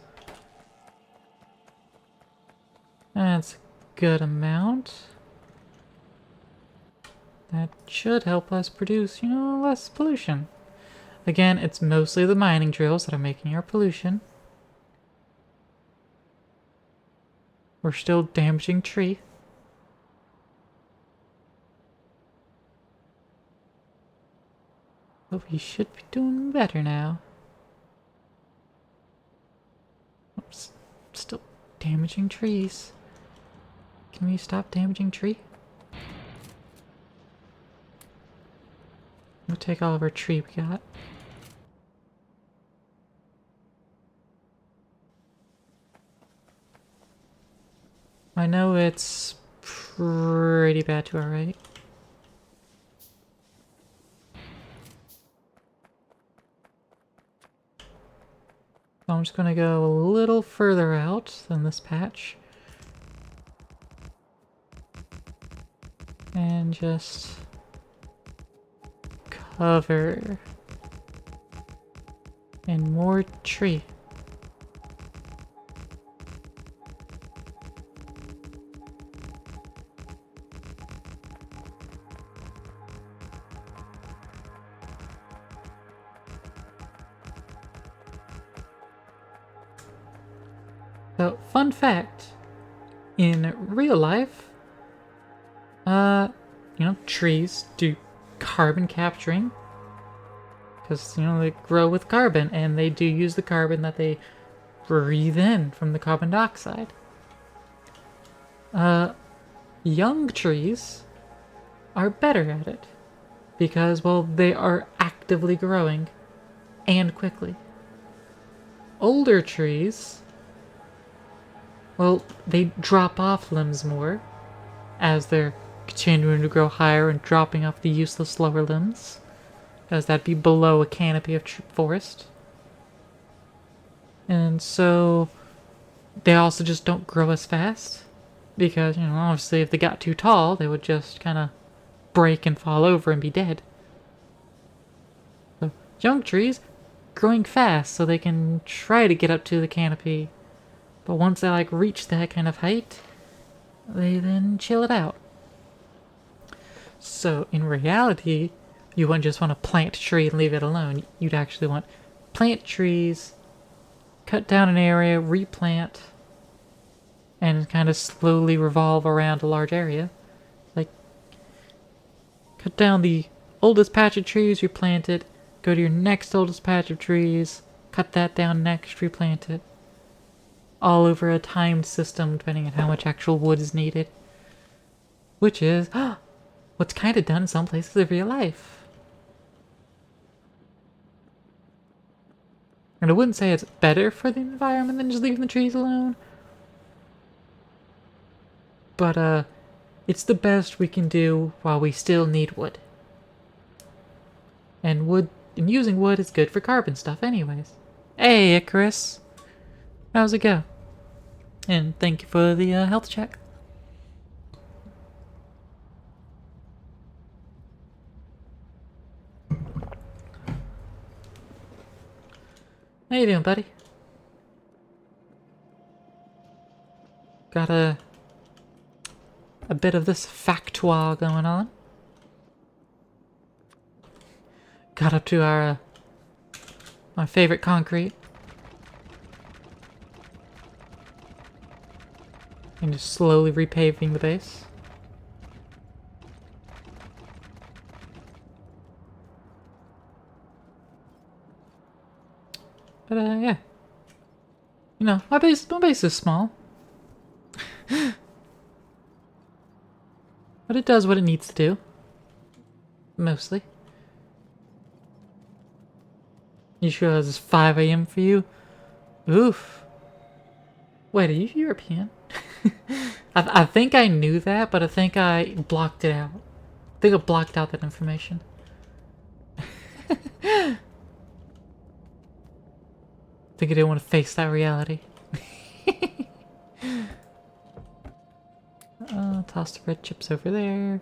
That's a good amount. That should help us produce, you know, less pollution. Again, it's mostly the mining drills that are making our pollution. We're still damaging tree. But we should be doing better now. Oops. Still damaging trees. Can we stop damaging tree? We'll take all of our tree we got. I know it's pretty bad to our right. So I'm just gonna go a little further out than this patch. And just cover. And more tree. So, fun fact, in real life, you know, trees do carbon capturing because, you know, they grow with carbon and they do use the carbon that they breathe in from the carbon dioxide. Young trees are better at it because, well, they are actively growing and quickly. Older trees, well, they drop off limbs more as they're continuing to grow higher and dropping off the useless lower limbs, as that'd be below a canopy of forest. And so they also just don't grow as fast because, you know, obviously if they got too tall, they would just kind of break and fall over and be dead. So young trees growing fast so they can try to get up to the canopy. But once they like reach that kind of height, they then chill it out. So in reality, you wouldn't just want to plant a tree and leave it alone. You'd actually want plant trees, cut down an area, replant, and kind of slowly revolve around a large area. Like, cut down the oldest patch of trees, replant it, go to your next oldest patch of trees, cut that down next, replant it. All over a timed system depending on how much actual wood is needed. Which is what's kind of done in some places of real life. And I wouldn't say it's better for the environment than just leaving the trees alone. But it's the best we can do while we still need wood. And using wood is good for carbon stuff anyways. Hey Icarus! How's it go? And thank you for the health check. How you doing, buddy? Got a bit of this factoire going on. Got up to our my favorite concrete. And just slowly repaving the base. But yeah. You know, my base is small. But it does what it needs to do. Mostly. You sure this is 5 AM for you? Oof. Wait, are you European? I think I knew that, but I think I blocked it out. I think I blocked out that information. I think I didn't want to face that reality. Toss the red chips over there.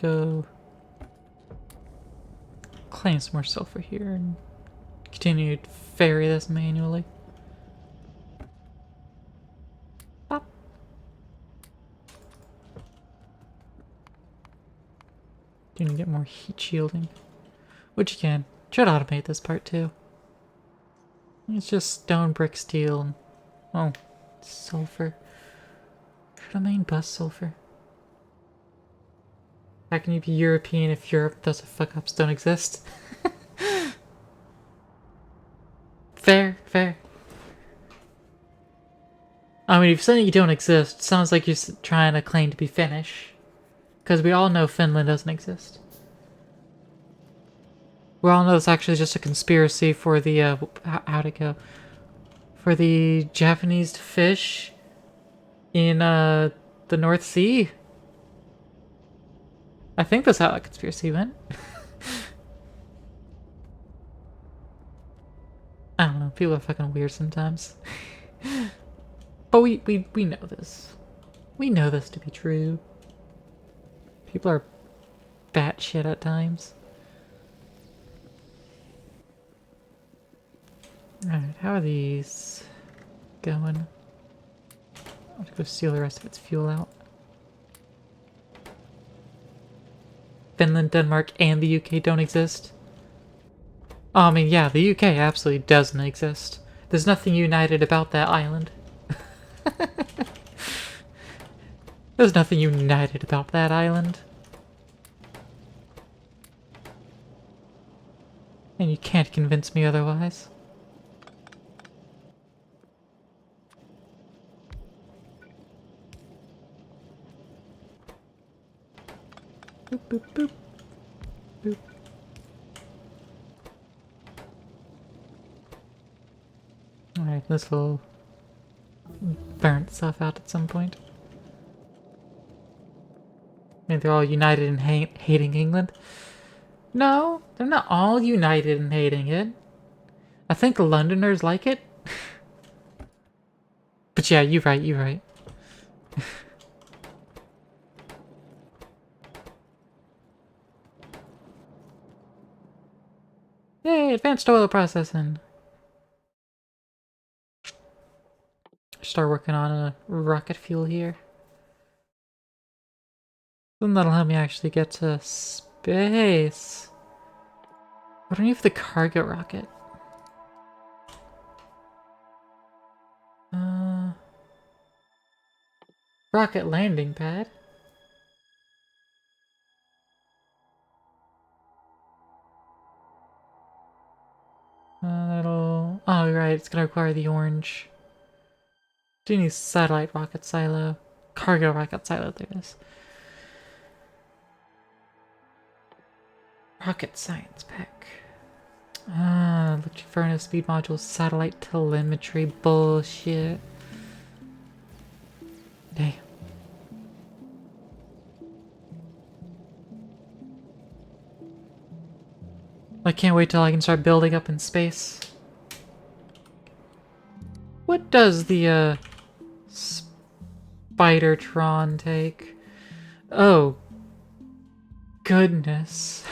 go claim some more sulfur here and continue to ferry this manually. Pop. Do need to get more heat shielding. Which you can. Should automate this part too. It's just stone, brick, steel, and oh, sulfur. Should I main bus sulfur? How can you be European if Europe doesn't fuck ups don't exist? Fair, fair. I mean, if you're saying you don't exist, it sounds like you're trying to claim to be Finnish. Because we all know Finland doesn't exist. We all know it's actually just a conspiracy for the, how'd it go? For the Japanese to fish in, the North Sea. I think that's how that conspiracy went. I don't know, people are fucking weird sometimes. But we know this. We know this to be true. People are batshit at times. Alright, how are these going? I have to go steal the rest of its fuel out. Finland, Denmark, and the UK don't exist. Oh, I mean, yeah, the UK absolutely doesn't exist. There's nothing united about that island. There's nothing united about that island. And you can't convince me otherwise. Boop, boop, boop. Boop. Alright, this will burn itself out at some point. Maybe they're all united in hating England. No, they're not all united in hating it. I think the Londoners like it. But yeah, you're right, you're right. Yay, advanced oil processing. Start working on a rocket fuel here. Then that'll help me actually get to space. What do I need for the cargo rocket? Rocket landing pad. That'll... Oh, right, it's gonna require the orange. Do need satellite rocket silo. Cargo rocket silo, there it is. Rocket science pack. Electric furnace, speed module, satellite telemetry, bullshit. Damn. I can't wait till I can start building up in space. What does the, Spidertron take? Oh. Goodness.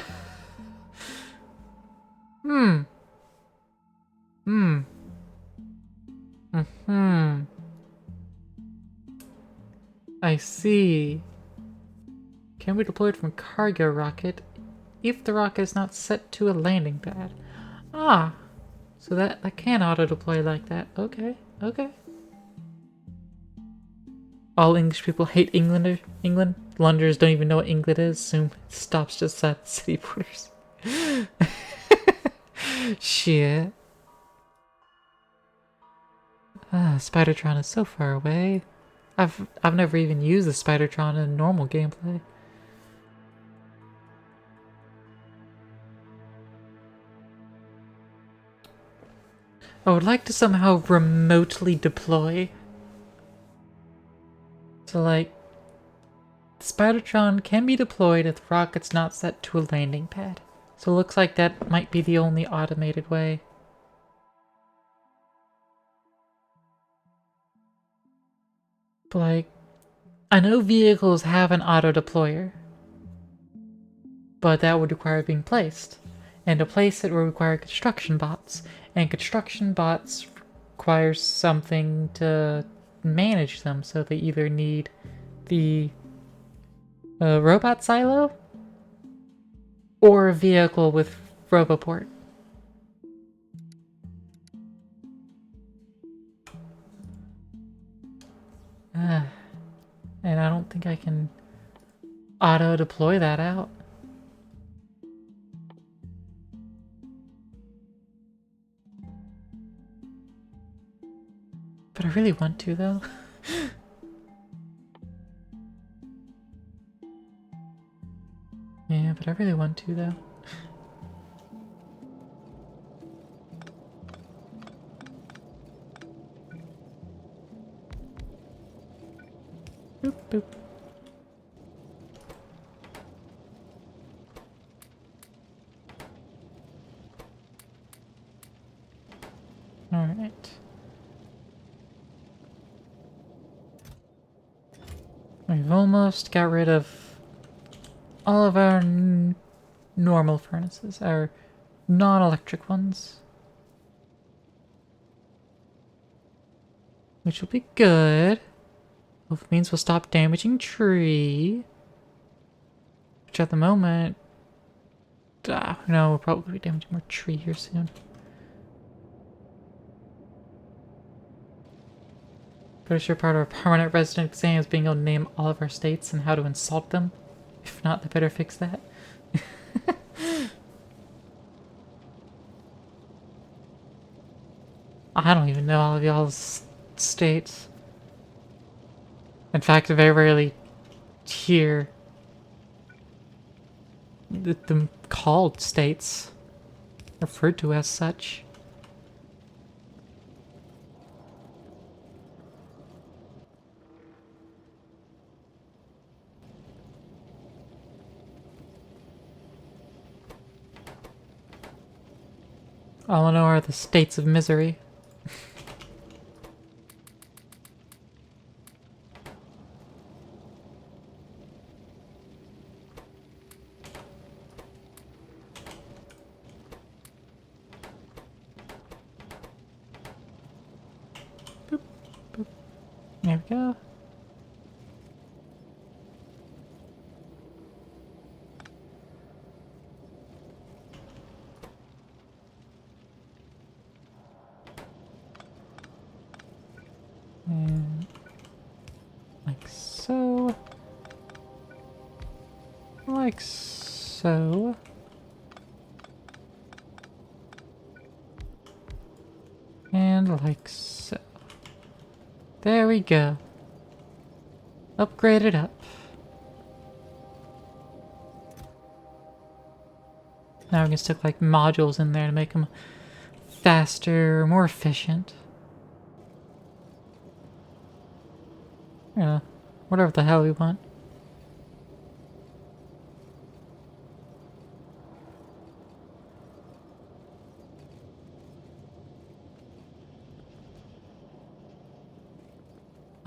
Hmm. I see. Can be deployed from cargo rocket if the rocket is not set to a landing pad. Ah. So that can auto-deploy like that. Okay, okay. All English people hate England. Londoners don't even know what England is, so it stops just at city borders. Shit. Spidertron is so far away. I've never even used the Spidertron in normal gameplay. I would like to somehow remotely deploy. So like, the Spidertron can be deployed if the rocket's not set to a landing pad. So it looks like that might be the only automated way. But like, I know vehicles have an auto deployer. but that would require being placed. And to place it would require construction bots, and construction bots require something to manage them, so they either need the robot silo or a vehicle with Roboport. And I don't think I can auto-deploy that out. But I really want to, though. Yeah, but I really want to, though. Boop, boop. Alright. We've almost got rid of all of our normal furnaces, our non-electric ones. Which will be good. Which means we'll stop damaging tree. Which at the moment... no, we'll probably be damaging more tree here soon. Pretty sure part of our permanent resident exam is being able to name all of our states and how to insult them. If not, they better fix that. I don't even know all of y'all's states. In fact, I very rarely hear them called states, referred to as such. All I know are the states of misery. Boop, boop. There we go. And like so. Like so. And like so. There we go. Upgrade it up. Now we can stick like modules in there to make them faster, more efficient. Yeah, whatever the hell we want.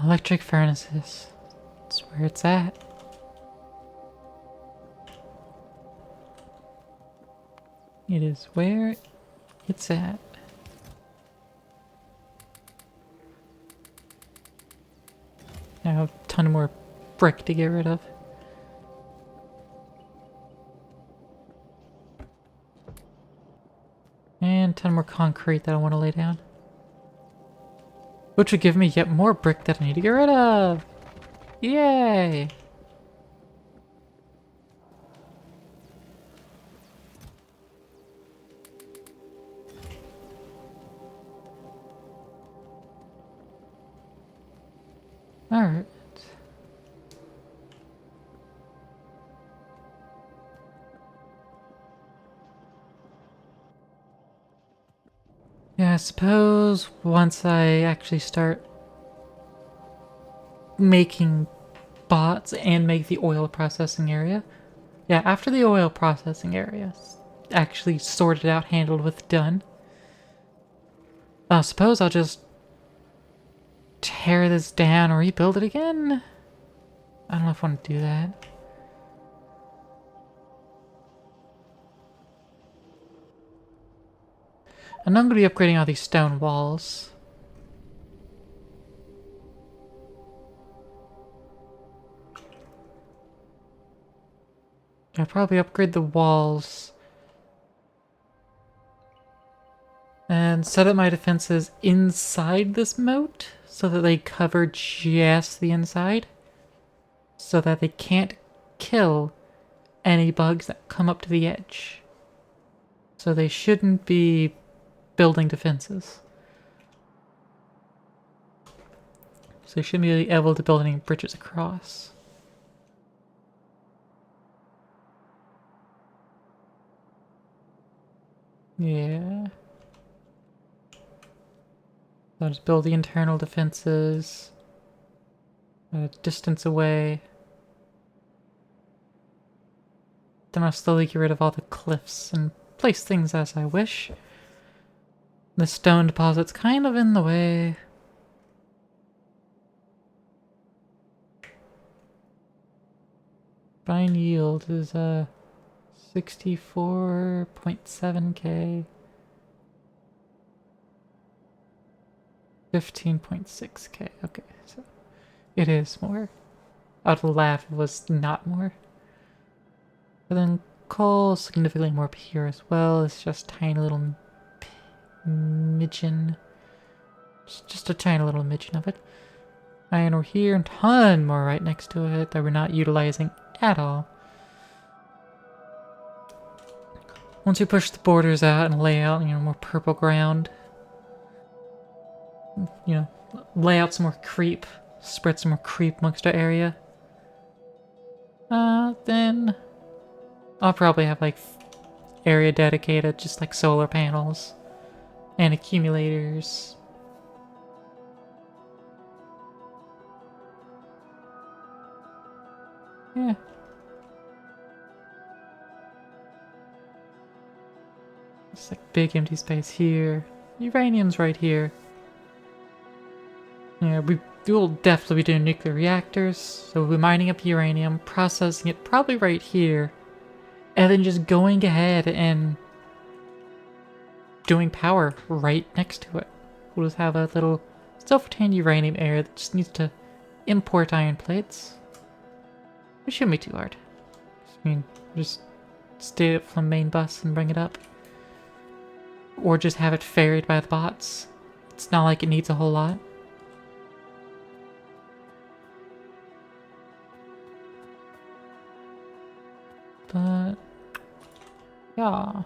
Electric furnaces. That's where it's at. It is where it's at. I have a ton more brick to get rid of. And a ton more concrete that I want to lay down. Which would give me yet more brick that I need to get rid of! Yay! Alright. Yeah, I suppose once I actually start making bots and make the oil processing area. Yeah, after the oil processing area is actually sorted out, handled with, done. I suppose I'll just tear this down or rebuild it again. I don't know if I want to do that. And I'm going to be upgrading all these stone walls. I'll probably upgrade the walls. And set up my defenses inside this moat so that they cover just the inside. So that they can't kill any bugs that come up to the edge. So they shouldn't be building defenses. So they shouldn't be able to build any bridges across. Yeah. So I'll just build the internal defenses. A distance away. Then I'll slowly get rid of all the cliffs and place things as I wish. The stone deposit's kind of in the way. Vine yield is 64.7k. 15.6k. Okay, so it is more. I'd laugh if it was not more. But then coal significantly more up here as well. It's just tiny little midgeon. Just a tiny little midgeon of it. Iron ore here and ton more right next to it that we're not utilizing at all. Once we push the borders out and lay out, more purple ground, lay out some more creep, spread some more creep amongst our area, then I'll probably have area dedicated, just like solar panels and accumulators. Yeah. Just big empty space here. Uranium's right here. Yeah, we will definitely be doing nuclear reactors, so we'll be mining up uranium, processing it probably right here, and then just going ahead and doing power right next to it. We'll just have a little self-retained uranium area that just needs to import iron plates. It shouldn't be too hard. Just stay it from the main bus and bring it up. Or just have it ferried by the bots. It's not like it needs a whole lot. But yeah.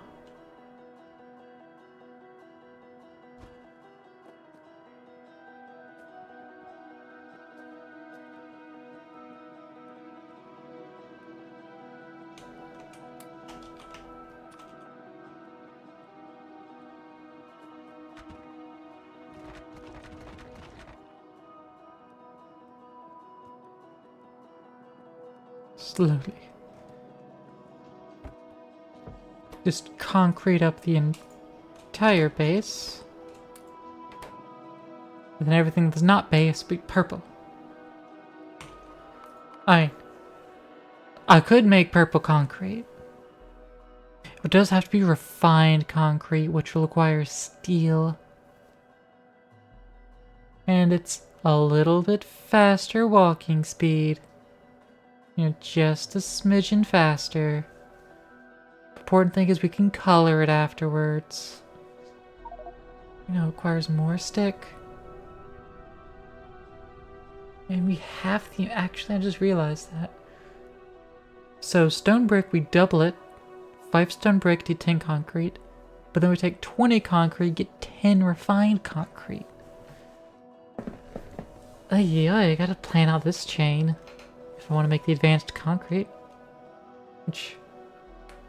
Slowly. Just concrete up the entire base. And then everything that's not base be purple. I could make purple concrete. It does have to be refined concrete, which will require steel. And it's a little bit faster walking speed. Just a smidgen faster. Important thing is we can color it afterwards. Requires more stick. And we have the... Actually, I just realized that. So stone brick, we double it. 5 stone brick to 10 concrete. But then we take 20 concrete, get 10 refined concrete. Yeah, I gotta plan out this chain. If I want to make the advanced concrete. Which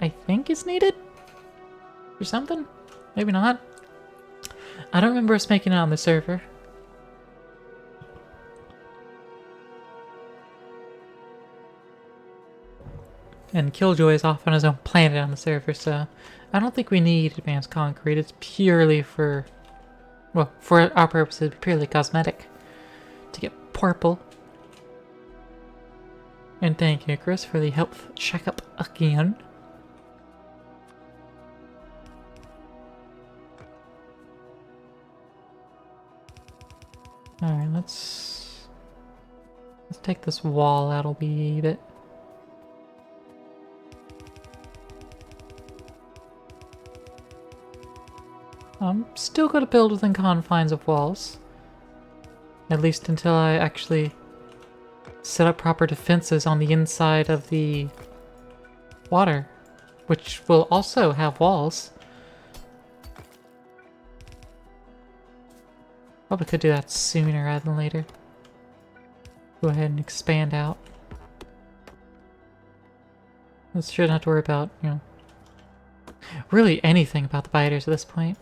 I think is needed? Or something? Maybe not. I don't remember us making it on the server. And Killjoy is off on his own planet on the server, so I don't think we need advanced concrete. It's purely for, well, for our purposes, purely cosmetic. To get purple. And thank you, Chris, for the health checkup again. Alright, let's take this wall out a wee bit. I'm still gonna build within confines of walls. At least until I actually set up proper defenses on the inside of the water, which will also have walls. Probably could do that sooner rather than later. Go ahead and expand out. Let's shouldn't have to worry about, you know, really anything about the biters at this point.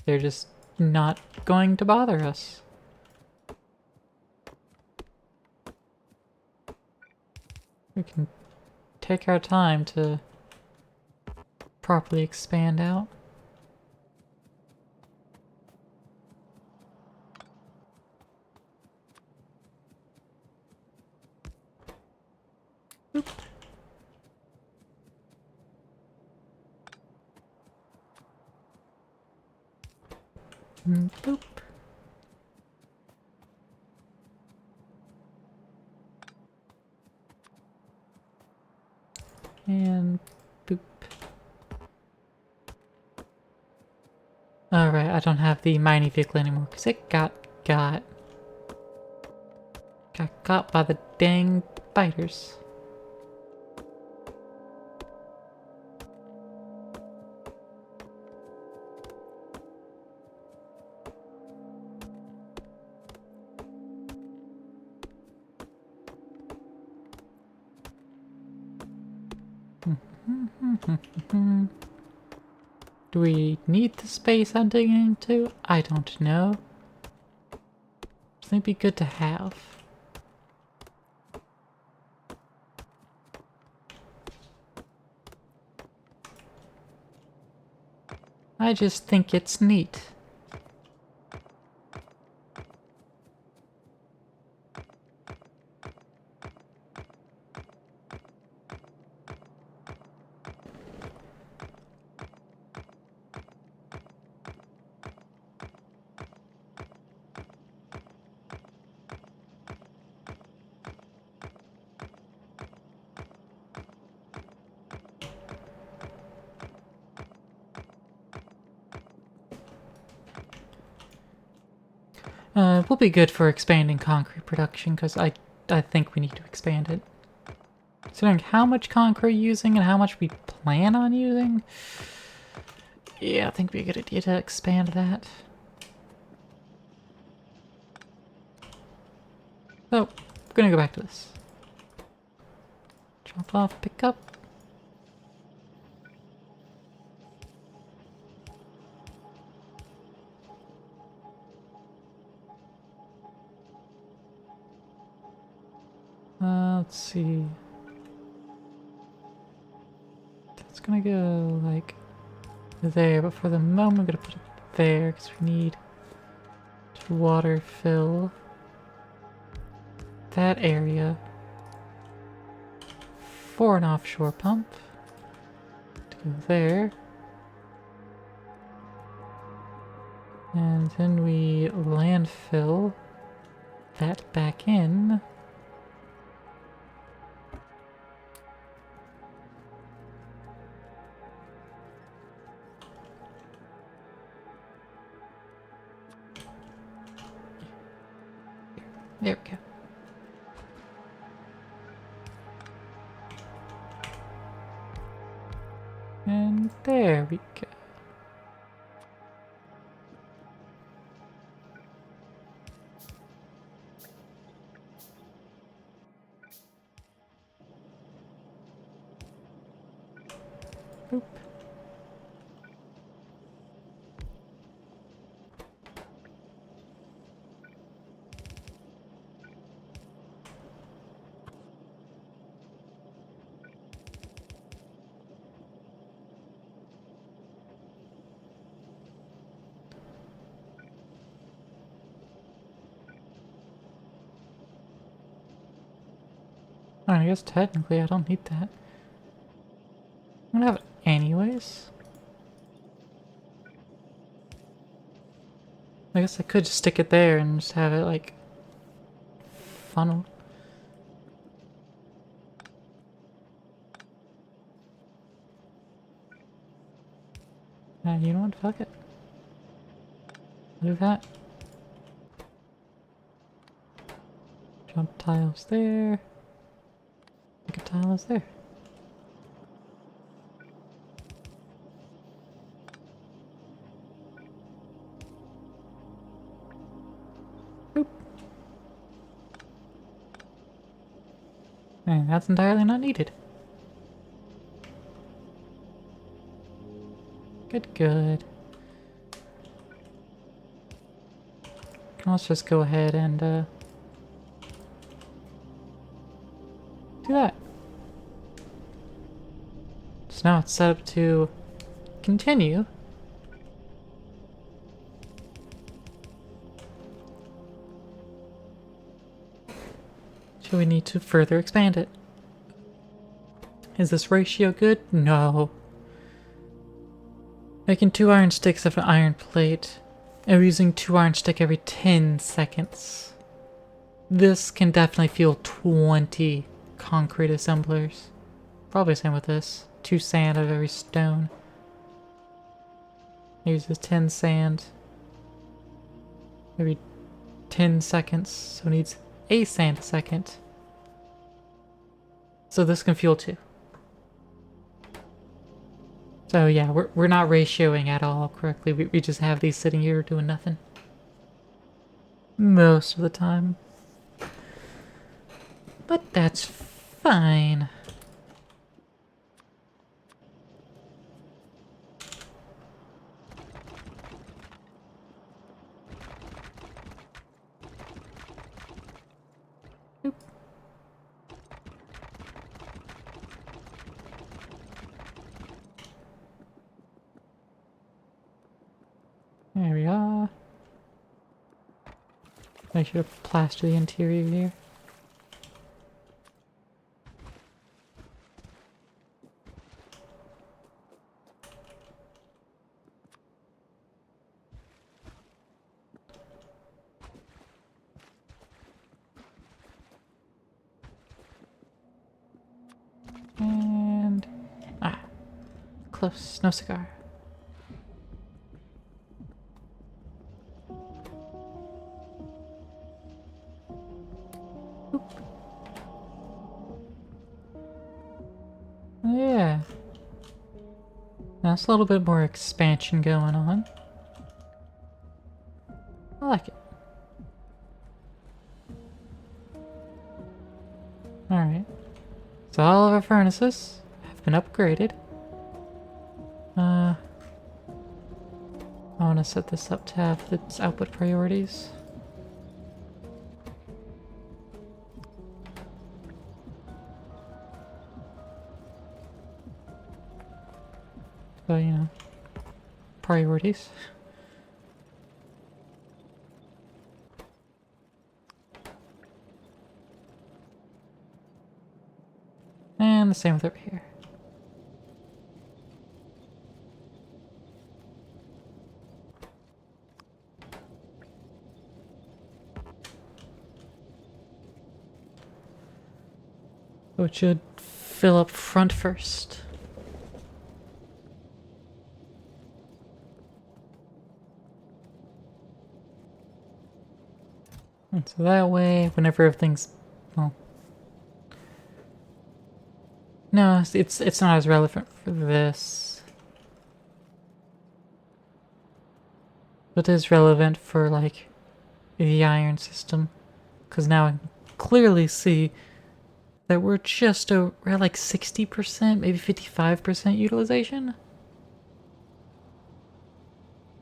They're just not going to bother us. We can take our time to properly expand out. Oop. Boop. And boop. Alright, I don't have the mining vehicle anymore because it got got by the dang biters. Do we need the space I'm digging into? I don't know. I think it'd be good to have. I just think it's neat. Will be good for expanding concrete production because I think we need to expand it. Considering how much concrete we're using and how much we plan on using, yeah, I think it'd be a good idea to expand that. So, we're gonna go back to this. Drop off, pick up. Let's see. It's gonna go like there, but for the moment I'm gonna put it there because we need to water fill that area for an offshore pump to go there. And then we landfill that back in. There we go. And there we go. Boop. I guess technically I don't need that. I'm gonna have it anyways. I guess I could just stick it there and just have it like funnel. You know what? Fuck it. Do that. Jump tiles there. Make a tile is there. Boop. And that's entirely not needed. Good, good. Let's just go ahead and do that. So now it's set up to continue. So we need to further expand it. Is this ratio good? No. Making 2 iron sticks of an iron plate. And we're using 2 iron stick every 10 seconds. This can definitely fuel 20 concrete assemblers. Probably same with this. 2 sand of every stone. It uses 10 sand every 10 seconds, so it needs a sand a second. So this can fuel 2. So yeah, we're not ratioing at all correctly. We just have these sitting here doing nothing. Most of the time. But that's fine. Oop. There we are. Make sure to plaster the interior here. And... close. No cigar. Yeah. Now it's a little bit more expansion going on. I like it. Alright. So all of our furnaces have been upgraded. I want to set this up to have its output priorities. So, you know, priorities. And the same with over here. So it should fill up front first. And so that way, whenever everything's, well, no, it's not as relevant for this. But it is relevant for, like, the iron system. Because now I can clearly see that we're at like 60%, maybe 55% utilization.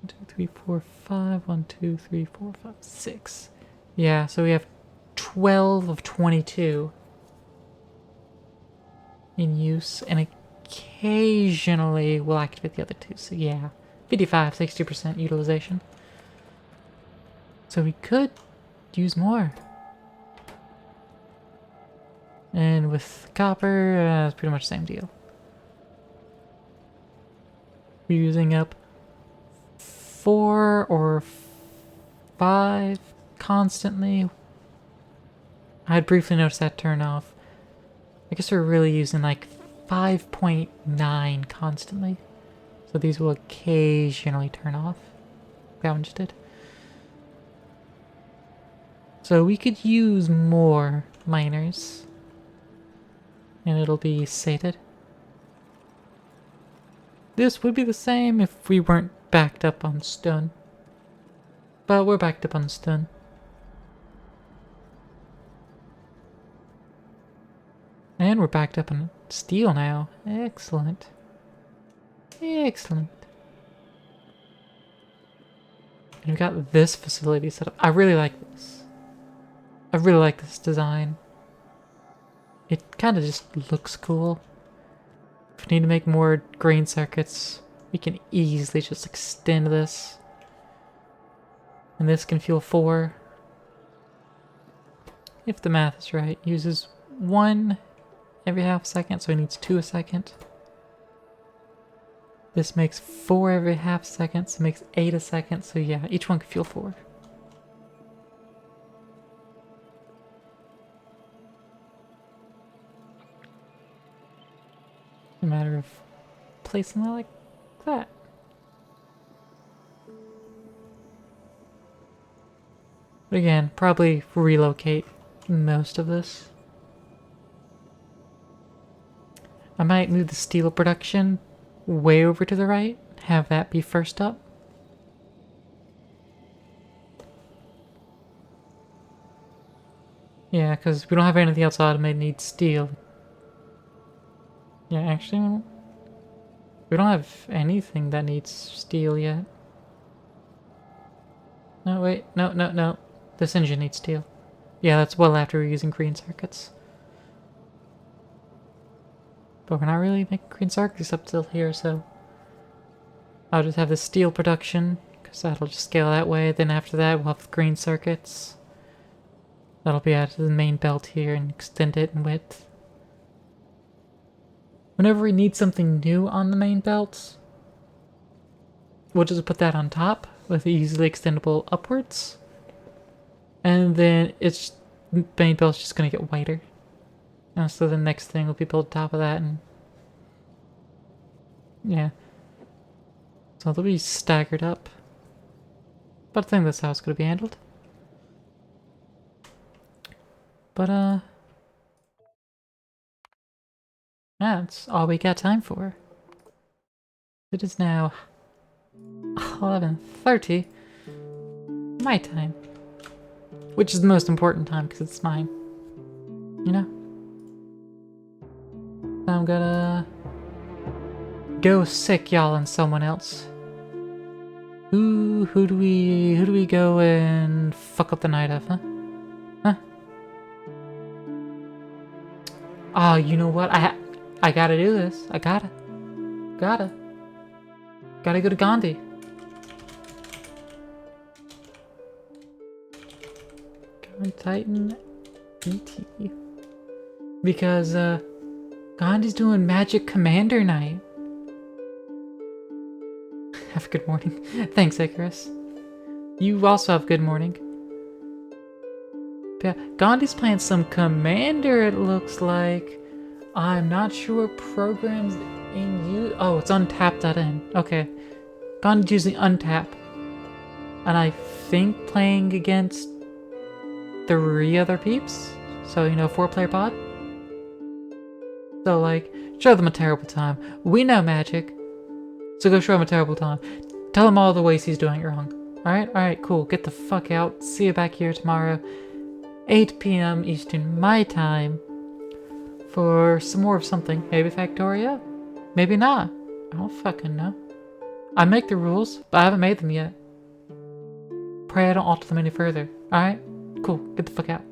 1, 2, 3, 4, 5. 1, 2, 3, 4, 5, 6. Yeah, so we have 12 of 22 in use, and occasionally we'll activate the other 2. So yeah, 55-60% utilization. So we could use more. And with copper, it's pretty much the same deal. We're using up 4 or 5 constantly. I had briefly noticed that turn off. I guess we're really using like 5.9 constantly. So these will occasionally turn off. That one just did. So we could use more miners. And it'll be sated. This would be the same if we weren't backed up on stone. But we're backed up on stone. And we're backed up on steel now. Excellent. Excellent. And we've got this facility set up. I really like this. I really like this design. It kind of just looks cool. If we need to make more green circuits, we can easily just extend this. And this can fuel 4. If the math is right. Uses 1 every half second, so it needs 2 a second. This makes 4 every half second, so it makes 8 a second. So yeah, each one can fuel 4. A matter of placing it like that. But again, probably relocate most of this. I might move the steel production way over to the right, have that be first up. Yeah, because we don't have anything else automated needs steel. Yeah, actually, we don't have anything that needs steel yet. No, wait, no. This engine needs steel. Yeah, that's well after we're using green circuits. But we're not really making green circuits up till here, so I'll just have the steel production, because that'll just scale that way. Then after that, we'll have the green circuits. That'll be added to the main belt here and extend it in width. Whenever we need something new on the main belt, we'll just put that on top with easily extendable upwards. And then it's main belt's just gonna get wider. And so the next thing will be built on top of that, and yeah. So they'll be staggered up. But I think that's how it's gonna be handled. But that's all we got time for. It is now 11:30 my time. Which is the most important time because it's mine. You know? I'm gonna go sick y'all and someone else. Who do we go and fuck up the night of, huh? Huh? Oh, you know what? I gotta do this. I gotta go to Gandhi. Titan ET. Because Gandhi's doing Magic Commander Night. Have a good morning. Thanks, Icarus. You also have a good morning. Yeah, Gandhi's playing some Commander, it looks like. I'm not sure what programs in use. Oh, it's untap.in. Okay. Gandhi's using untap. And I think playing against 3 other peeps, so you know, 4-player pod. So like, show them a terrible time. We know Magic, so go show him a terrible time. Tell him all the ways he's doing it wrong. Alright, cool. Get the fuck out. See you back here tomorrow, 8 p.m. Eastern, my time, for some more of something. Maybe Factoria? Maybe not. I don't fucking know. I make the rules, but I haven't made them yet. Pray I don't alter them any further. Alright? Cool. Get the fuck out.